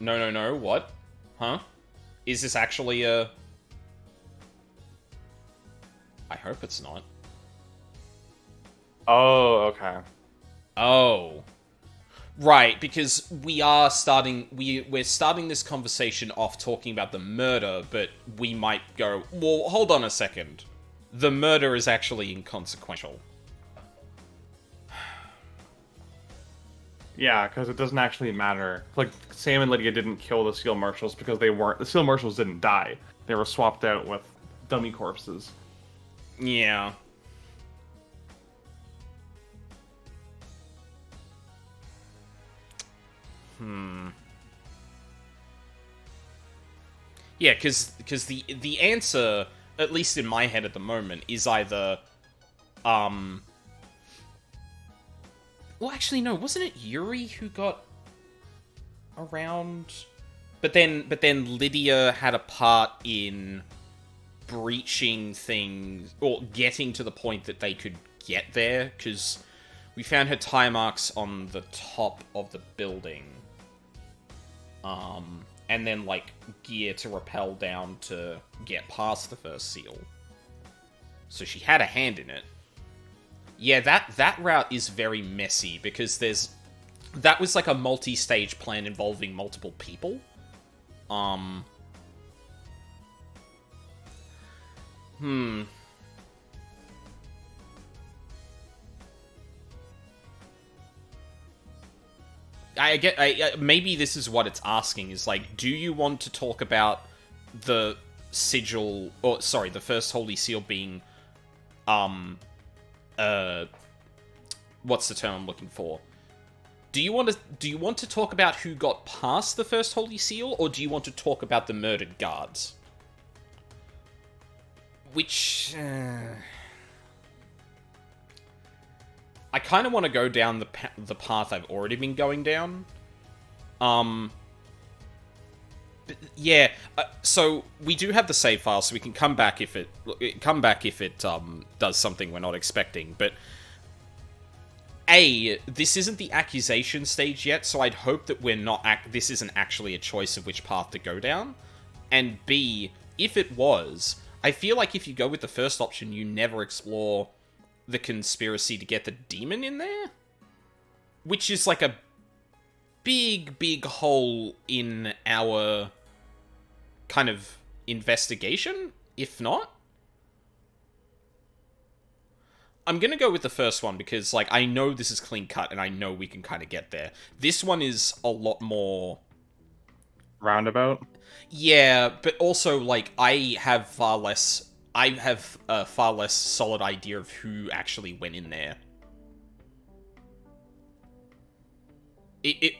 No, what? Huh? Is this actually a... I hope it's not. Oh, okay. Oh. Right, because we're starting this conversation off talking about the murder, but we might go, well, hold on a second. The murder is actually inconsequential. Yeah, because it doesn't actually matter. Like, Sam and Lydia didn't kill the Seal Marshals because the Seal Marshals didn't die. They were swapped out with dummy corpses. Yeah. Yeah, because the answer, at least in my head at the moment, is either, well, actually, no, wasn't it Yuri who got around? But then Lydia had a part in breaching things, or getting to the point that they could get there, because we found her tire marks on the top of the building. And then, like, gear to rappel down to get past the first seal. So she had a hand in it. Yeah, that route is very messy, because that was like a multi-stage plan involving multiple people. Maybe this is what it's asking, is like, do you want to talk about the sigil, or sorry, the first holy seal being, what's the term I'm looking for? Do you want to talk about who got past the first holy seal, or do you want to talk about the murdered guards? Which, I kind of want to go down the path I've already been going down. But yeah, so we do have the save file, so we can come back if it does something we're not expecting. But A, this isn't the accusation stage yet, so I'd hope that this isn't actually a choice of which path to go down. And B, if it was, I feel like if you go with the first option, you never explore the conspiracy to get the demon in there, which is like a big hole in our kind of investigation, if not. I'm gonna go with the first one because, like, I know this is clean cut and I know we can kind of get there. This one is a lot more Roundabout? Yeah, but also, like, I have a far less solid idea of who actually went in there.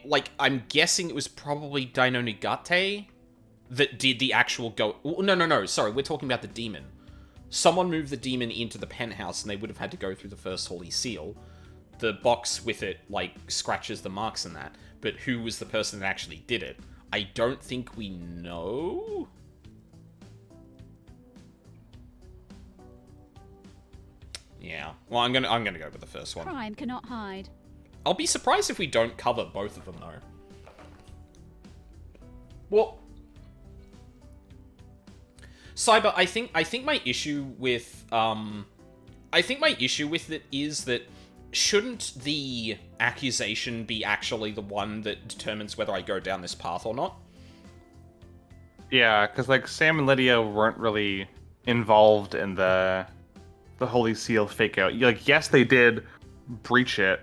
Like, I'm guessing it was probably Dino Nigate that did the actual go... No, sorry, we're talking about the demon. Someone moved the demon into the penthouse and they would have had to go through the first holy seal. The box with it, like, scratches the marks and that. But who was the person that actually did it? I don't think we know. Yeah. Well, I'm gonna go with the first one. Crime cannot hide. I'll be surprised if we don't cover both of them, though. Well, Cyber, I think my issue with it is that shouldn't the accusation be actually the one that determines whether I go down this path or not? Yeah, because, like, Sam and Lydia weren't really involved in the Holy Seal fake out. Like, yes, they did breach it,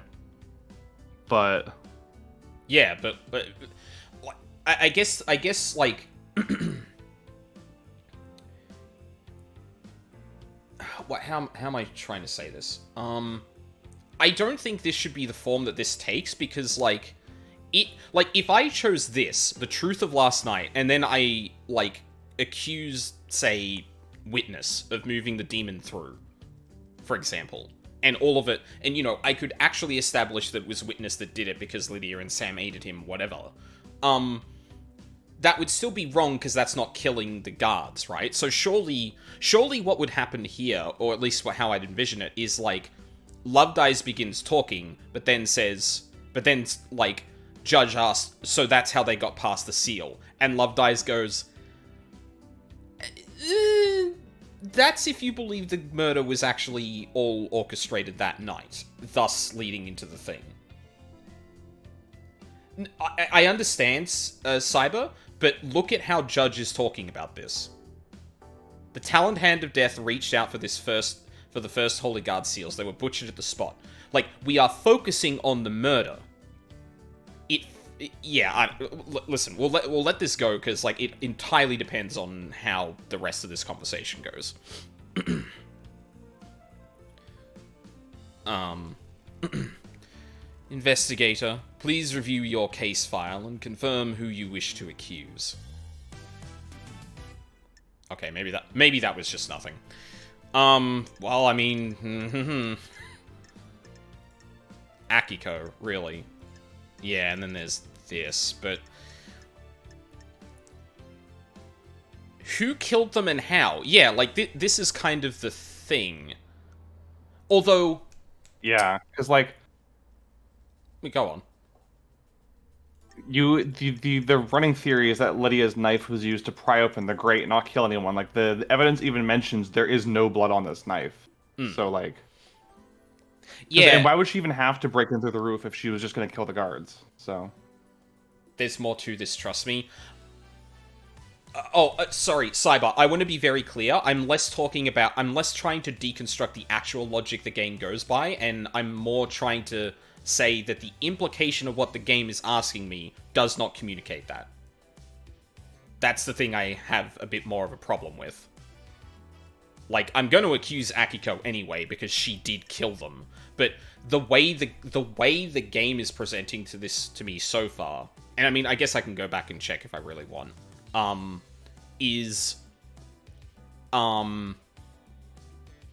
but... Yeah, but I guess, like... How am I trying to say this? I don't think this should be the form that this takes, because, like, if I chose this, the truth of last night, and then I, like, accused, say, Witness of moving the demon through, for example, and all of it, and, you know, I could actually establish that it was Witness that did it because Lydia and Sam aided him, whatever, that would still be wrong because that's not killing the guards, right? So surely what would happen here, or at least how I'd envision it, is, like, Lovedeyes begins talking, but then, like, Judge asks, so that's how they got past the seal. And Lovedeyes goes, that's if you believe the murder was actually all orchestrated that night, thus leading into the thing. I understand, Cyber, but look at how Judge is talking about this. The Taloned Hand of Death reached out for the first Holy Guard seals. They were butchered at the spot. Like, we are focusing on the murder. Listen, we'll let this go, because, like, it entirely depends on how the rest of this conversation goes. Investigator, please review your case file and confirm who you wish to accuse. Okay, maybe that was just nothing. Well, I mean, Akiko, really. Yeah, and then there's this, but who killed them and how? Yeah, like, this is kind of the thing. Although... Yeah, because, like... We go on. The running theory is that Lydia's knife was used to pry open the grate and not kill anyone. Like, the evidence even mentions there is no blood on this knife. So, like... Yeah. And why would she even have to break in through the roof if she was just going to kill the guards? So... There's more to this, trust me. Sorry, Cyber, I want to be very clear. I'm less trying to deconstruct the actual logic the game goes by, and I'm more trying to say that the implication of what the game is asking me does not communicate that. That's the thing I have a bit more of a problem with. Like, I'm going to accuse Akiko anyway, because she did kill them. But the way the game is presenting to me so far, and I mean, I guess I can go back and check if I really want,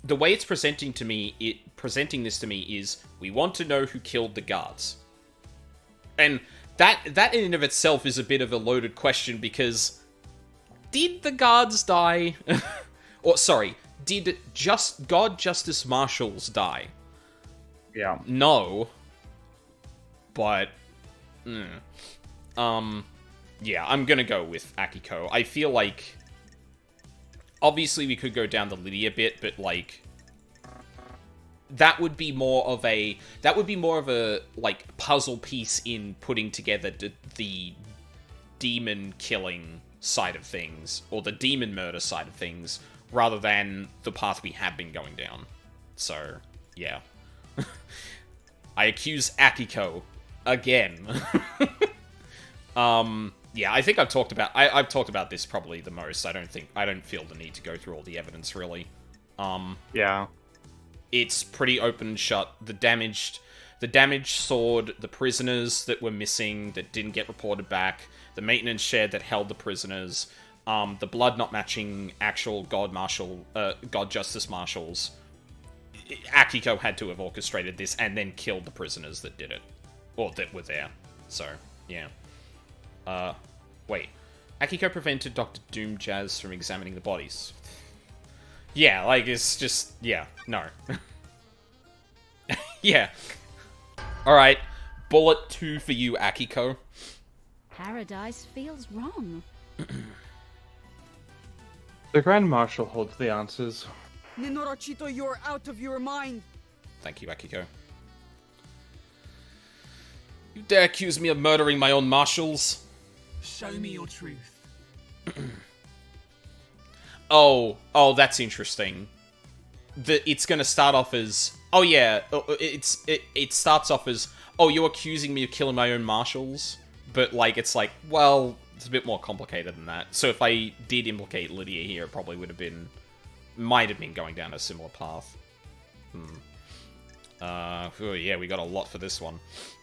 the way it's presenting this to me is, we want to know who killed the guards. And that in and of itself is a bit of a loaded question, because did the guards die? Or, sorry, did God Justice Marshals die? Yeah. No. But... yeah, I'm gonna go with Akiko. I feel like... Obviously, we could go down the Lydia bit, but, like... That would be more of a, like, puzzle piece in putting together the demon-killing side of things, or the demon murder side of things, rather than the path we have been going down. So, yeah. I accuse Akiko again. Yeah, I think I've talked about this probably the most. I don't feel the need to go through all the evidence, really. Yeah. It's pretty open and shut. The damaged sword, the prisoners that were missing that didn't get reported back, the maintenance shed that held the prisoners, the blood not matching actual God Justice Marshals. Akiko had to have orchestrated this and then killed the prisoners that did it. Or that were there. So, yeah. Wait. Akiko prevented Dr. Doomjazz from examining the bodies. Yeah, like, it's just... Yeah, no. Yeah. Alright, bullet 2 for you, Akiko. Paradise feels wrong. The Grand Marshal holds the answers. Ninochito, you're out of your mind. Thank you, Akiko. You dare accuse me of murdering my own marshals? Show me your truth. Oh, that's interesting. It's gonna start off as... Oh, yeah, it starts off as, oh, you're accusing me of killing my own marshals? But, like, it's like, well, it's a bit more complicated than that. So if I did implicate Lydia here, it probably might have been going down a similar path. Oh, yeah, we got a lot for this one.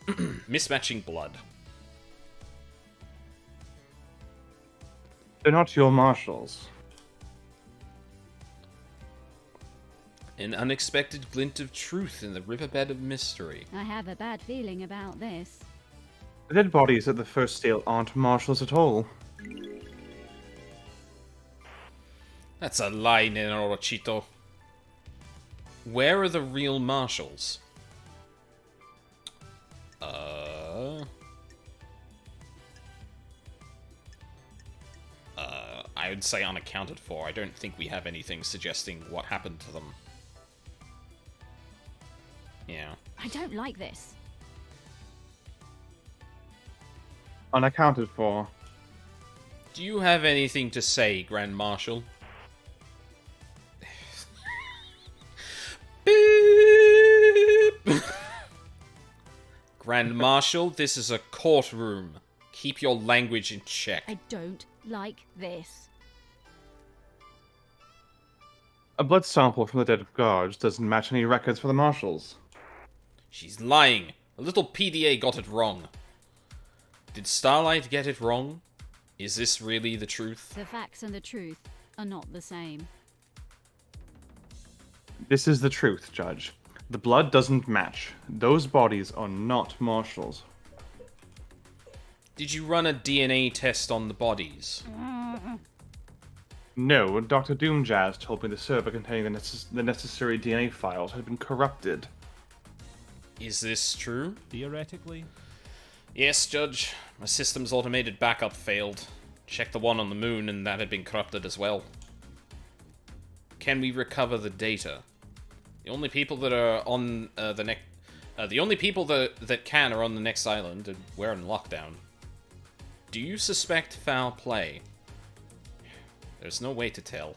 Mismatching blood. They're not your marshals. An unexpected glint of truth in the riverbed of mystery. I have a bad feeling about this. The dead bodies at the first sale aren't marshals at all. That's a lie, Ninochito. Where are the real marshals? I would say unaccounted for. I don't think we have anything suggesting what happened to them. Yeah. I don't like this. Unaccounted for. Do you have anything to say, Grand Marshal? Beep. Grand Marshal, this is a courtroom. Keep your language in check. I don't like this. A blood sample from the dead guards doesn't match any records for the marshals. She's lying. A little PDA got it wrong. Did Starlight get it wrong? Is this really the truth? The facts and the truth are not the same. This is the truth, Judge. The blood doesn't match. Those bodies are not marshals. Did you run a DNA test on the bodies? No, Dr. Doomjazz told me the server containing the necessary DNA files had been corrupted. Is this true? Theoretically? Yes, Judge. My system's automated backup failed. Checked the one on the moon, and that had been corrupted as well. Can we recover the data? The only people that are on the only people that can are on the next island, and we're in lockdown. Do you suspect foul play? There's no way to tell.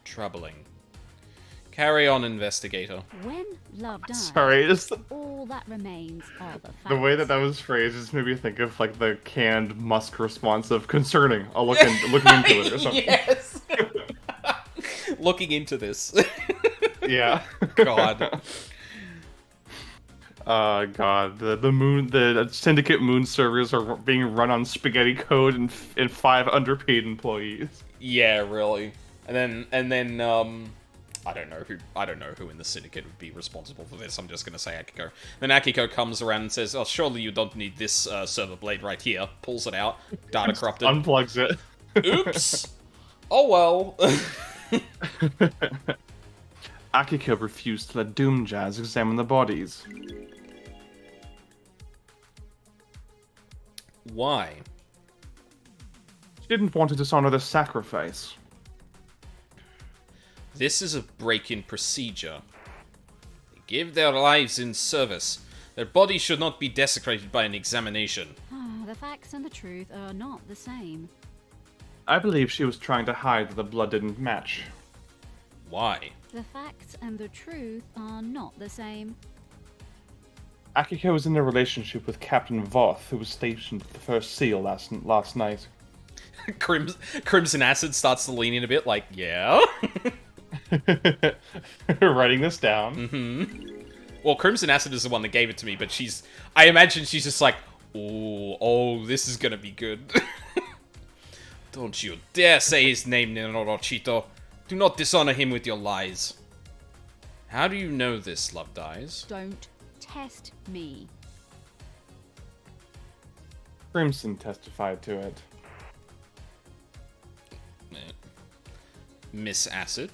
Troubling. Carry on, investigator. When love dies, Sorry, just all that remains are the facts. the way that was phrased just made me think of like the canned Musk response of concerning. I'll looking into it or something. Yes. Looking into this. Yeah. God. God, the Syndicate moon servers are being run on spaghetti code and 5 underpaid employees. Yeah, really. And then I don't know who in the Syndicate would be responsible for this. I'm just gonna say Akiko. Then Akiko comes around and says, "Oh, surely you don't need this server blade right here." Pulls it out. Data corrupted. Unplugs it. Oops. Oh well. Akiko refused to let Doomjazz examine the bodies. Why? She didn't want to dishonor the sacrifice. This is a break-in procedure. They give their lives in service. Their bodies should not be desecrated by an examination. The facts and the truth are not the same. I believe she was trying to hide that the blood didn't match. Why? The facts and the truth are not the same. Akiko was in a relationship with Captain Voth, who was stationed at the First Seal last night. Crimson Acid starts to lean in a bit, like, yeah? Writing this down. Well, Crimson Acid is the one that gave it to me, but I imagine she's just like, oh, this is gonna be good. Don't you dare say his name, Nenorochito. Do not dishonor him with your lies. How do you know this, Love Dies? Don't test me. Crimson testified to it. Miss Acid?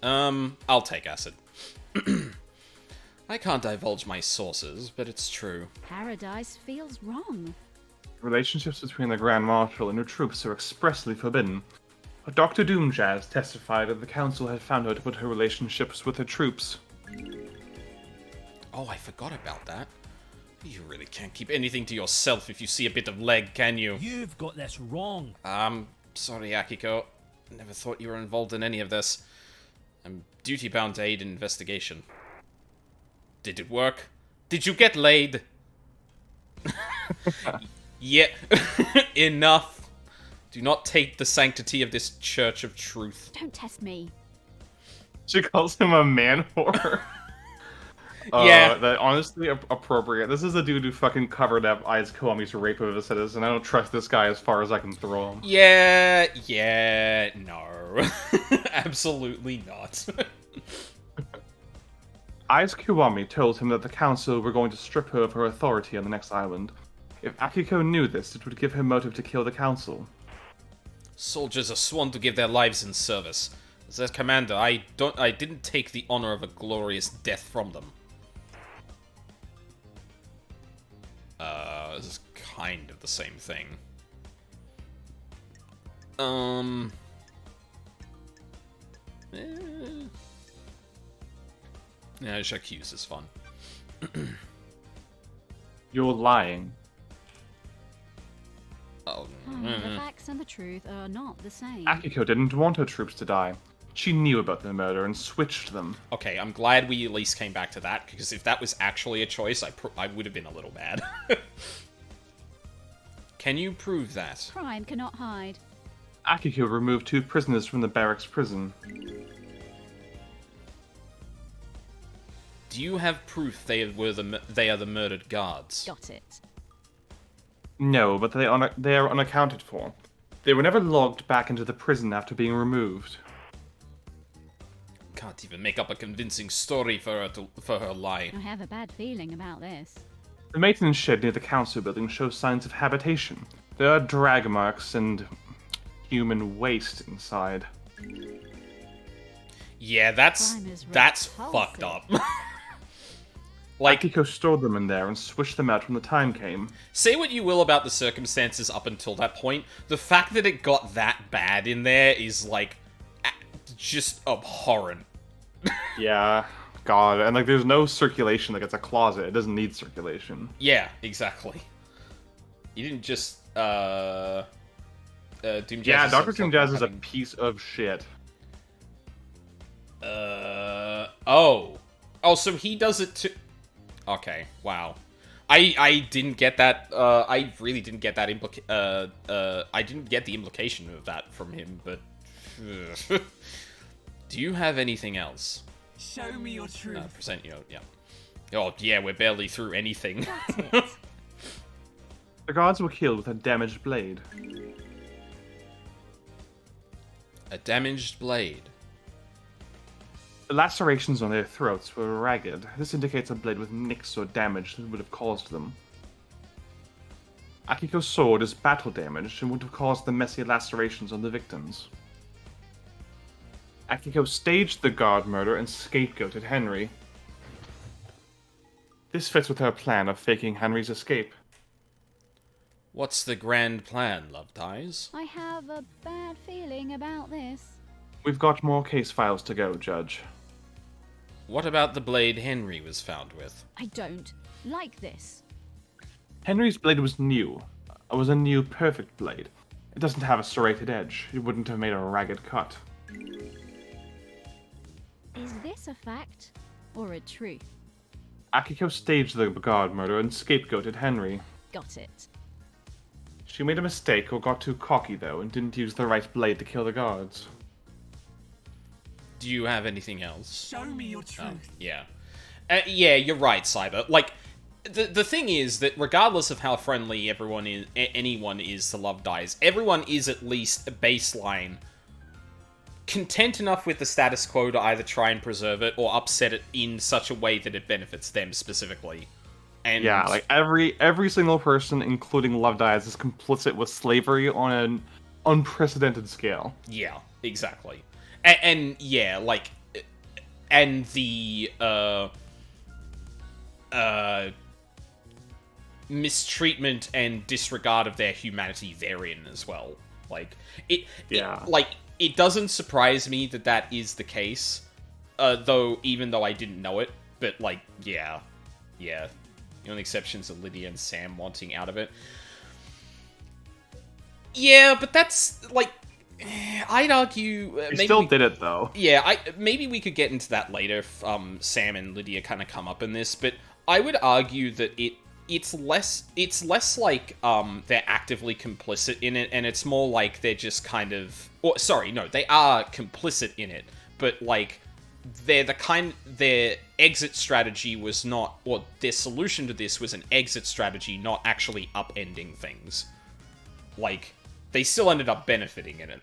I'll take Acid. I can't divulge my sources, but it's true. Paradise feels wrong. Relationships between the Grand Marshal and her troops are expressly forbidden. But Dr. Doomjazz testified that the Council had found out about her relationships with her troops. Oh, I forgot about that. You really can't keep anything to yourself if you see a bit of leg, can you? You've got this wrong. Sorry, Akiko. Never thought you were involved in any of this. I'm duty-bound to aid in investigation. Did it work? Did you get laid? Yeah. Enough. Do not take the sanctity of this Church of Truth. Don't test me. She calls him a man whore. Yeah. That honestly appropriate. This is a dude who fucking covered up Aiz Kiwami's rape of a citizen. I don't trust this guy as far as I can throw him. Yeah, no. Absolutely not. Aiz Kiwami told him that the council were going to strip her of her authority on the next island. If Akiko knew this, it would give her motive to kill the council. Soldiers are sworn to give their lives in service. As their commander, I didn't take the honor of a glorious death from them. This is kind of the same thing. Yeah, J'accuse is fun. You're lying. Oh, The facts and the truth are not the same. Akiko didn't want her troops to die. She knew about the murder and switched them. okay, I'm glad we at least came back to that, because if that was actually a choice, I would have been a little mad. Can you prove that? Crime cannot hide. Akiko removed 2 prisoners from the barracks prison. Do you have proof they are the murdered guards? Got it. No, but they are unaccounted for. They were never logged back into the prison after being removed. Can't even make up a convincing story for her lie. I have a bad feeling about this. The maintenance shed near the council building shows signs of habitation. There are drag marks and human waste inside. Yeah, that's Crime is fucked repulsive. up. Like, Akiko stored them in there and swished them out when the time came. say what you will about the circumstances up until that point, the fact that it got that bad in there is, like, just abhorrent. Yeah, God, and like there's no circulation, like it's a closet, it doesn't need circulation. Yeah, exactly. You didn't just, Doom Jazz Yeah, is Dr. also Doom Jazz is a having- piece of shit. Oh, so he does it too. Okay, wow. I didn't get that, I really didn't get that I didn't get the implication of that from him, but... Do you have anything else? Show me your truth. Present your, yeah. Oh, yeah, we're barely through anything. The guards were killed with a damaged blade. A damaged blade. The lacerations on their throats were ragged. This indicates a blade with nicks or damage that would have caused them. Akiko's sword is battle damaged and would have caused the messy lacerations on the victims. Akiko staged the guard murder and scapegoated Henry. This fits with her plan of faking Henry's escape. What's the grand plan, Love Ties? I have a bad feeling about this. We've got more case files to go, Judge. What about the blade Henry was found with? I don't like this. Henry's blade was new. It was a new, perfect blade. It doesn't have a serrated edge. It wouldn't have made a ragged cut. Is this a fact or a truth? Akiko staged the guard murder and scapegoated Henry. Got it. She made a mistake or got too cocky, though, and didn't use the right blade to kill the guards. Do you have anything else? Show me your truth. Yeah. Yeah, you're right, Cyber. Like, the thing is that regardless of how friendly anyone is to Love Dies, everyone is at least a baseline content enough with the status quo to either try and preserve it or upset it in such a way that it benefits them specifically. And Yeah, like every single person, including Love Dies, is complicit with slavery on an unprecedented scale. yeah, exactly. And yeah, like, and the mistreatment and disregard of their humanity therein as well. Like, it doesn't surprise me that that is the case, even though I didn't know it, but, like, yeah. The only exceptions are Lydia and Sam wanting out of it. Yeah, but that's, like, I'd argue... They still did it, though. Yeah, maybe we could get into that later if Sam and Lydia kind of come up in this, but I would argue that it's less like they're actively complicit in it, and it's more like they're just kind of... Or, sorry, no, they are complicit in it, but, like, their exit strategy was not... Or their solution to this was an exit strategy, not actually upending things. Like, they still ended up benefiting in it.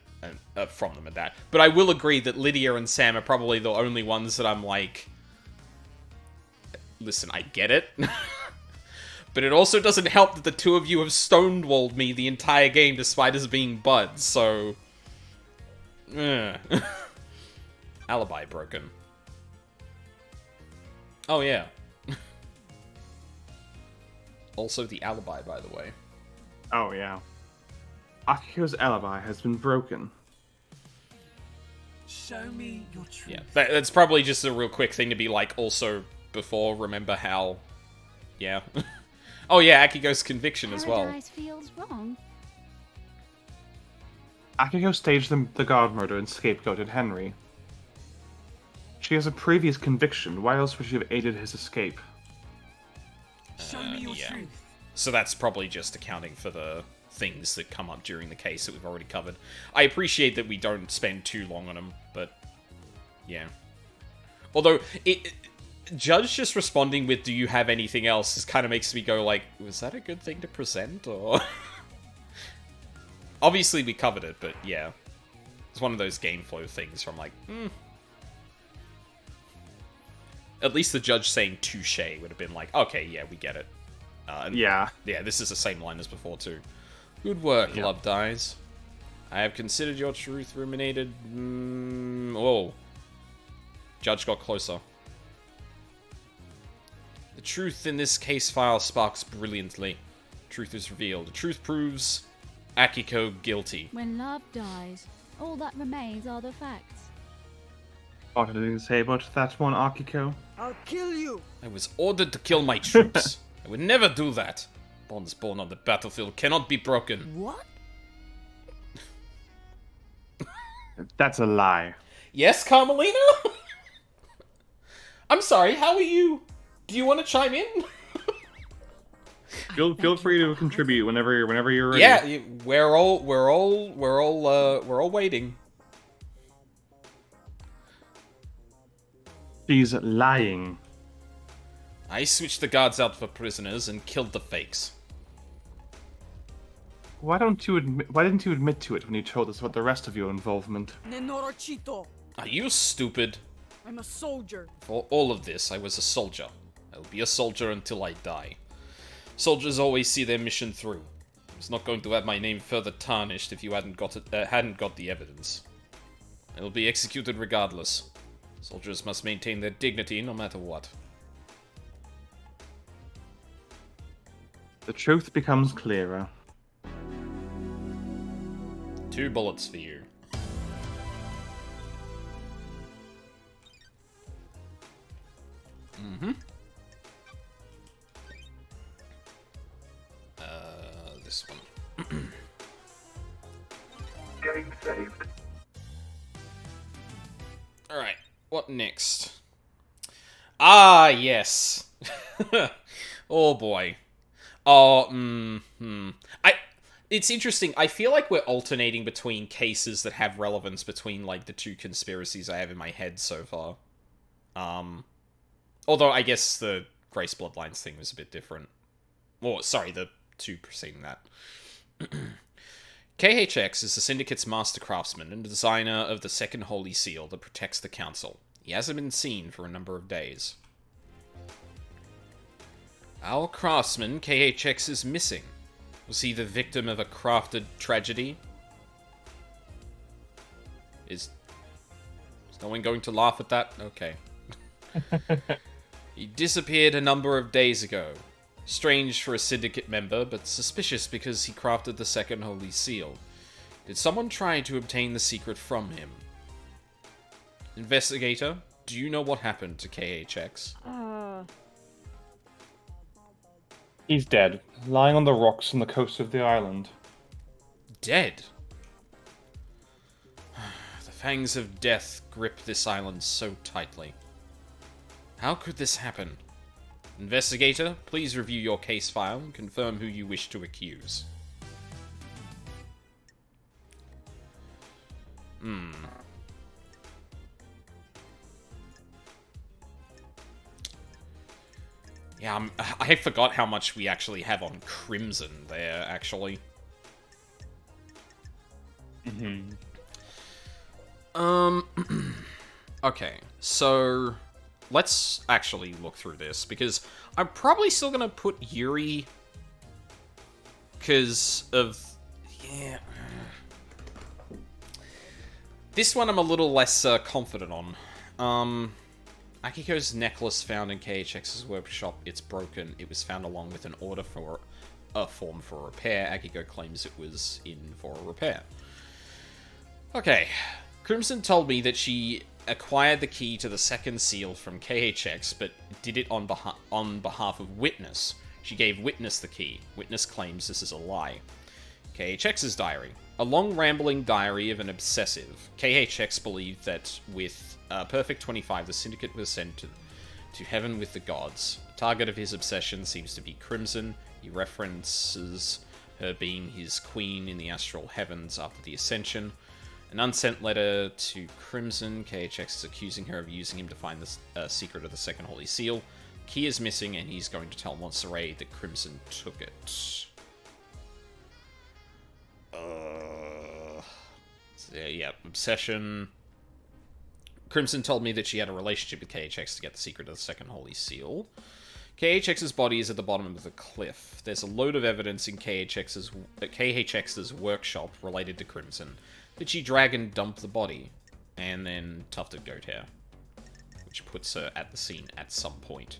From them at that. But I will agree that Lydia and Sam are probably the only ones that I'm like... Listen, I get it. But it also doesn't help that the two of you have stonewalled me the entire game despite us being buds, so... Alibi broken. Oh, yeah. Also the alibi, by the way. Oh, yeah. Akiko's alibi has been broken. Show me your truth. Yeah, that's probably just a real quick thing to be like, also, before, remember how... Yeah. Oh yeah, Akiko's conviction as well. Paradise feels wrong. Akiko staged the guard murder and scapegoated Henry. She has a previous conviction. Why else would she have aided his escape? Show me your yeah. truth. So that's probably just accounting for the things that come up during the case that we've already covered. I appreciate that we don't spend too long on them, but yeah. Although, Judge just responding with, do you have anything else, just kind of makes me go like, was that a good thing to present, or... Obviously we covered it, but yeah. It's one of those game flow things where I'm like, At least the judge saying touche would have been like, okay, yeah, we get it. Yeah. Yeah, this is the same line as before, too. Good work, Love Dies. I have considered your truth ruminated... Whoa. Judge got closer. The truth in this case file sparks brilliantly. Truth is revealed. The truth proves Akiko guilty. When love dies, all that remains are the facts. Got anything to say about that one, Akiko? I'll kill you. I was ordered to kill my troops. I would never do that. Bonds born on the battlefield cannot be broken. What? That's a lie. Yes, Carmelina? I'm sorry, how are you? Do you want to chime in? Feel free to contribute whenever you're ready. Yeah, we're all waiting. She's lying. I switched the guards out for prisoners and killed the fakes. Why didn't you admit to it when you told us about the rest of your involvement? Nenorochito. Are you stupid? I'm a soldier. For all of this, I was a soldier. I will be a soldier until I die. Soldiers always see their mission through. I was not going to have my name further tarnished if you hadn't got the evidence. I will be executed regardless. Soldiers must maintain their dignity no matter what. The truth becomes clearer. 2 bullets for you. This one. Getting saved. Alright, what next? Ah, yes. Oh boy. Oh, it's interesting. I feel like we're alternating between cases that have relevance between, like, the 2 conspiracies I have in my head so far. Although I guess the Grace Bloodlines thing was a bit different. Well, sorry, the 2 preceding that. KHX is the Syndicate's master craftsman and designer of the second Holy Seal that protects the Council. He hasn't been seen for a number of days. Our craftsman, KHX, is missing. Was he the victim of a crafted tragedy? Is no one going to laugh at that? Okay. He disappeared a number of days ago. Strange for a Syndicate member, but suspicious because he crafted the second Holy Seal. Did someone try to obtain the secret from him? Investigator, do you know what happened to KHX? He's dead, lying on the rocks on the coast of the island. Dead? The fangs of death grip this island so tightly. How could this happen? Investigator, please review your case file and confirm who you wish to accuse. Yeah, I forgot how much we actually have on Crimson there, actually. Okay, so let's actually look through this, because I'm probably still gonna put Yuri because of... yeah. This one I'm a little less confident on. Akiko's necklace found in KHX's workshop. It's broken. It was found along with an order for a form for repair. Akiko claims it was in for a repair. Okay. Crimson told me that she acquired the key to the second seal from KHX, but did it on behalf of Witness. She gave Witness the key. Witness claims this is a lie. KHX's diary. A long rambling diary of an obsessive. KHX believed that with Perfect 25, the Syndicate was sent to heaven with the gods. The target of his obsession seems to be Crimson. He references her being his queen in the astral heavens after the Ascension. An unsent letter to Crimson. KHX is accusing her of using him to find the secret of the Second Holy Seal. Key is missing, and he's going to tell Montserrat that Crimson took it. So yeah, obsession. Crimson told me that she had a relationship with KHX to get the secret of the Second Holy Seal. KHX's body is at the bottom of the cliff. There's a load of evidence in KHX's workshop related to Crimson. Did she drag and dump the body? And then tufted goat hair. Which puts her at the scene at some point.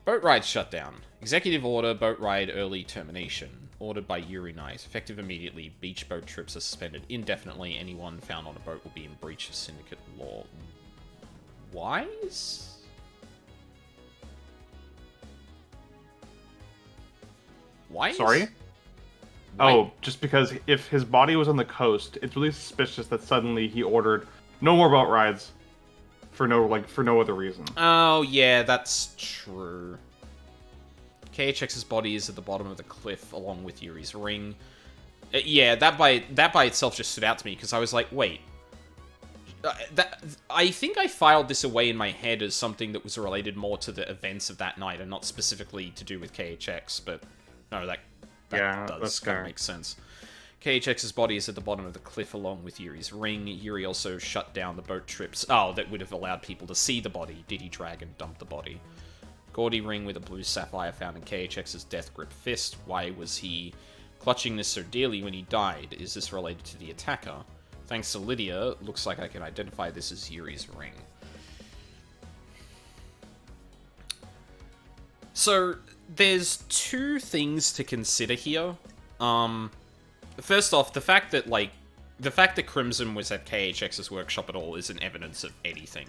Boat ride shut down. Executive order, boat ride early termination. Ordered by Yuri Knight. Effective immediately. Beach boat trips are suspended indefinitely. Anyone found on a boat will be in breach of syndicate law. Wise? Why? Sorry? Oh, just because if his body was on the coast, it's really suspicious that suddenly he ordered no more boat rides for no other reason. Oh, yeah, that's true. KHX's body is at the bottom of the cliff along with Yuri's ring. Yeah, that by itself just stood out to me because I was like, wait. I think I filed this away in my head as something that was related more to the events of that night and not specifically to do with KHX, but no, that does kind of make sense. KHX's body is at the bottom of the cliff along with Yuri's ring. Yuri also shut down the boat trips. Oh, that would have allowed people to see the body. Did he drag and dump the body? Gaudy ring with a blue sapphire found in KHX's death grip fist. Why was he clutching this so dearly when he died? Is this related to the attacker? Thanks to Lydia, looks like I can identify this as Yuri's ring. So, there's two things to consider here. First off, the fact that Crimson was at KHX's workshop at all isn't evidence of anything.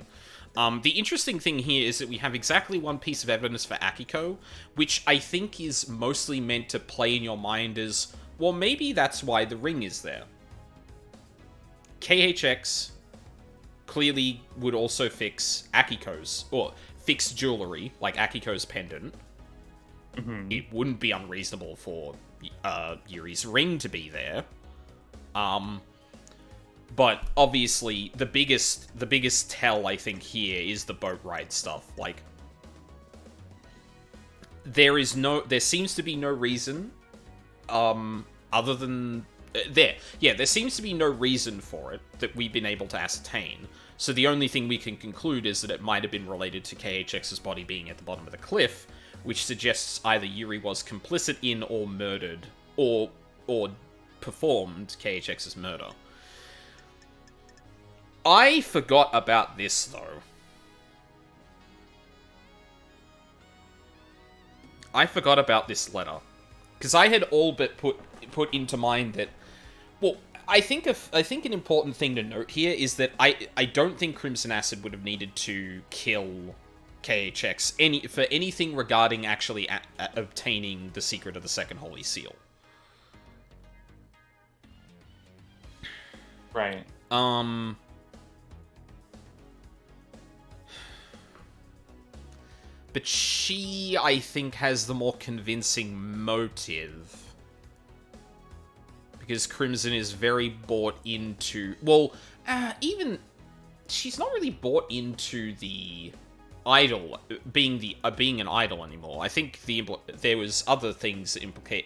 The interesting thing here is that we have exactly one piece of evidence for Akiko, which I think is mostly meant to play in your mind as, well, maybe that's why the ring is there. KHX clearly would also fix Akiko's, or fix jewelry, like Akiko's pendant. Mm-hmm. It wouldn't be unreasonable for Yuri's ring to be there. But obviously, the biggest tell, I think, here is the boat ride stuff. Like, there seems to be no reason, other than, there seems to be no reason for it that we've been able to ascertain. So the only thing we can conclude is that it might have been related to KHX's body being at the bottom of the cliff, which suggests either Yuri was complicit in or murdered, or performed KHX's murder. I forgot about this, though. I forgot about this letter. Because I had all but put into mind that... Well, I think an important thing to note here is that I don't think Crimson Acid would have needed to kill KHX for anything regarding actually obtaining the secret of the Second Holy Seal. Right. But she, I think, has the more convincing motive. Because Crimson is very bought into... Well, even... She's not really bought into the idol, being an idol anymore. I think there was other things that implied...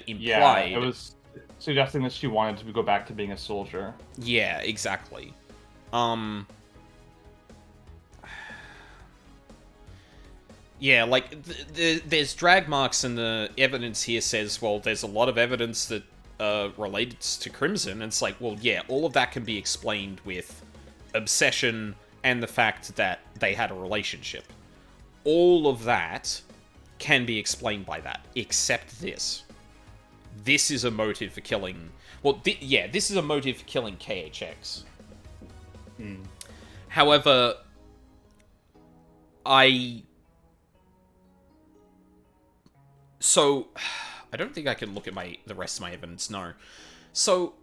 Yeah, it was suggesting that she wanted to go back to being a soldier. Yeah, exactly. Yeah, like, there's drag marks, and the evidence here says, well, there's a lot of evidence that relates to Crimson, and it's like, well, yeah, all of that can be explained with obsession and the fact that they had a relationship. All of that can be explained by that, except this. This is a motive for killing... Well, this is a motive for killing KHX. However, So, I don't think I can look at the rest of my evidence, no. So,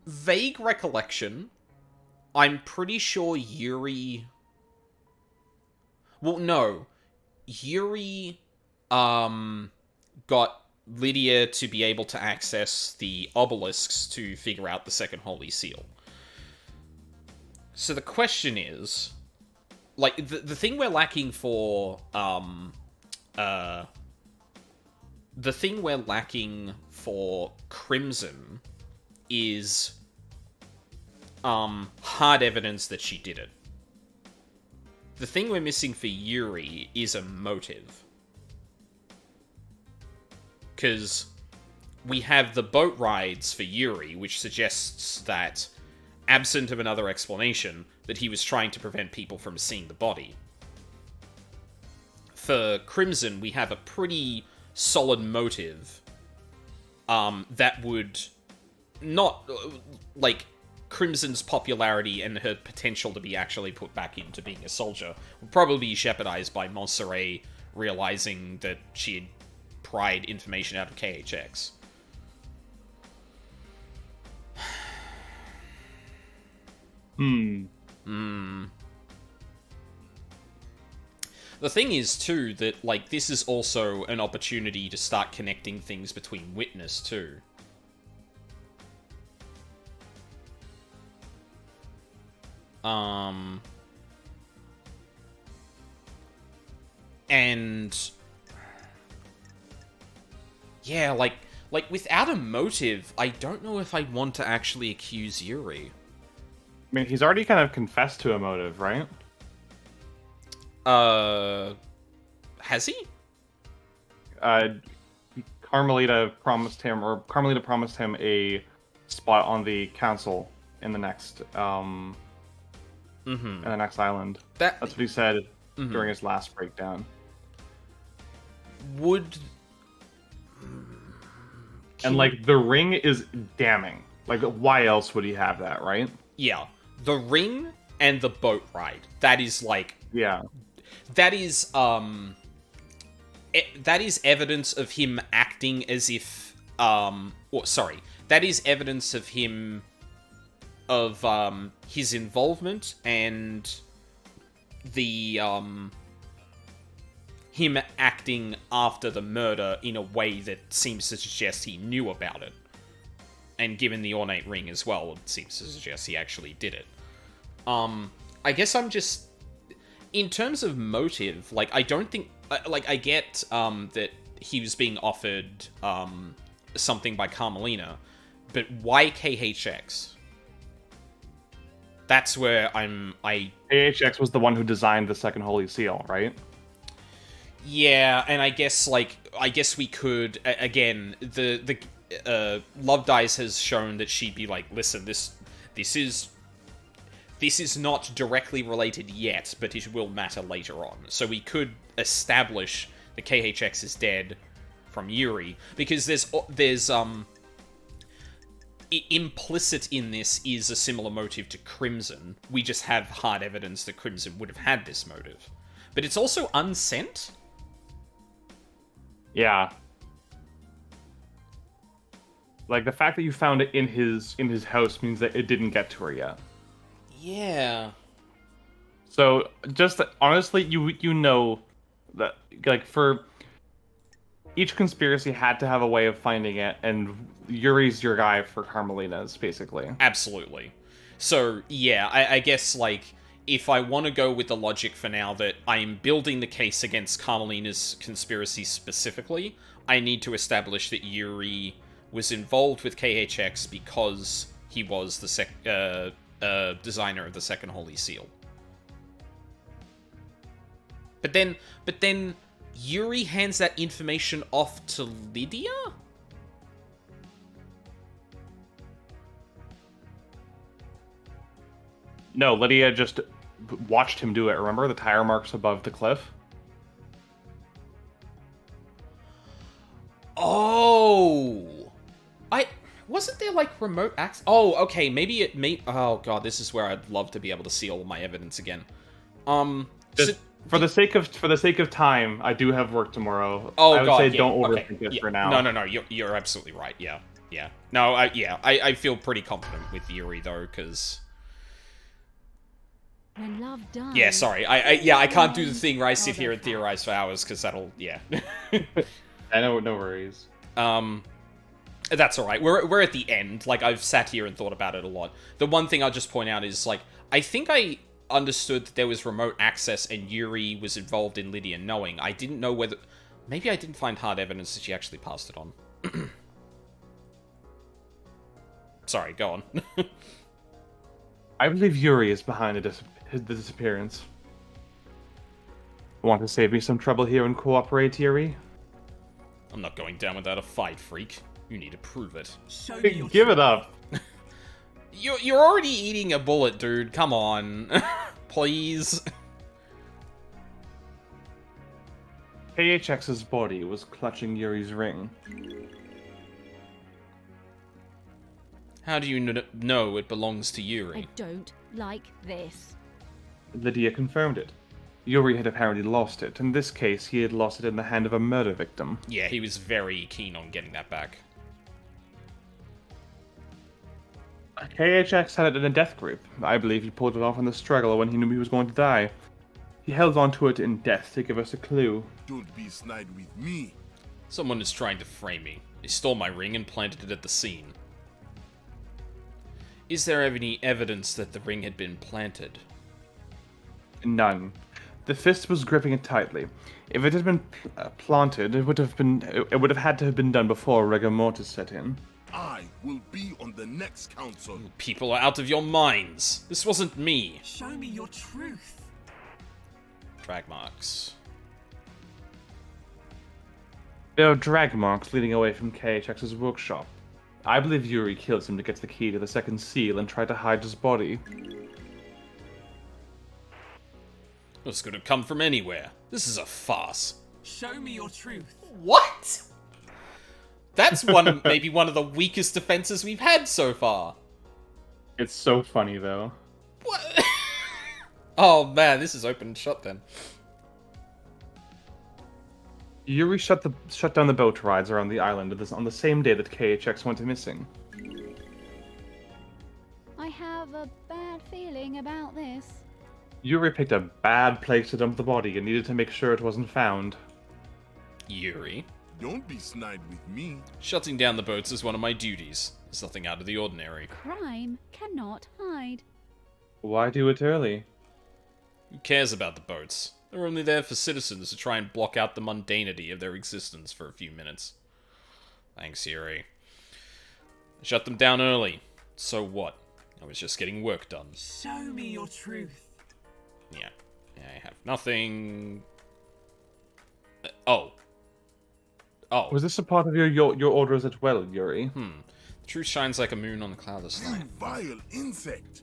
vague recollection, I'm pretty sure Yuri... Well, no. Yuri, got Lydia to be able to access the obelisks to figure out the second Holy Seal. So the question is, like, the thing we're lacking for, the thing we're lacking for Crimson is, hard evidence that she did it. The thing we're missing for Yuri is a motive. Because we have the boat rides for Yuri, which suggests that, absent of another explanation, that he was trying to prevent people from seeing the body. For Crimson, we have a pretty solid motive that would not, like, Crimson's popularity and her potential to be actually put back into being a soldier would probably be jeopardized by Montserrat realizing that she had pried information out of KHX. The thing is, too, that, like, this is also an opportunity to start connecting things between Witness, too. And... yeah, like, without a motive, I don't know if I want to actually accuse Yuri. I mean, he's already kind of confessed to a motive, right? Has he? Carmelita promised him a spot on the council in the next, in the next island. That's what he said during his last breakdown. Would... And, like, the ring is damning. Like, why else would he have that, right? Yeah. The ring and the boat ride. That is, like... yeah. That is, that is evidence of him acting as if, that is evidence of him, of, his involvement and the, him acting after the murder in a way that seems to suggest he knew about it. And given the ornate ring as well, it seems to suggest he actually did it. I guess I'm just... in terms of motive, like, I don't think... like, I get, that he was being offered, something by Carmelina, but why KHX? That's where KHX was the one who designed the second Holy Seal, right? Yeah, and I guess we could, again, the Love Dice has shown that she'd be like, listen, this is not directly related yet, but it will matter later on. So we could establish that KHX is dead from Yuri, because there's implicit in this is a similar motive to Crimson. We just have hard evidence that Crimson would have had this motive. But it's also unsent? Yeah. Like, the fact that you found it in his house means that it didn't get to her yet. Yeah. So, just honestly, you know that, like, for each conspiracy had to have a way of finding it, and Yuri's your guy for Carmelina's, basically. Absolutely. So, yeah, I guess, like, if I want to go with the logic for now that I am building the case against Carmelina's conspiracy specifically, I need to establish that Yuri was involved with KHX because he was the designer of the second Holy Seal. But then Yuri hands that information off to Lydia? No, Lydia just watched him do it, remember? The tire marks above the cliff? Oh! Wasn't there, like, remote access? Oh, okay, maybe it may... oh, God, this is where I'd love to be able to see all of my evidence again. For the sake of time, I do have work tomorrow. Oh, I would God, say yeah, don't okay, overthink it yeah. for now. No, you're absolutely right. Yeah, yeah. No, I feel pretty confident with Yuri though, because When love dies. yeah, sorry, I can't do the thing where I sit here and theorize for hours because that'll yeah. I know, no worries. That's all right. We're at the end. Like I've sat here and thought about it a lot. The one thing I'll just point out is like I think I understood that there was remote access and Yuri was involved in Lydia knowing. I didn't know whether... Maybe I didn't find hard evidence that she actually passed it on. Sorry, go on. I believe Yuri is behind the disappearance. Want to save me some trouble here and cooperate, Yuri? I'm not going down without a fight, freak. You need to prove it. Show me your Give it up. You're already eating a bullet, dude. Come on. Please. KHX's body was clutching Yuri's ring. How do you know it belongs to I Yuri? don't like this. Lydia confirmed it. Yuri had apparently lost it. In this case, he had lost it in the hand of a murder victim. Yeah, he was very keen on getting that back. KHX had it in a death grip. I believe he pulled it off in the struggle when he knew he was going to die. He held onto it in death to give us a clue. Don't be snide with me. Someone is trying to frame me. They stole my ring and planted it at the scene. Is there any evidence that the ring had been planted? None. The fist was gripping it tightly. If it had been planted, it would have had to have been done before rigor mortis set in. I will be on the next council. People are out of your minds. This wasn't me. Show me your truth. Drag marks. There are drag marks leading away from KHX's workshop. I believe Yuri killed him to get the key to the second seal and tried to hide his body. This could have come from anywhere. This is a farce. Show me your truth. What? That's maybe one of the weakest defenses we've had so far. It's so funny, though. What? Oh man, this is open and shut then. Yuri shut down the boat rides around the island on the same day that KHX went missing. I have a bad feeling about this. Yuri picked a bad place to dump the body and needed to make sure it wasn't found. Yuri, Don't be snide with me. shutting down the boats is one of my duties. There's nothing out of the ordinary. Crime cannot hide. Why do it early? Who cares about the boats? They're only there for citizens to try and block out the mundanity of their existence for a few minutes. Thanks, Yuri. I shut them down early. So what? I was just getting work done. Show me your truth. Yeah. I have nothing... Oh. Was this a part of your orders as well, Yuri? The truth shines like a moon on the cloudless You night. vile insect.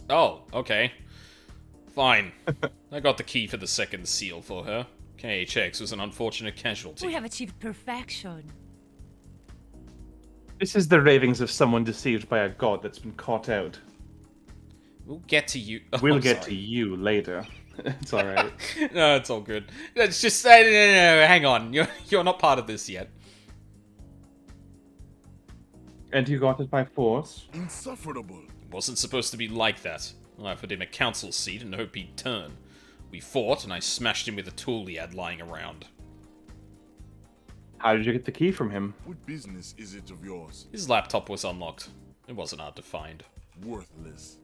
Oh, okay. Fine. I got the key for the second seal for her. KHX was an unfortunate casualty. We have achieved perfection. This is the ravings of someone deceived by a god that's been caught out. We'll get to you. Oh, We'll I'm get sorry. to you later. It's alright. No, it's all good. Let's just say, no, hang on. You're not part of this yet. And you got it by force? Insufferable. It wasn't supposed to be like that. I offered him a council seat and hoped he'd turn. We fought, and I smashed him with a tool he had lying around. How did you get the key from him? What business is it of yours? His laptop was unlocked. It wasn't hard to find. Worthless.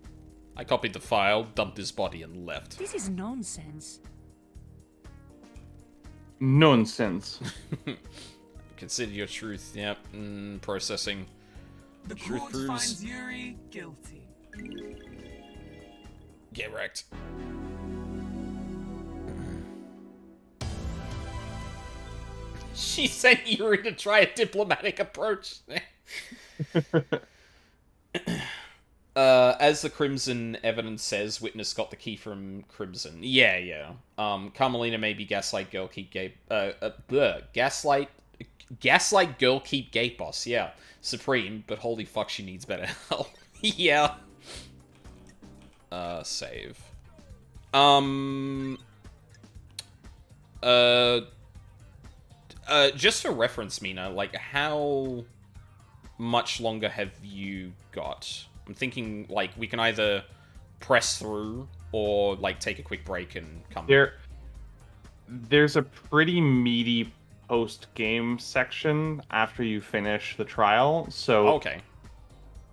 I copied the file, dumped his body, and left. This is nonsense. Nonsense. Consider your truth. Yep. Processing. The Truth court proves- finds Yuri guilty. Get wrecked. She sent Yuri to try a diplomatic approach. As the Crimson evidence says, witness got the key from Crimson. Yeah. Carmelina may be gaslight girl keep gate. Gaslight girl keep gate boss. Yeah, supreme, but holy fuck, she needs better help. Yeah. Save. Just for reference, Mina, like, how much longer have you got? I'm thinking, like, we can either press through or, like, take a quick break and come back. There's a pretty meaty post-game section after you finish the trial, so... Okay.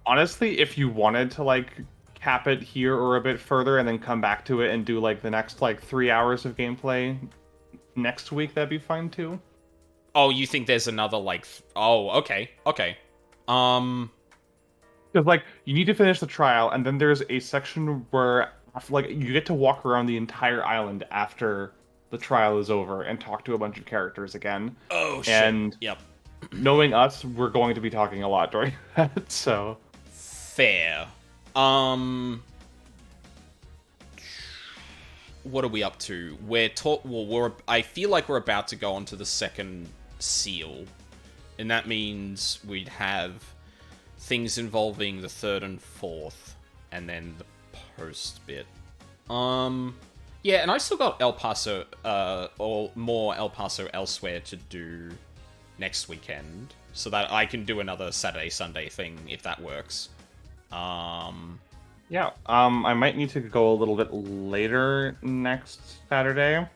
Honestly, if you wanted to, like, cap it here or a bit further and then come back to it and do, like, the next, like, 3 hours of gameplay next week, that'd be fine, too. Oh, you think there's another, like... Oh, okay. Okay. Because, like, you need to finish the trial, and then there's a section where, like, you get to walk around the entire island after the trial is over and talk to a bunch of characters again. Oh, shit. And yep. Knowing us, we're going to be talking a lot during that, so... Fair. What are we up to? I feel like we're about to go on to the second seal. And that means we'd have things involving the third and fourth, and then the post bit. Yeah, and I still got El Paso, or more El Paso Elsewhere to do next weekend, so that I can do another Saturday, Sunday thing, if that works. Yeah, I might need to go a little bit later next Saturday,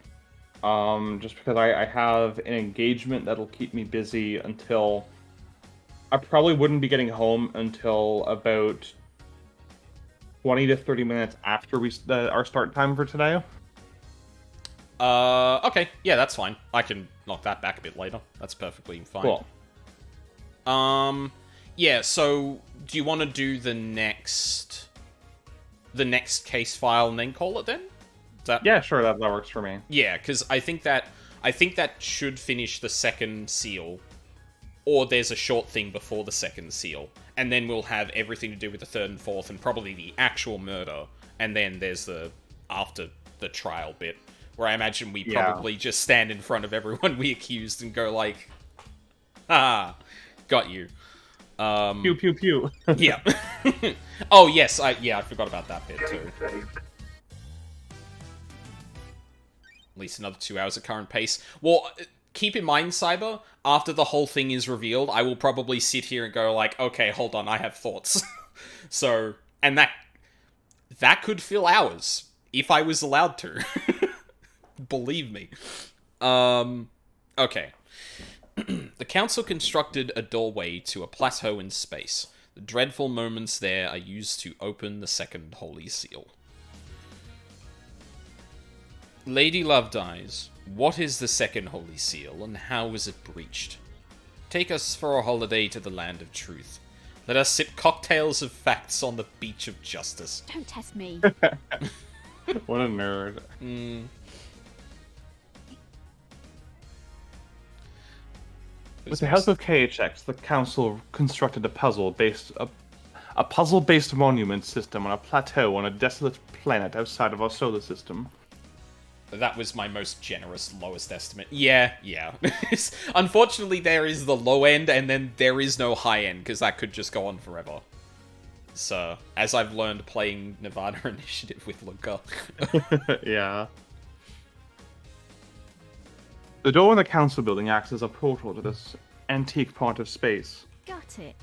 just because I have an engagement that'll keep me busy until... I probably wouldn't be getting home until about 20 to 30 minutes after our start time for today. Okay, yeah, that's fine. I can knock that back a bit later. That's perfectly fine. Cool. Yeah, so do you want to do the next case file and then call it then? Yeah, sure, that works for me. Yeah, because I think that should finish the second seal, or there's a short thing before the second seal, and then we'll have everything to do with the third and fourth, and probably the actual murder, and then there's the after the trial bit, where I imagine we probably just stand in front of everyone we accused and go like, "Ah, got you." Pew pew pew. Yeah. Oh yes, I forgot about that bit too. At least another 2 hours at current pace. Well, keep in mind, Cyber, after the whole thing is revealed, I will probably sit here and go like, okay, hold on, I have thoughts. So, and that could fill hours if I was allowed to. Believe me. Okay. The council constructed a doorway to a plateau in space. The dreadful moments there are used to open the second Holy Seal. Lady Lovedeyes, what is the second Holy Seal, and how is it breached? Take us for a holiday to the land of truth. Let us sip cocktails of facts on the beach of justice. Don't test me. What a nerd. With the help of KHX, the council constructed a puzzle-based monument system on a plateau on a desolate planet outside of our solar system. That was my most generous, lowest estimate. Yeah. Unfortunately, there is the low end, and then there is no high end, because that could just go on forever. So, as I've learned playing Nevada Initiative with Luca. Yeah. The door in the council building acts as a portal to this antique part of space. Got it.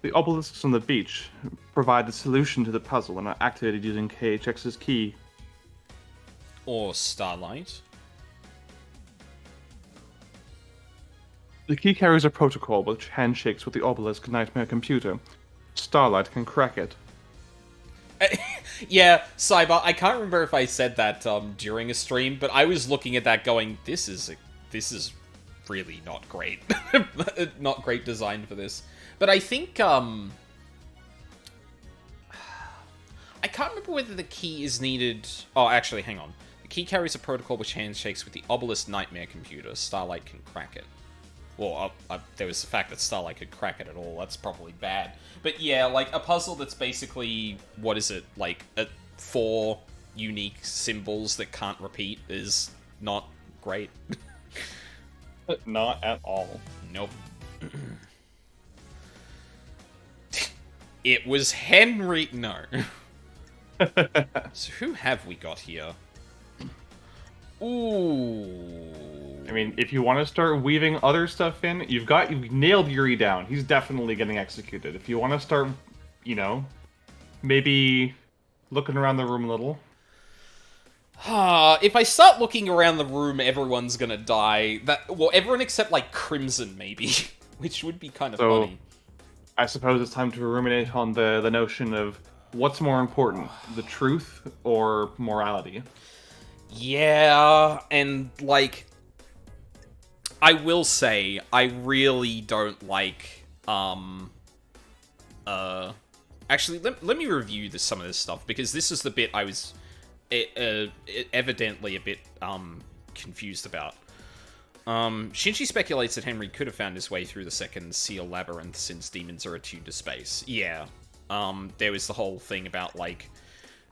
The obelisks on the beach provide the solution to the puzzle and are activated using KHX's key. Or Starlight. The key carries a protocol which handshakes with the obelisk nightmare computer. Starlight can crack it. Yeah, Cyber, I can't remember if I said that during a stream, but I was looking at that going, this is really not great. Not great design for this. But I think, I can't remember whether the key is needed... Oh, actually, hang on. The key carries a protocol which handshakes with the obelisk nightmare computer. Starlight can crack it. Well, there was the fact that Starlight could crack it at all. That's probably bad. But yeah, like, a puzzle that's basically, what is it, like, 4 unique symbols that can't repeat is not great. Not at all. Nope. It was Henry... No. So who have we got here? Ooh. I mean, if you want to start weaving other stuff in, you've nailed Yuri down. He's definitely getting executed. If you want to start, maybe looking around the room a little. If I start looking around the room, everyone's gonna die. Everyone except, like, Crimson, maybe. Which would be kind of funny. I suppose it's time to ruminate on the notion of what's more important, the truth or morality? Yeah, and, like, I will say, I really don't like, actually, let me review some of this stuff, because this is the bit I was evidently a bit, confused about. Shinji speculates that Henry could have found his way through the second seal labyrinth since demons are attuned to space. Yeah. There was the whole thing about, like,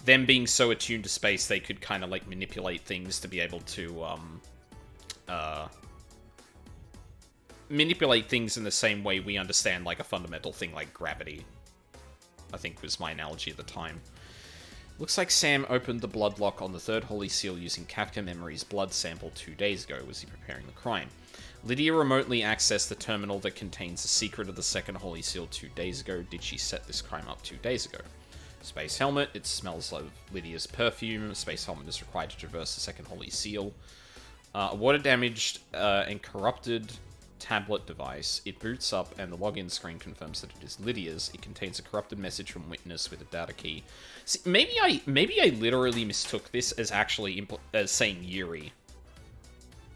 them being so attuned to space they could kind of, like, manipulate things to be able to, manipulate things in the same way we understand, like, a fundamental thing like gravity. I think was my analogy at the time. Looks like Sam opened the blood lock on the third Holy Seal using Kafka Memory's blood sample 2 days ago. Was he preparing the crime? Lydia remotely accessed the terminal that contains the secret of the second Holy Seal 2 days ago. Did she set this crime up 2 days ago? Space helmet. It smells like Lydia's perfume. Space helmet is required to traverse the second Holy Seal. A water-damaged and corrupted tablet device. It boots up and the login screen confirms that it is Lydia's. It contains a corrupted message from Witness with a data key. See, maybe I literally mistook this as actually as saying Yuri.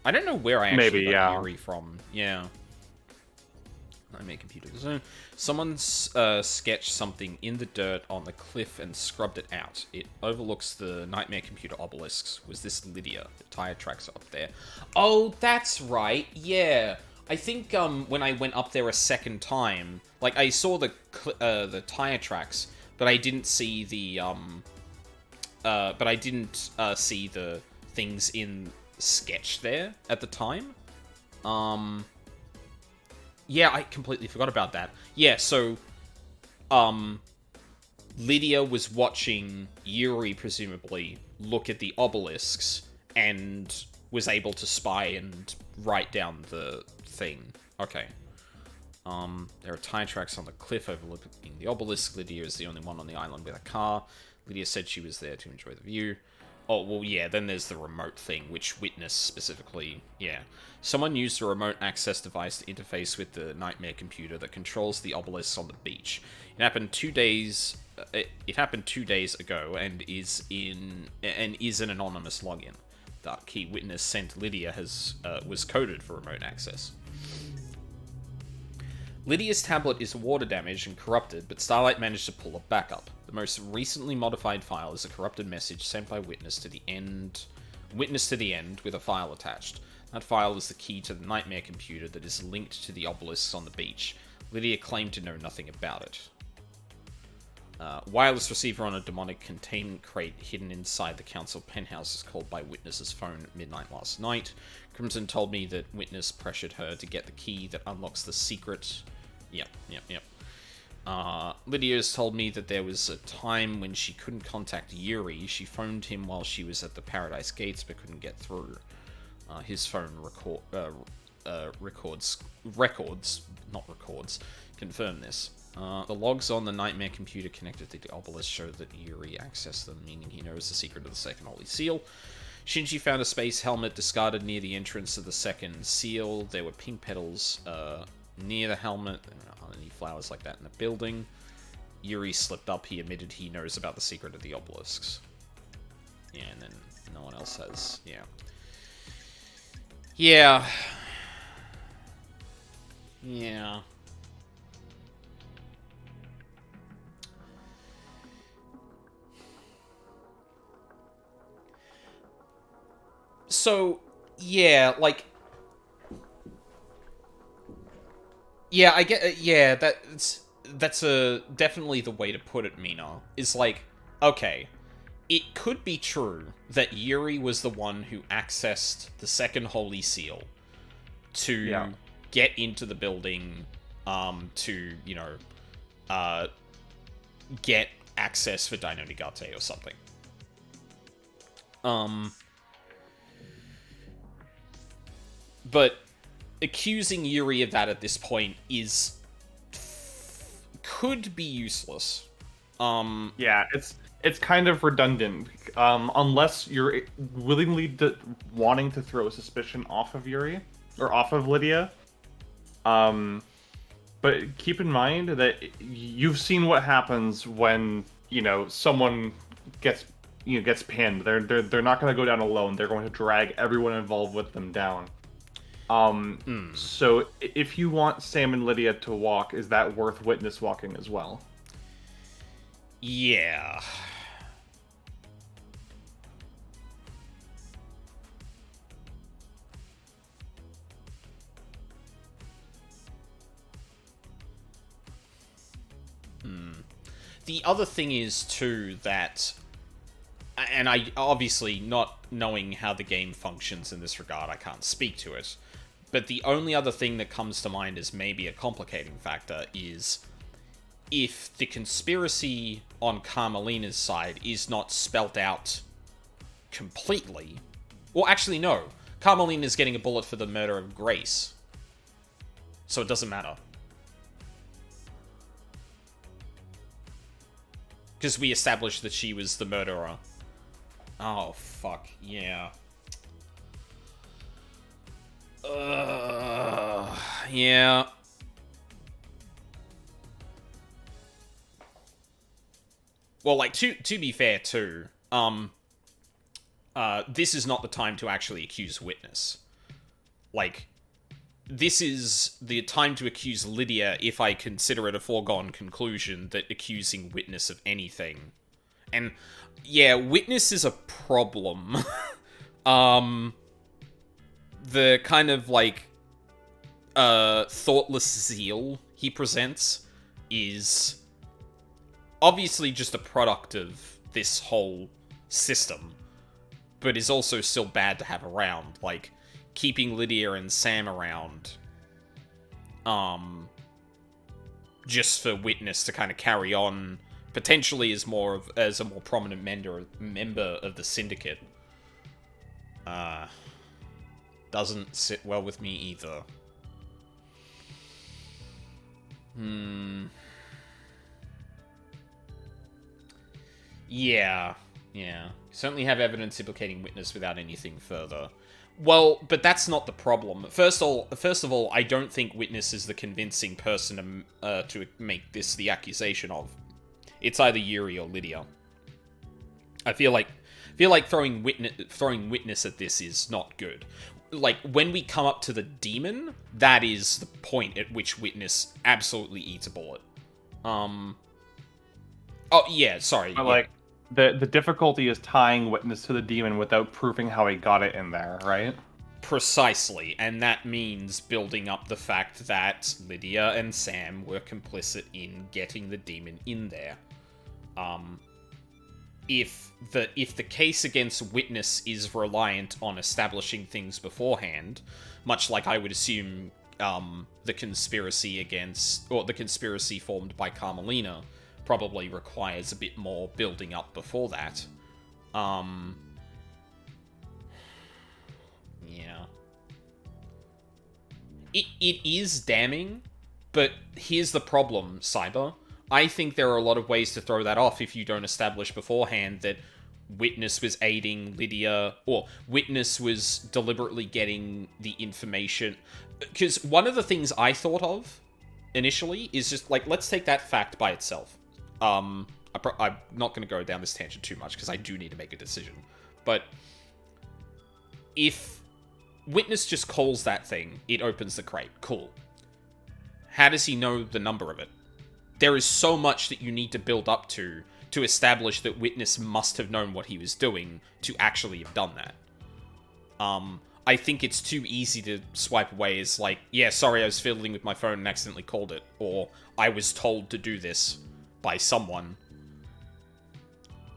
I don't know where I actually got Yuri from. Yeah. Nightmare computer design. Someone's sketched something in the dirt on the cliff and scrubbed it out. It overlooks the Nightmare computer obelisks. Was this Lydia? The tire tracks are up there. Oh, that's right. Yeah. I think when I went up there a second time, like, I saw the tire tracks, but I didn't see the see the things in sketch there at the time. Yeah, I completely forgot about that. Yeah, so Lydia was watching Yuri presumably look at the obelisks and was able to spy and write down the thing. Okay. There are tire tracks on the cliff overlooking the obelisk. Lydia is the only one on the island with a car. Lydia said she was there to enjoy the view. Oh, well, yeah, then there's the remote thing, which Witness specifically... Yeah. Someone used a remote access device to interface with the Nightmare computer that controls the obelisks on the beach. It happened 2 days... It happened 2 days ago and is an anonymous login. The key Witness sent Lydia was coded for remote access. Lydia's tablet is water damaged and corrupted, but Starlight managed to pull a backup. The most recently modified file is a corrupted message sent by Witness to the end with a file attached. That file is the key to the Nightmare computer that is linked to the obelisks on the beach. Lydia claimed to know nothing about it. Wireless receiver on a demonic containment crate hidden inside the council penthouse is called by Witness's phone at midnight last night. Crimson told me that Witness pressured her to get the key that unlocks the secret... Yep. Lydia has told me that there was a time when she couldn't contact Yuri. She phoned him while she was at the Paradise Gates but couldn't get through. His phone records confirm this. The logs on the Nightmare computer connected to the obelisk show that Yuri accessed them, meaning he knows the secret of the second Holy Seal. Shinji found a space helmet discarded near the entrance of the second seal. There were pink petals near the helmet. There aren't any flowers like that in the building. Yuri slipped up. He admitted he knows about the secret of the obelisks. Yeah, and then no one else has. Yeah. Yeah. Yeah. So, yeah, like... Yeah, I get... Yeah, that's definitely the way to put it, Mina. Is like, okay, it could be true that Yuri was the one who accessed the second Holy Seal to get into the building, to, get access for Dainonigate or something. But accusing Yuri of that at this point could be useless. Yeah, it's kind of redundant, unless you're willingly wanting to throw suspicion off of Yuri or off of Lydia. But keep in mind that you've seen what happens when someone gets pinned. They're not going to go down alone. They're going to drag everyone involved with them down. So if you want Sam and Lydia to walk, is that worth witness walking as well? Yeah. The other thing is, too, that... And I, obviously, not knowing how the game functions in this regard, I can't speak to it. But the only other thing that comes to mind as maybe a complicating factor is... if the conspiracy on Carmelina's side is not spelt out completely... Well, actually, no. Carmelina's getting a bullet for the murder of Grace. So it doesn't matter. Because we established that she was the murderer. Oh, fuck. Yeah. Yeah. Well, like, to be fair, too, this is not the time to actually accuse Witness. Like, this is the time to accuse Lydia if I consider it a foregone conclusion that accusing Witness of anything. And, yeah, Witness is a problem. The kind of, like, thoughtless zeal he presents is obviously just a product of this whole system, but is also still bad to have around. Like, keeping Lydia and Sam around, just for Witness to kind of carry on, potentially as a more prominent member of the Syndicate, doesn't sit well with me either. Yeah. Certainly have evidence implicating Witness without anything further. Well, but that's not the problem. First of all, I don't think Witness is the convincing person to make this the accusation of. It's either Yuri or Lydia. I feel like throwing Witness at this is not good. Like, when we come up to the demon, that is the point at which Witness absolutely eats a bullet. Oh yeah, sorry. But, like, the difficulty is tying Witness to the demon without proving how he got it in there, right? Precisely, and that means building up the fact that Lydia and Sam were complicit in getting the demon in there. If the case against Witness is reliant on establishing things beforehand, much like I would assume the conspiracy formed by Carmelina probably requires a bit more building up before that. Yeah. It is damning, but here's the problem, Cyber. I think there are a lot of ways to throw that off if you don't establish beforehand that Witness was aiding Lydia, or Witness was deliberately getting the information. Because one of the things I thought of initially is just, like, let's take that fact by itself. I'm not going to go down this tangent too much, because I do need to make a decision. But if Witness just calls that thing, it opens the crate. Cool. How does he know the number of it? There is so much that you need to build up to establish that Witness must have known what he was doing to actually have done that. I think it's too easy to swipe away as, like, yeah, sorry, I was fiddling with my phone and accidentally called it, or I was told to do this by someone.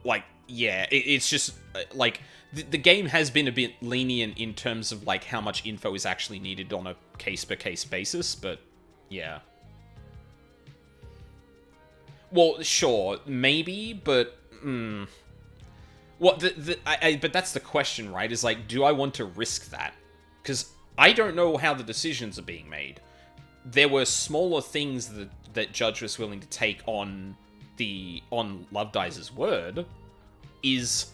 Like, yeah, it's just, like, the game has been a bit lenient in terms of, like, how much info is actually needed on a case-per-case basis, but, yeah. Well, sure, maybe, but what but that's the question, right? Is like, do I want to risk that? Because I don't know how the decisions are being made. There were smaller things that Judge was willing to take on Lovedice's word. Is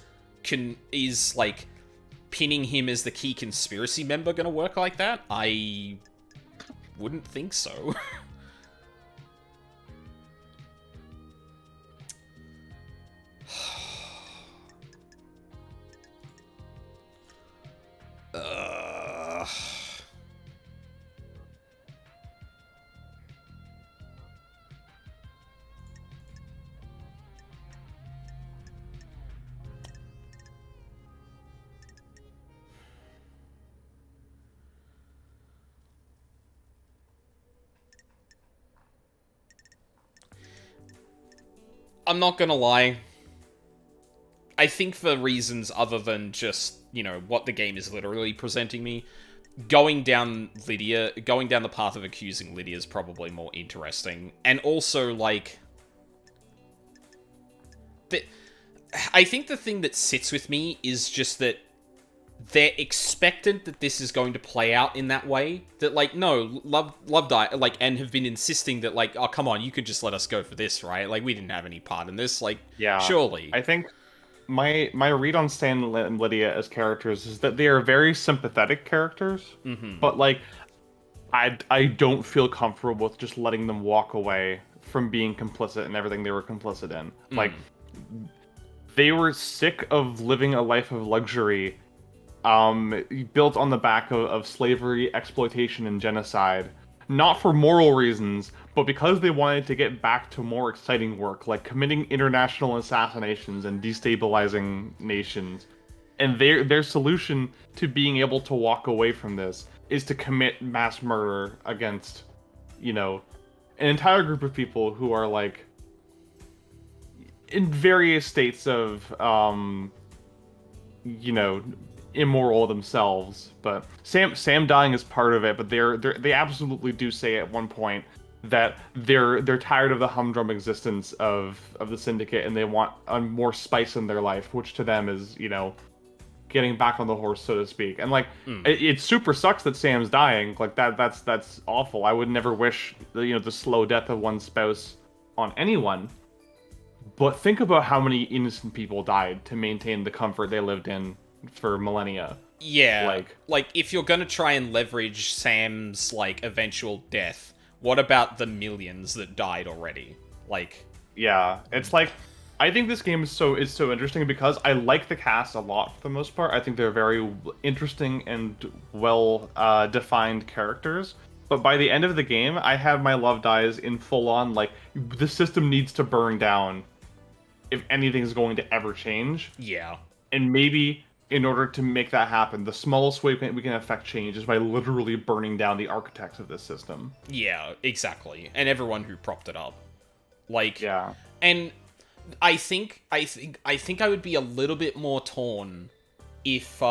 like pinning him as the key conspiracy member gonna work like that? I wouldn't think so. I'm not gonna lie. I think for reasons other than just, you know, what the game is literally presenting me, going down the path of accusing Lydia is probably more interesting. And also, like, I think the thing that sits with me is just that they're expectant that this is going to play out in that way. That, like, no, Love Die, like, and have been insisting that, like, oh, come on, you could just let us go for this, right? Like, we didn't have any part in this, like, Yeah, surely. I think my read on Stan and Lydia as characters is that they are very sympathetic characters, but, like, I don't feel comfortable with just letting them walk away from being complicit in everything they were complicit in. Like, they were sick of living a life of luxury, built on the back of slavery, exploitation, and genocide. Not for moral reasons, but because they wanted to get back to more exciting work, like committing international assassinations and destabilizing nations. And their solution to being able to walk away from this is to commit mass murder against, you know, an entire group of people who are, like, in various states of, you know, immoral themselves. But Sam dying is part of it, but they absolutely do say at one point that they're tired of the humdrum existence of the Syndicate, and they want more spice in their life, which to them is, you know, getting back on the horse, so to speak. And, like, it super sucks that Sam's dying. Like, that's awful. I would never wish, you know, the slow death of one's spouse on anyone. But think about how many innocent people died to maintain the comfort they lived in for millennia. Yeah, like, if you're gonna try and leverage Sam's, like, eventual death, what about the millions that died already? Like... Yeah, it's like, I think this game is so interesting because I like the cast a lot for the most part. I think they're very interesting and well defined characters. But by the end of the game, I have my Love Dies in full on, like, the system needs to burn down if anything's going to ever change. Yeah. And maybe in order to make that happen, the smallest way we can affect change is by literally burning down the architects of this system. Yeah, exactly. And everyone who propped it up. Like, yeah. And I think I would be a little bit more torn if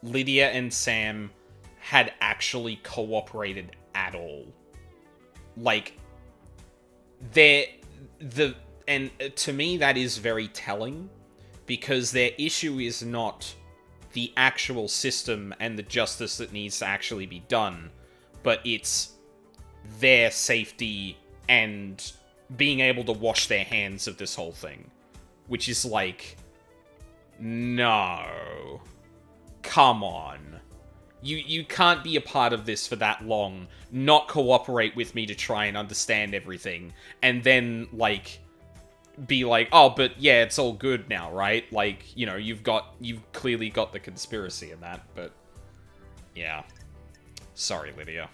Lydia and Sam had actually cooperated at all. Like, and to me that is very telling, because their issue is not the actual system and the justice that needs to actually be done, but it's their safety and being able to wash their hands of this whole thing. Which is like, no. Come on. You can't be a part of this for that long, not cooperate with me to try and understand everything, and then, like, be like, oh, but yeah, it's all good now, right? Like, you know, you've clearly got the conspiracy in that, but yeah. Sorry, Lydia.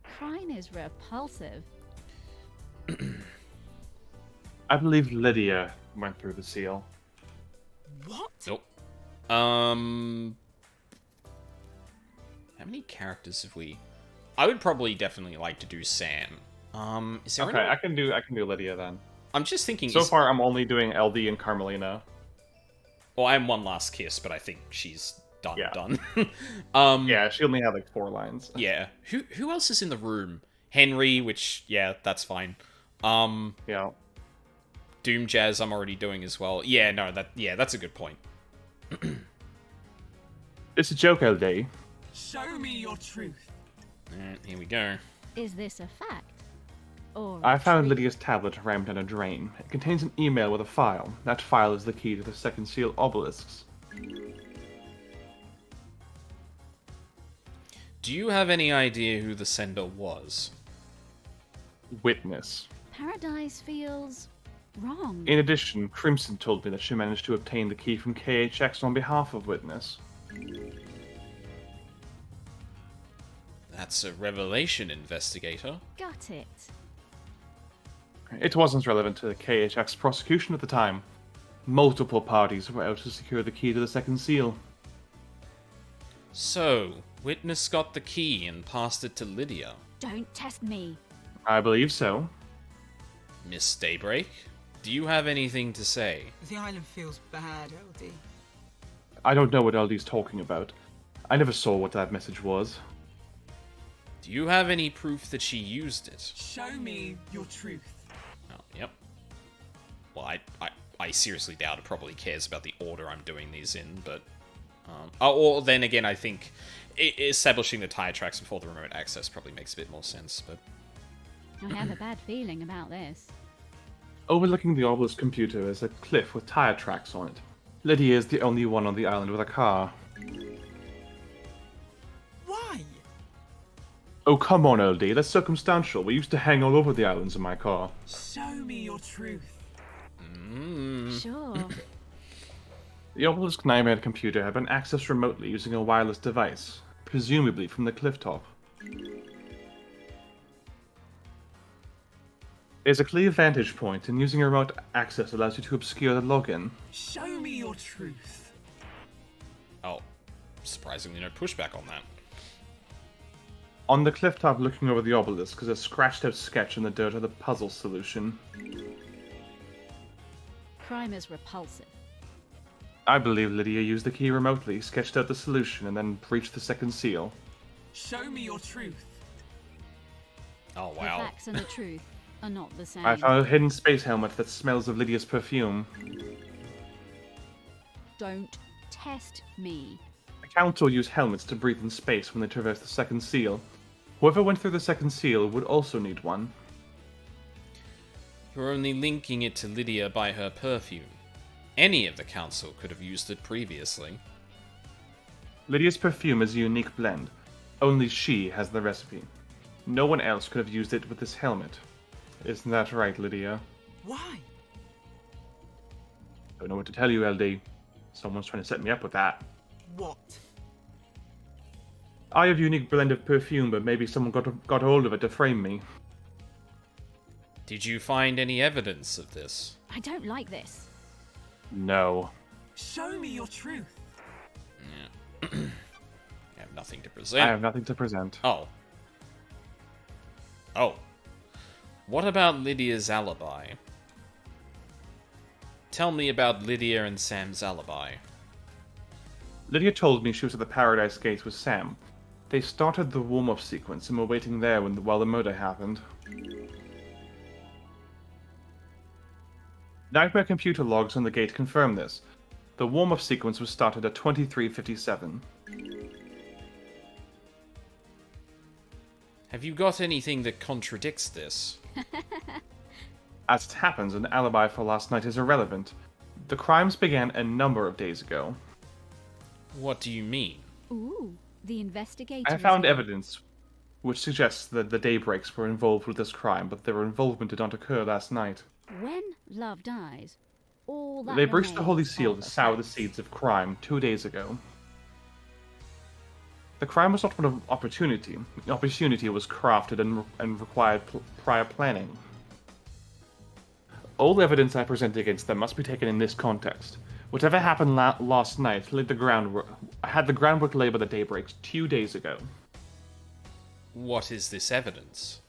Crying is repulsive. I believe Lydia went through the seal. What? Nope. How many characters have we... I would probably definitely like to do Sam. Is there Okay, anyone... I can do Lydia then. I'm just thinking... So far, I'm only doing LD and Carmelina. Well, I'm One Last Kiss, but I think she's done, Yeah. done. Yeah, she only had like 4 lines. Yeah. Who else is in the room? Henry, which yeah, that's fine. Yeah. Doom Jazz I'm already doing as well. Yeah, no, that's a good point. It's a joke, LD. Show me your truth. Alright, here we go. Is this a fact? Or I a found truth? Lydia's tablet rammed down a drain. It contains an email with a file. That file is the key to the second seal obelisks. Do you have any idea who the sender was? Witness. Paradise feels wrong. In addition, Crimson told me that she managed to obtain the key from KHX on behalf of Witness. That's a revelation, investigator. Got it. It wasn't relevant to the KHX prosecution at the time. Multiple parties were out to secure the key to the second seal. So, Witness got the key and passed it to Lydia. Don't test me. I believe so. Miss Daybreak, do you have anything to say? The island feels bad, LD. I don't know what LD's talking about. I never saw what that message was. Do you have any proof that she used it? Show me your truth. Oh, yep. Well, I seriously doubt it probably cares about the order I'm doing these in, but... or then again, I think establishing the tire tracks before the remote access probably makes a bit more sense, but... I have a bad feeling about this. Overlooking the obelisk computer is a cliff with tire tracks on it. Lydia is the only one on the island with a car. Why? Oh, come on, LD, that's circumstantial. We used to hang all over the islands in my car. Show me your truth. Sure. The obelisk Nightmare computer had been accessed remotely using a wireless device, presumably from the cliff top. There's a clear vantage point, and using a remote access allows you to obscure the login. Show me your truth. Oh, surprisingly no pushback on that. On the cliff top looking over the obelisk is a scratched out sketch in the dirt of the puzzle solution. Crime is repulsive. I believe Lydia used the key remotely, sketched out the solution, and then breached the second seal. Show me your truth. Oh, The wow. facts and the truth are not the same. I found a hidden space helmet that smells of Lydia's perfume. Don't test me. The Council use helmets to breathe in space when they traverse the second seal. Whoever went through the second seal would also need one. You're only linking it to Lydia by her perfume. Any of the council could have used it previously. Lydia's perfume is a unique blend. Only she has the recipe. No one else could have used it with this helmet. Isn't that right, Lydia? Why? Don't know what to tell you, LD. Someone's trying to set me up with that. What? I have a unique blend of perfume, but maybe someone got hold of it to frame me. Did you find any evidence of this? I don't like this. No. Show me your truth. Yeah. I have nothing to I present. have nothing to present. Oh. Oh. What about Lydia's alibi? Tell me about Lydia and Sam's alibi. Lydia told me she was at the Paradise Gates with Sam. They started the warm-up sequence and were waiting there while the murder happened. Nightmare computer logs on the gate confirm this. The warm-up sequence was started at 23:57. Have you got anything that contradicts this? As it happens, an alibi for last night is irrelevant. The crimes began a number of days ago. What do you mean? Ooh, the investigator. I is found here. evidence which suggests that the Daybreaks were involved with this crime, but their involvement did not occur last night. When love dies, all that They breached the Holy remains Seal are to the sour the facts. seeds of crime 2 days ago. The crime was not one of opportunity. The opportunity was crafted and required prior planning. All evidence I present against them must be taken in this context. Whatever happened last night had the groundwork laid by the Daybreaks 2 days ago. What is this evidence?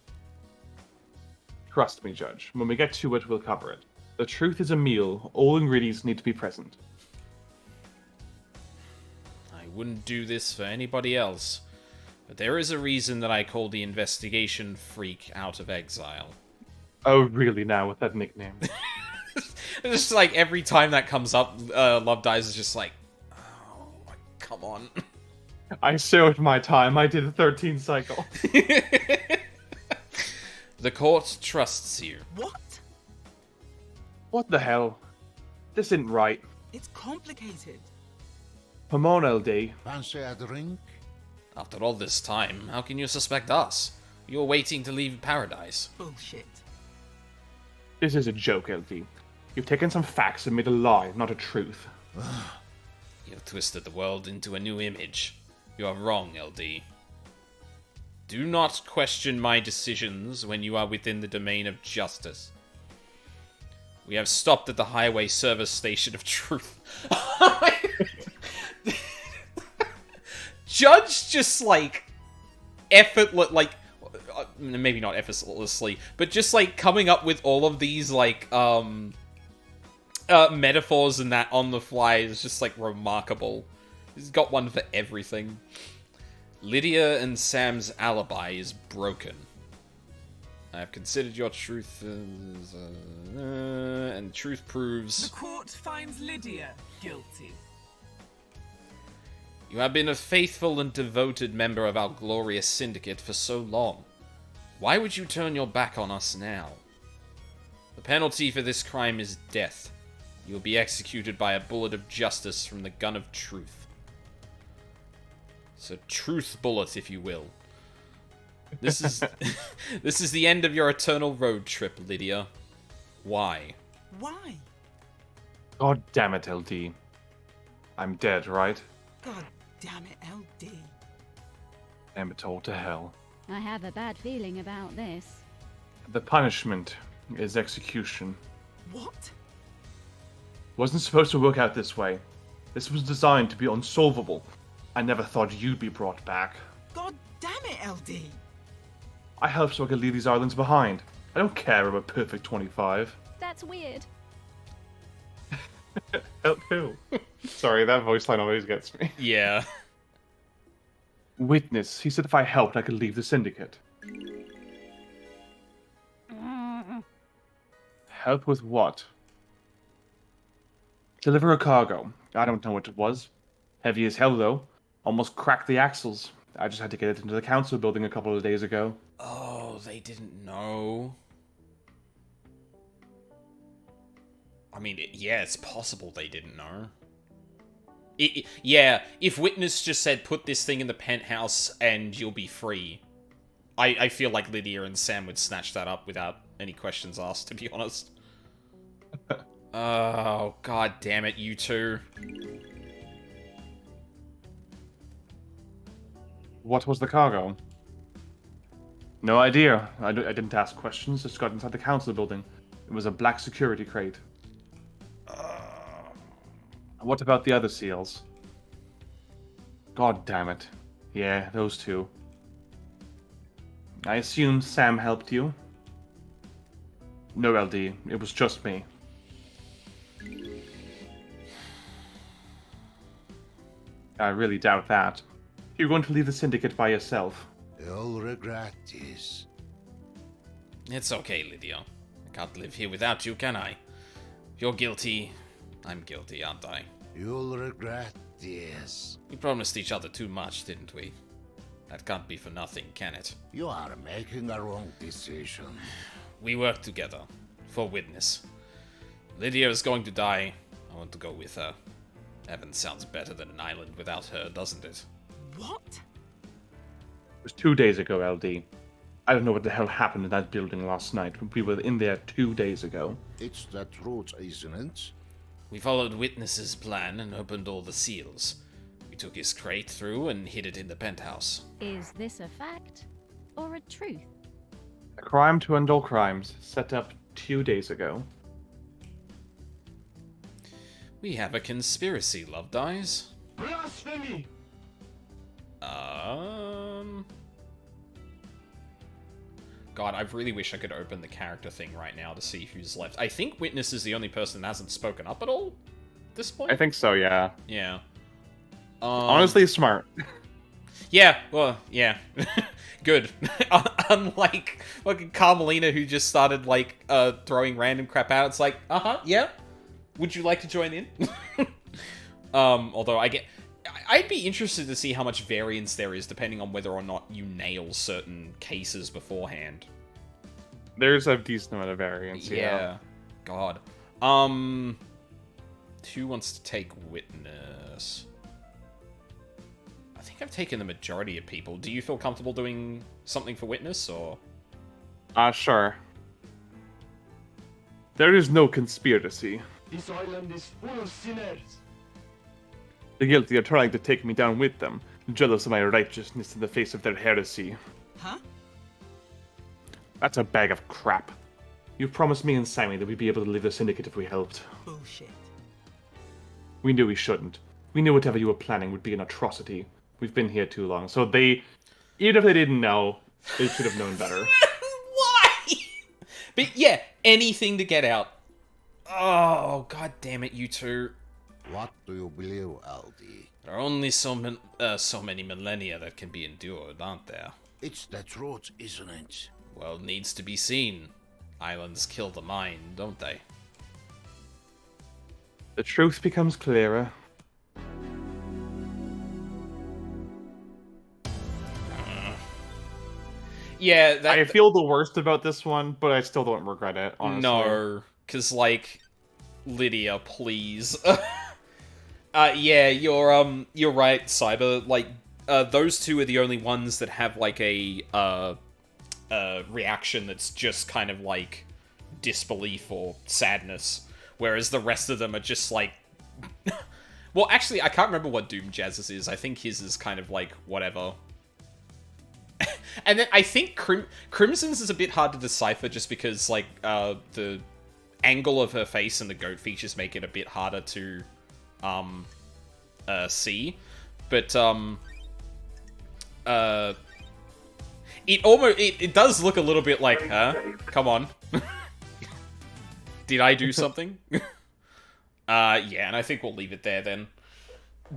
Trust me, Judge. When we get to it, we'll cover it. The truth is a meal. All ingredients need to be present. I wouldn't do this for anybody else. But there is a reason that I call the investigation freak out of exile. Oh, really now with that nickname? It's just like every time that comes up, Love Dies is just like, oh, come on. I served my time. I did a 13 cycle. The court trusts you. What? What the hell? This isn't right. It's complicated. Come on, LD. Fancy a drink? After all this time, how can you suspect us? You're waiting to leave paradise. Bullshit. This is a joke, LD. You've taken some facts and made a lie, not a truth. You've twisted the world into a new image. You are wrong, LD. Do not question my decisions when you are within the domain of justice. We have stopped at the highway service station of truth. Judge just, like, maybe not effortlessly, but just, like, coming up with all of these, like, metaphors and that on the fly is just, like, remarkable. He's got one for everything. Lydia and Sam's alibi is broken. I have considered your truth as, and truth The proves court finds Lydia guilty. you have been a faithful and devoted member of our glorious syndicate for so long. Why would you turn your back on us now? The penalty for this crime is death. You will be executed by a bullet of justice from the gun of truth. It's a truth bullet, if you will. This is this is the end of your eternal road trip, Lydia. Why? Why? God damn it, LD. I'm dead, right? God damn it, LD. Damn it all to hell. I have a bad feeling about this. The punishment is execution. What? Wasn't supposed to work out this way. This was designed to be unsolvable. I never thought you'd be brought back. God damn it, LD. I helped so I could leave these islands behind. I don't care about Perfect 25. That's weird. Help who? Sorry, that voice line always gets me. Yeah. Witness, he said if I helped, I could leave the syndicate. Help with what? Deliver a cargo. I don't know what it was. Heavy as hell, though. Almost cracked the axles. I just had to get it into the council building a couple of days ago. Oh, they didn't know. I mean, yeah, it's possible they didn't know. Yeah, if Witness just said, put this thing in the penthouse and you'll be free, I feel like Lydia and Sam would snatch that up without any questions asked, to be honest. Oh, god damn it, you two. What was the cargo? No idea. I didn't ask questions, just got inside the council building. It was a black security crate. What about the other seals? God damn it. Yeah, those two. I assume Sam helped you? No, LD. It was just me. I really doubt that. You're going to leave the syndicate by yourself. You'll regret this. It's okay, Lydia. I can't live here without you, can I? If you're guilty, I'm guilty, aren't I? You'll regret this. We promised each other too much, didn't we? That can't be for nothing, can it? You are making a wrong decision. We work together. For Witness. Lydia is going to die. I want to go with her. Heaven sounds better than an island without her, doesn't it? What? It was 2 days ago, LD. I don't know what the hell happened in that building last night. We were in there 2 days ago. It's the truth, isn't it? We followed Witness's plan and opened all the seals. We took his crate through and hid it in the penthouse. Is this a fact or a truth? A crime to end all crimes, set up 2 days ago. We have a conspiracy, Love Dies. Blasphemy! God, I really wish I could open the character thing right now to see who's left. I think Witness is the only person that hasn't spoken up at all at this point. I think so, yeah. Yeah. Honestly, smart. Yeah, well, yeah. Good. Unlike fucking Carmelina, who just started, like, throwing random crap out. It's like, yeah. Would you like to join in? Although I'd be interested to see how much variance there is depending on whether or not you nail certain cases beforehand. There's a decent amount of variance, yeah. God. Who wants to take witness? I think I've taken the majority of people. Do you feel comfortable doing something for witness, or? Sure. There is no conspiracy. This island is full of sinners. The guilty are trying to take me down with them, jealous of my righteousness in the face of their heresy. Huh? That's a bag of crap. You promised me and Sammy that we'd be able to leave the Syndicate if we helped. Bullshit. We knew we shouldn't. We knew whatever you were planning would be an atrocity. We've been here too long, so even if they didn't know, they should have known better. Why? But yeah, anything to get out. Oh, god damn it, you two. What do you believe, Aldi? There are only so many millennia that can be endured, aren't there? It's the truth, isn't it? Well, it needs to be seen. Islands kill the mind, don't they? The truth becomes clearer. Yeah, I feel the worst about this one, but I still don't regret it, honestly. No, because, like, Lydia, please. Yeah, you're right, Cyber. Like, those two are the only ones that have, like, a reaction that's just kind of, like, disbelief or sadness. Whereas the rest of them are just, like... Well, actually, I can't remember what Doom Jazz's is. I think his is kind of, like, whatever. And then I think Crimson's is a bit hard to decipher just because, like, the angle of her face and the goat features make it a bit harder to, see. But, it does look a little bit like, huh? Come on. Did I do something? Yeah, and I think we'll leave it there then.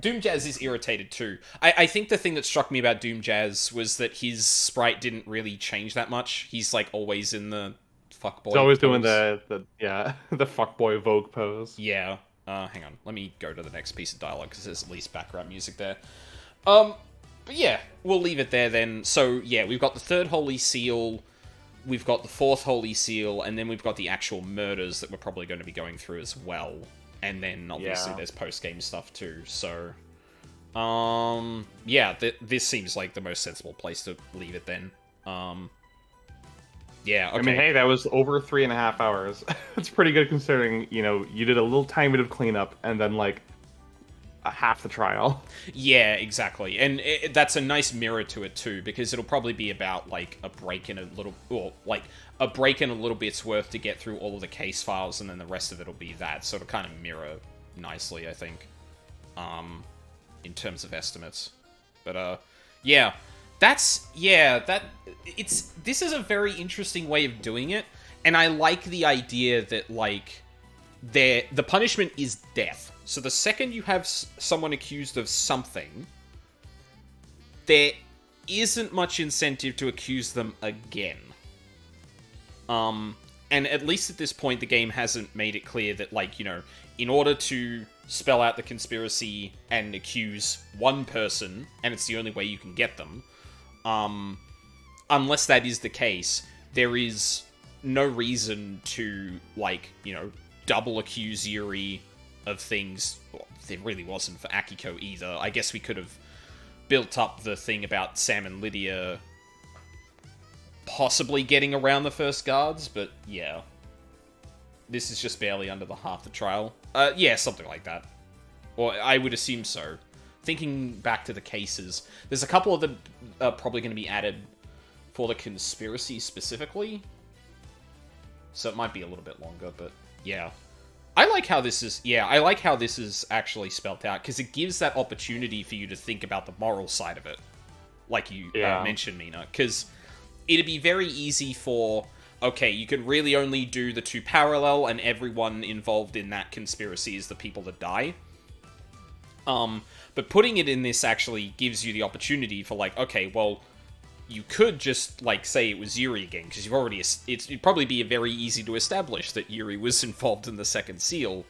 Doom Jazz is irritated too. I think the thing that struck me about Doom Jazz was that his sprite didn't really change that much. He's like always in the fuckboy He's always pose. doing the the fuckboy Vogue pose. Yeah. Hang on. Let me go to the next piece of dialogue because there's at least background music there. But yeah, we'll leave it there then. So yeah, we've got the third Holy Seal, we've got the fourth Holy Seal, and then we've got the actual murders that we're probably going to be going through as well. And then, obviously, there's post-game stuff, too, so... yeah, this seems like the most sensible place to leave it, then. Yeah, okay. I mean, hey, that was over 3.5 hours. It's pretty good considering, you know, you did a little tiny bit of cleanup, and then, like, half the trial. Yeah, exactly. And that's a nice mirror to it, too, because it'll probably be about, like, a break in a little bit's worth to get through all of the case files, and then the rest of it'll be that. So it'll kind of mirror nicely, I think, in terms of estimates. But, yeah. This is a very interesting way of doing it, and I like the idea that, like, the punishment is death. So the second you have someone accused of something, there isn't much incentive to accuse them again. And at least at this point, the game hasn't made it clear that, like, you know, in order to spell out the conspiracy and accuse one person, and it's the only way you can get them, unless that is the case, there is no reason to, like, you know, double accuse Yuri of things. Well, there really wasn't for Akiko either. I guess we could have built up the thing about Sam and Lydia possibly getting around the first guards, but yeah. This is just barely under the half the trial. Yeah, something like that. Or I would assume so. Thinking back to the cases, there's a couple of them probably going to be added for the conspiracy specifically. So it might be a little bit longer, but yeah. I like how this is actually spelt out, because it gives that opportunity for you to think about the moral side of it. Like you mentioned, Mina. Because it'd be very easy for, okay, you can really only do the two parallel, and everyone involved in that conspiracy is the people that die. But putting it in this actually gives you the opportunity for, like, okay, well, you could just, like, say it was Yuri again, because you've already... It'd probably be very easy to establish that Yuri was involved in the second seal.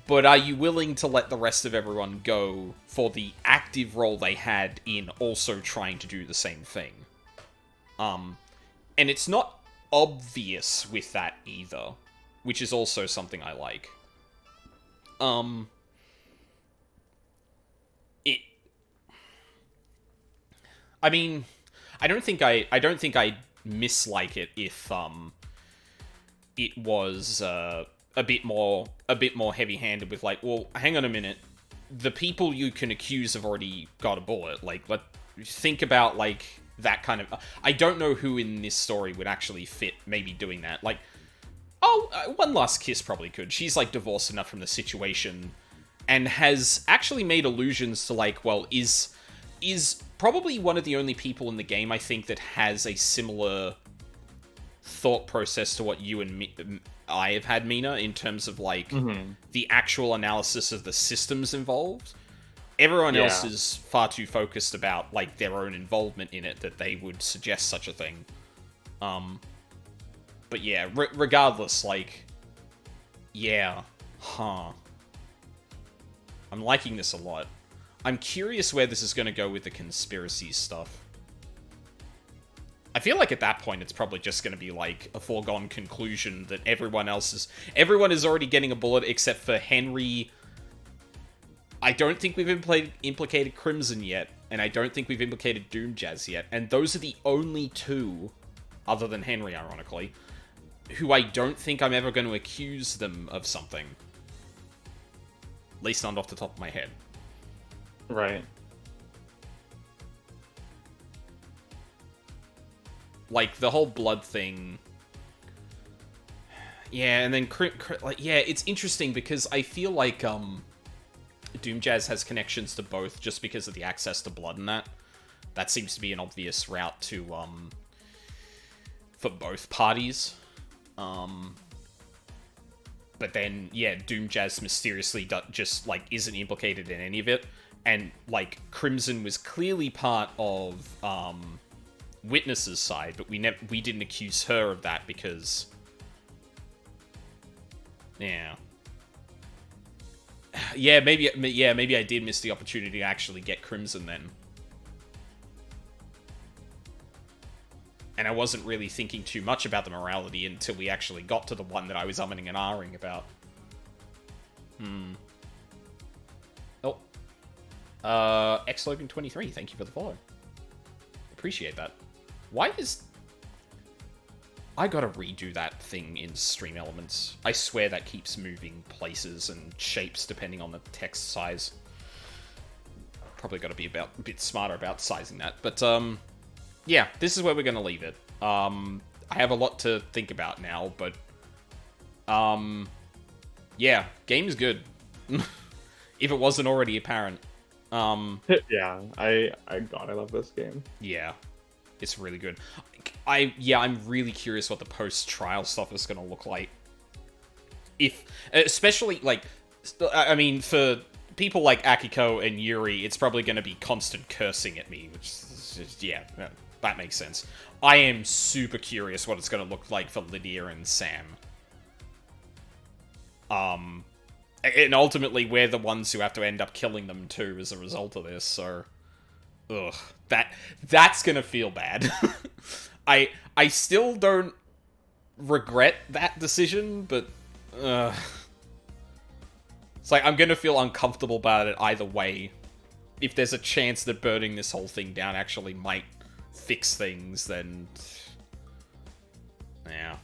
But are you willing to let the rest of everyone go for the active role they had in also trying to do the same thing? And it's not obvious with that either, which is also something I like. I mean, I don't think I'd mislike it if it was a bit more heavy-handed with, like, well, hang on a minute, the people you can accuse have already got a bullet. Like, think about, like, that kind of... I don't know who in this story would actually fit maybe doing that. Like, One Last Kiss probably could. She's, like, divorced enough from the situation and has actually made allusions to, like, well, is probably one of the only people in the game, I think, that has a similar thought process to what you and I have had, Mina, in terms of, like, the actual analysis of the systems involved. Everyone else is far too focused about, like, their own involvement in it that they would suggest such a thing. But yeah, regardless, like, yeah, I'm liking this a lot. I'm curious where this is going to go with the conspiracy stuff. I feel like at that point it's probably just going to be like a foregone conclusion that everyone is already getting a bullet except for Henry. I don't think we've implicated Crimson yet, and I don't think we've implicated Doomjazz yet, and those are the only two, other than Henry, ironically, who I don't think I'm ever going to accuse them of something. At least not off the top of my head. Right. Like, the whole blood thing... Yeah, and then, like, yeah, it's interesting because I feel like, Doomjazz has connections to both just because of the access to blood and that. That seems to be an obvious route to, for both parties. But then, yeah, Doomjazz mysteriously just, like, isn't implicated in any of it. And, like, Crimson was clearly part of, Witness's side, but we didn't accuse her of that because... Yeah. Yeah, maybe I did miss the opportunity to actually get Crimson then. And I wasn't really thinking too much about the morality until we actually got to the one that I was umming and ahhing about. Oh. XLogan23, thank you for the follow. Appreciate that. Why is... I gotta redo that thing in Stream Elements. I swear that keeps moving places and shapes depending on the text size. Probably gotta be a bit smarter about sizing that. But, yeah, this is where we're gonna leave it. I have a lot to think about now, but... yeah, game's good. If it wasn't already apparent. Yeah, I love this game. Yeah, it's really good. I'm really curious what the post-trial stuff is going to look like. Especially, like, I mean, for people like Akiko and Yuri, it's probably going to be constant cursing at me, which is, yeah, that makes sense. I am super curious what it's going to look like for Lydia and Sam. And ultimately, we're the ones who have to end up killing them too as a result of this, so... Ugh. That's gonna feel bad. I still don't regret that decision, but... It's like, I'm gonna feel uncomfortable about it either way. If there's a chance that burning this whole thing down actually might fix things, then... Yeah.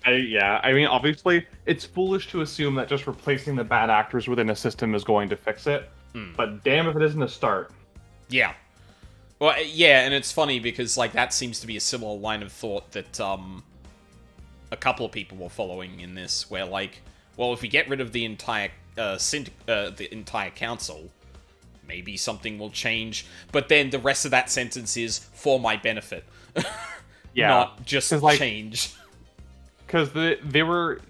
I mean, obviously, it's foolish to assume that just replacing the bad actors within a system is going to fix it. But damn if it isn't a start. Yeah. Well, yeah, and it's funny because, like, that seems to be a similar line of thought that, a couple of people were following in this, where, like, well, if we get rid of the entire, the entire council, maybe something will change. But then the rest of that sentence is, for my benefit. Yeah. Not just like, change. because they were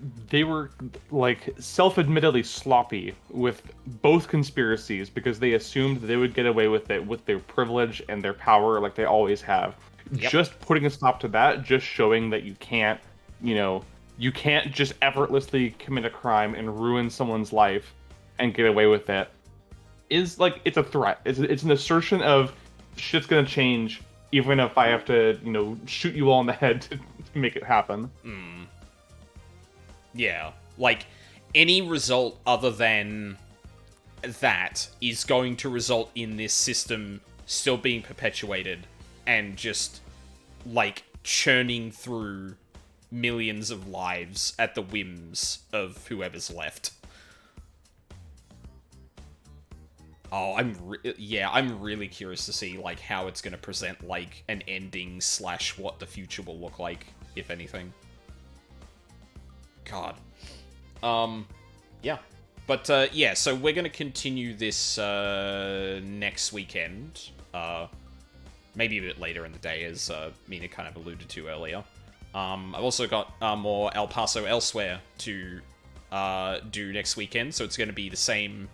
like self-admittedly sloppy with both conspiracies because they assumed they would get away with it with their privilege and their power like they always have. Yep. Just putting a stop to that, just showing that you can't, you can't just effortlessly commit a crime and ruin someone's life and get away with it, is like, it's a threat. It's an assertion of shit's gonna change even if I have to, shoot you all in the head to make it happen. Yeah, like, any result other than that is going to result in this system still being perpetuated and just, like, churning through millions of lives at the whims of whoever's left. Oh, I'm really curious to see, like, how it's going to present, like, an ending / what the future will look like, if anything. God. Yeah. But, yeah, so we're going to continue this, next weekend. Maybe a bit later in the day, as, Mina kind of alluded to earlier. I've also got, more El Paso Elsewhere to, do next weekend, so it's going to be the same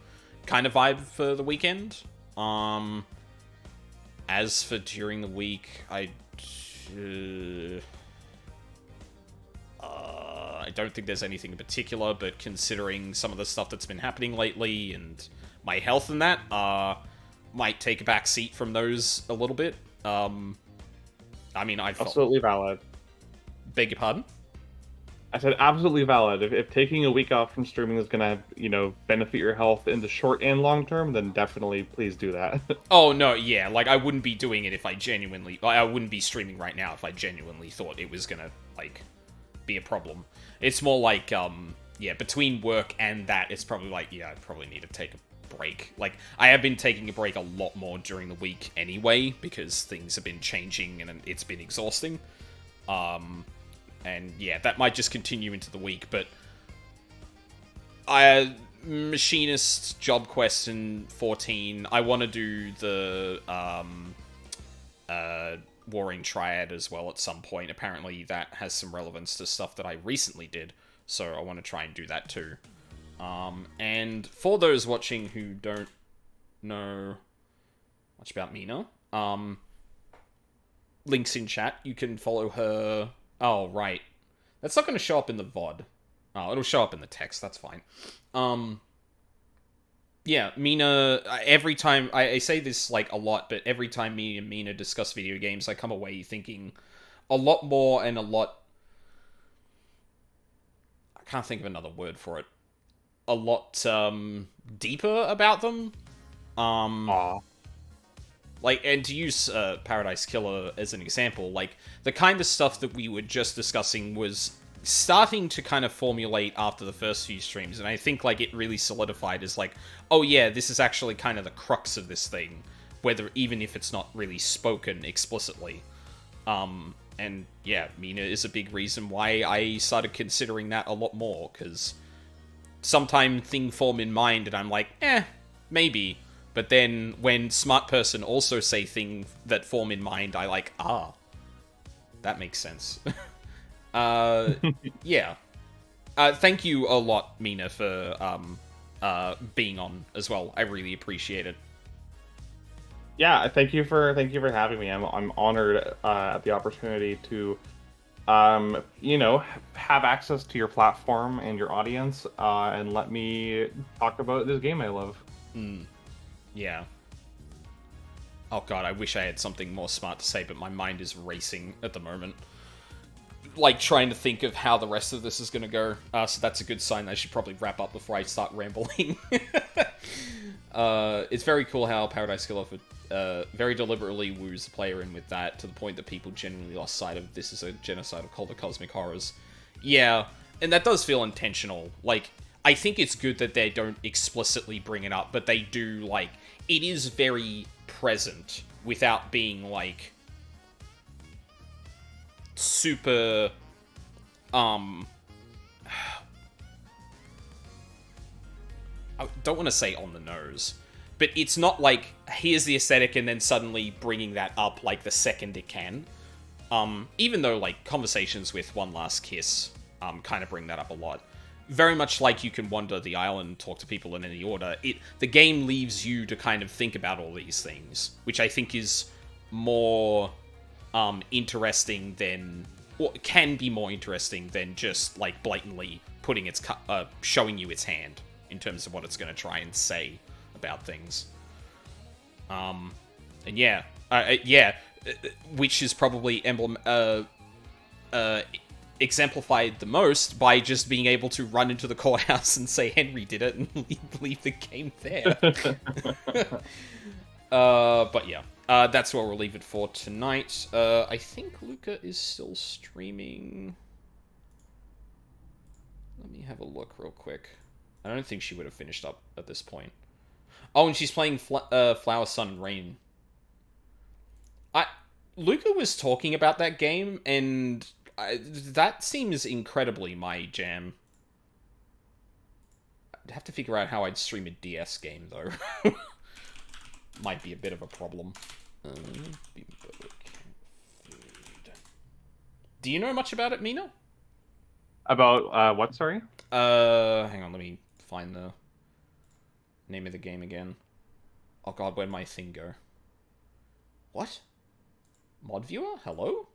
kind of vibe for the weekend. As for during the week, I don't think there's anything in particular, but considering some of the stuff that's been happening lately and my health and that, might take a back seat from those a little bit. I mean, I felt... Absolutely valid. Beg your pardon? I said absolutely valid. If taking a week off from streaming is gonna, benefit your health in the short and long term, then definitely please do that. Oh, no, yeah, like, I wouldn't be doing it if I genuinely... I wouldn't be streaming right now if I genuinely thought it was gonna, like, be a problem. It's more like, yeah, between work and that, it's probably like, yeah, I probably need to take a break. Like, I have been taking a break a lot more during the week anyway, because things have been changing and it's been exhausting. And yeah, that might just continue into the week, but Machinist Job Quest in 14, I want to do the Warring Triad as well at some point. Apparently that has some relevance to stuff that I recently did, so I want to try and do that too. And for those watching who don't know much about Mina, links in chat, you can follow her... Oh, right. That's not going to show up in the VOD. Oh, it'll show up in the text, that's fine. Yeah, Mina, every time, I say this, like, a lot, but every time me and Mina discuss video games, I come away thinking a lot more and a lot... I can't think of another word for it. A lot, deeper about them. Like, and to use Paradise Killer as an example, like, the kind of stuff that we were just discussing was starting to kind of formulate after the first few streams, and I think, like, it really solidified as, like, oh yeah, this is actually kind of the crux of this thing, even if it's not really spoken explicitly. And yeah, Mina is a big reason why I started considering that a lot more, because sometimes things form in mind, and I'm like, maybe. But then, when smart person also say things that form in mind, I like, that makes sense. Yeah. Thank you a lot, Mina, for being on as well. I really appreciate it. Yeah, thank you for having me. I'm honored at the opportunity to, have access to your platform and your audience, and let me talk about this game I love. Yeah. Oh god, I wish I had something more smart to say, but my mind is racing at the moment. Like, trying to think of how the rest of this is going to go. So that's a good sign. I should probably wrap up before I start rambling. It's very cool how Paradise Killer very deliberately woos the player in with that, to the point that people genuinely lost sight of this as a genocide of Cult of Cosmic Horrors. Yeah, and that does feel intentional. Like, I think it's good that they don't explicitly bring it up, but they do, like, it is very present without being, like, super, I don't want to say on the nose, but it's not like, here's the aesthetic and then suddenly bringing that up, like, the second it can. Even though, like, Conversations with One Last Kiss, kind of bring that up a lot. Very much like you can wander the island, talk to people in any order, the game leaves you to kind of think about all these things, which I think is more interesting than, or can be more interesting than just like blatantly putting showing you its hand in terms of what it's going to try and say about things. And yeah, which is probably exemplified the most by just being able to run into the courthouse and say Henry did it and leave the game there. But yeah, that's where we'll leave it for tonight. I think Luca is still streaming. Let me have a look real quick. I don't think she would have finished up at this point. Oh, and she's playing Flower, Sun, and Rain. Luca was talking about that game, and that seems incredibly my jam. I'd have to figure out how I'd stream a DS game, though. Might be a bit of a problem. Do you know much about it, Mina? About what, sorry? Hang on, let me find the name of the game again. Oh god, where'd my thing go? What? Mod viewer? Hello?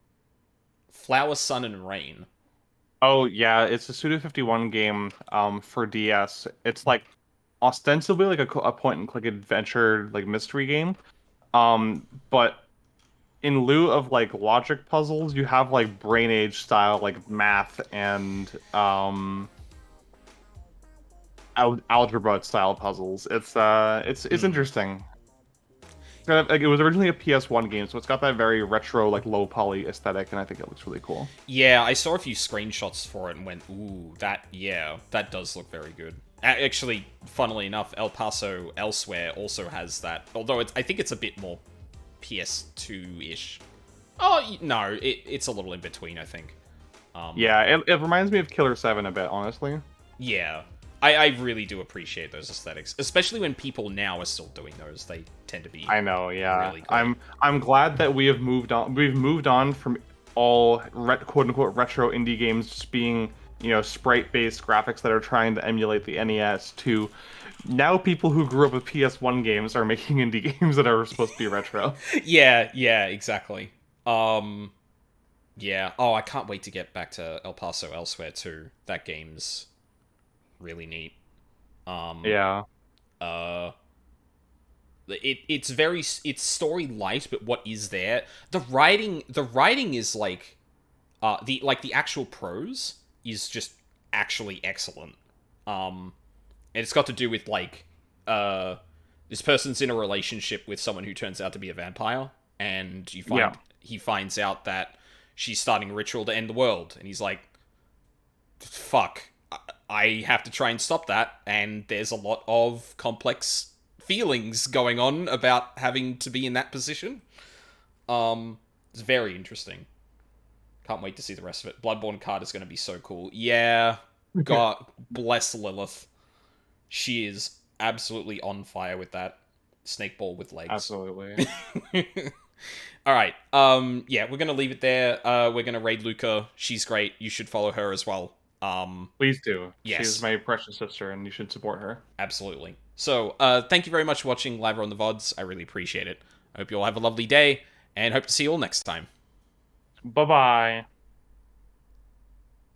Flower, Sun, and Rain. Oh, yeah, it's a Suda51 game for DS. It's like ostensibly like a point-and-click adventure, like mystery game. But in lieu of like logic puzzles, you have like Brain Age style like math and algebra style puzzles. It's interesting. Like, it was originally a PS1 game, so it's got that very retro, like low poly aesthetic, and I think it looks really cool. Yeah, I saw a few screenshots for it and went, ooh, that does look very good. Actually, funnily enough, El Paso Elsewhere also has that, although I think it's a bit more PS2-ish. Oh, no, it's a little in between, I think. Yeah, it reminds me of Killer 7 a bit, honestly. Yeah. I really do appreciate those aesthetics, especially when people now are still doing those. They tend to be. I know, yeah. Really great. I'm glad that we have moved on. We've moved on from all quote unquote retro indie games just being, sprite-based graphics that are trying to emulate the NES to now people who grew up with PS1 games are making indie games that are supposed to be retro. Yeah, exactly. Yeah. Oh, I can't wait to get back to El Paso Elsewhere too. That game's really neat. Yeah. It's story light, but what is there? The writing is like the actual prose is just actually excellent. And it's got to do with like this person's in a relationship with someone who turns out to be a vampire, and he finds out that she's starting a ritual to end the world, and he's like, fuck, I have to try and stop that, and there's a lot of complex feelings going on about having to be in that position. It's very interesting. Can't wait to see the rest of it. Bloodborne card is going to be so cool. Yeah, God bless Lilith. She is absolutely on fire with that snake ball with legs. Absolutely. All right. Yeah, we're going to leave it there. We're going to raid Luca. She's great. You should follow her as well. Please do. Yes. She's my precious sister, and you should support her. Absolutely. So, thank you very much for watching live or on the VODs. I really appreciate it. I hope you all have a lovely day, and hope to see you all next time. Bye-bye.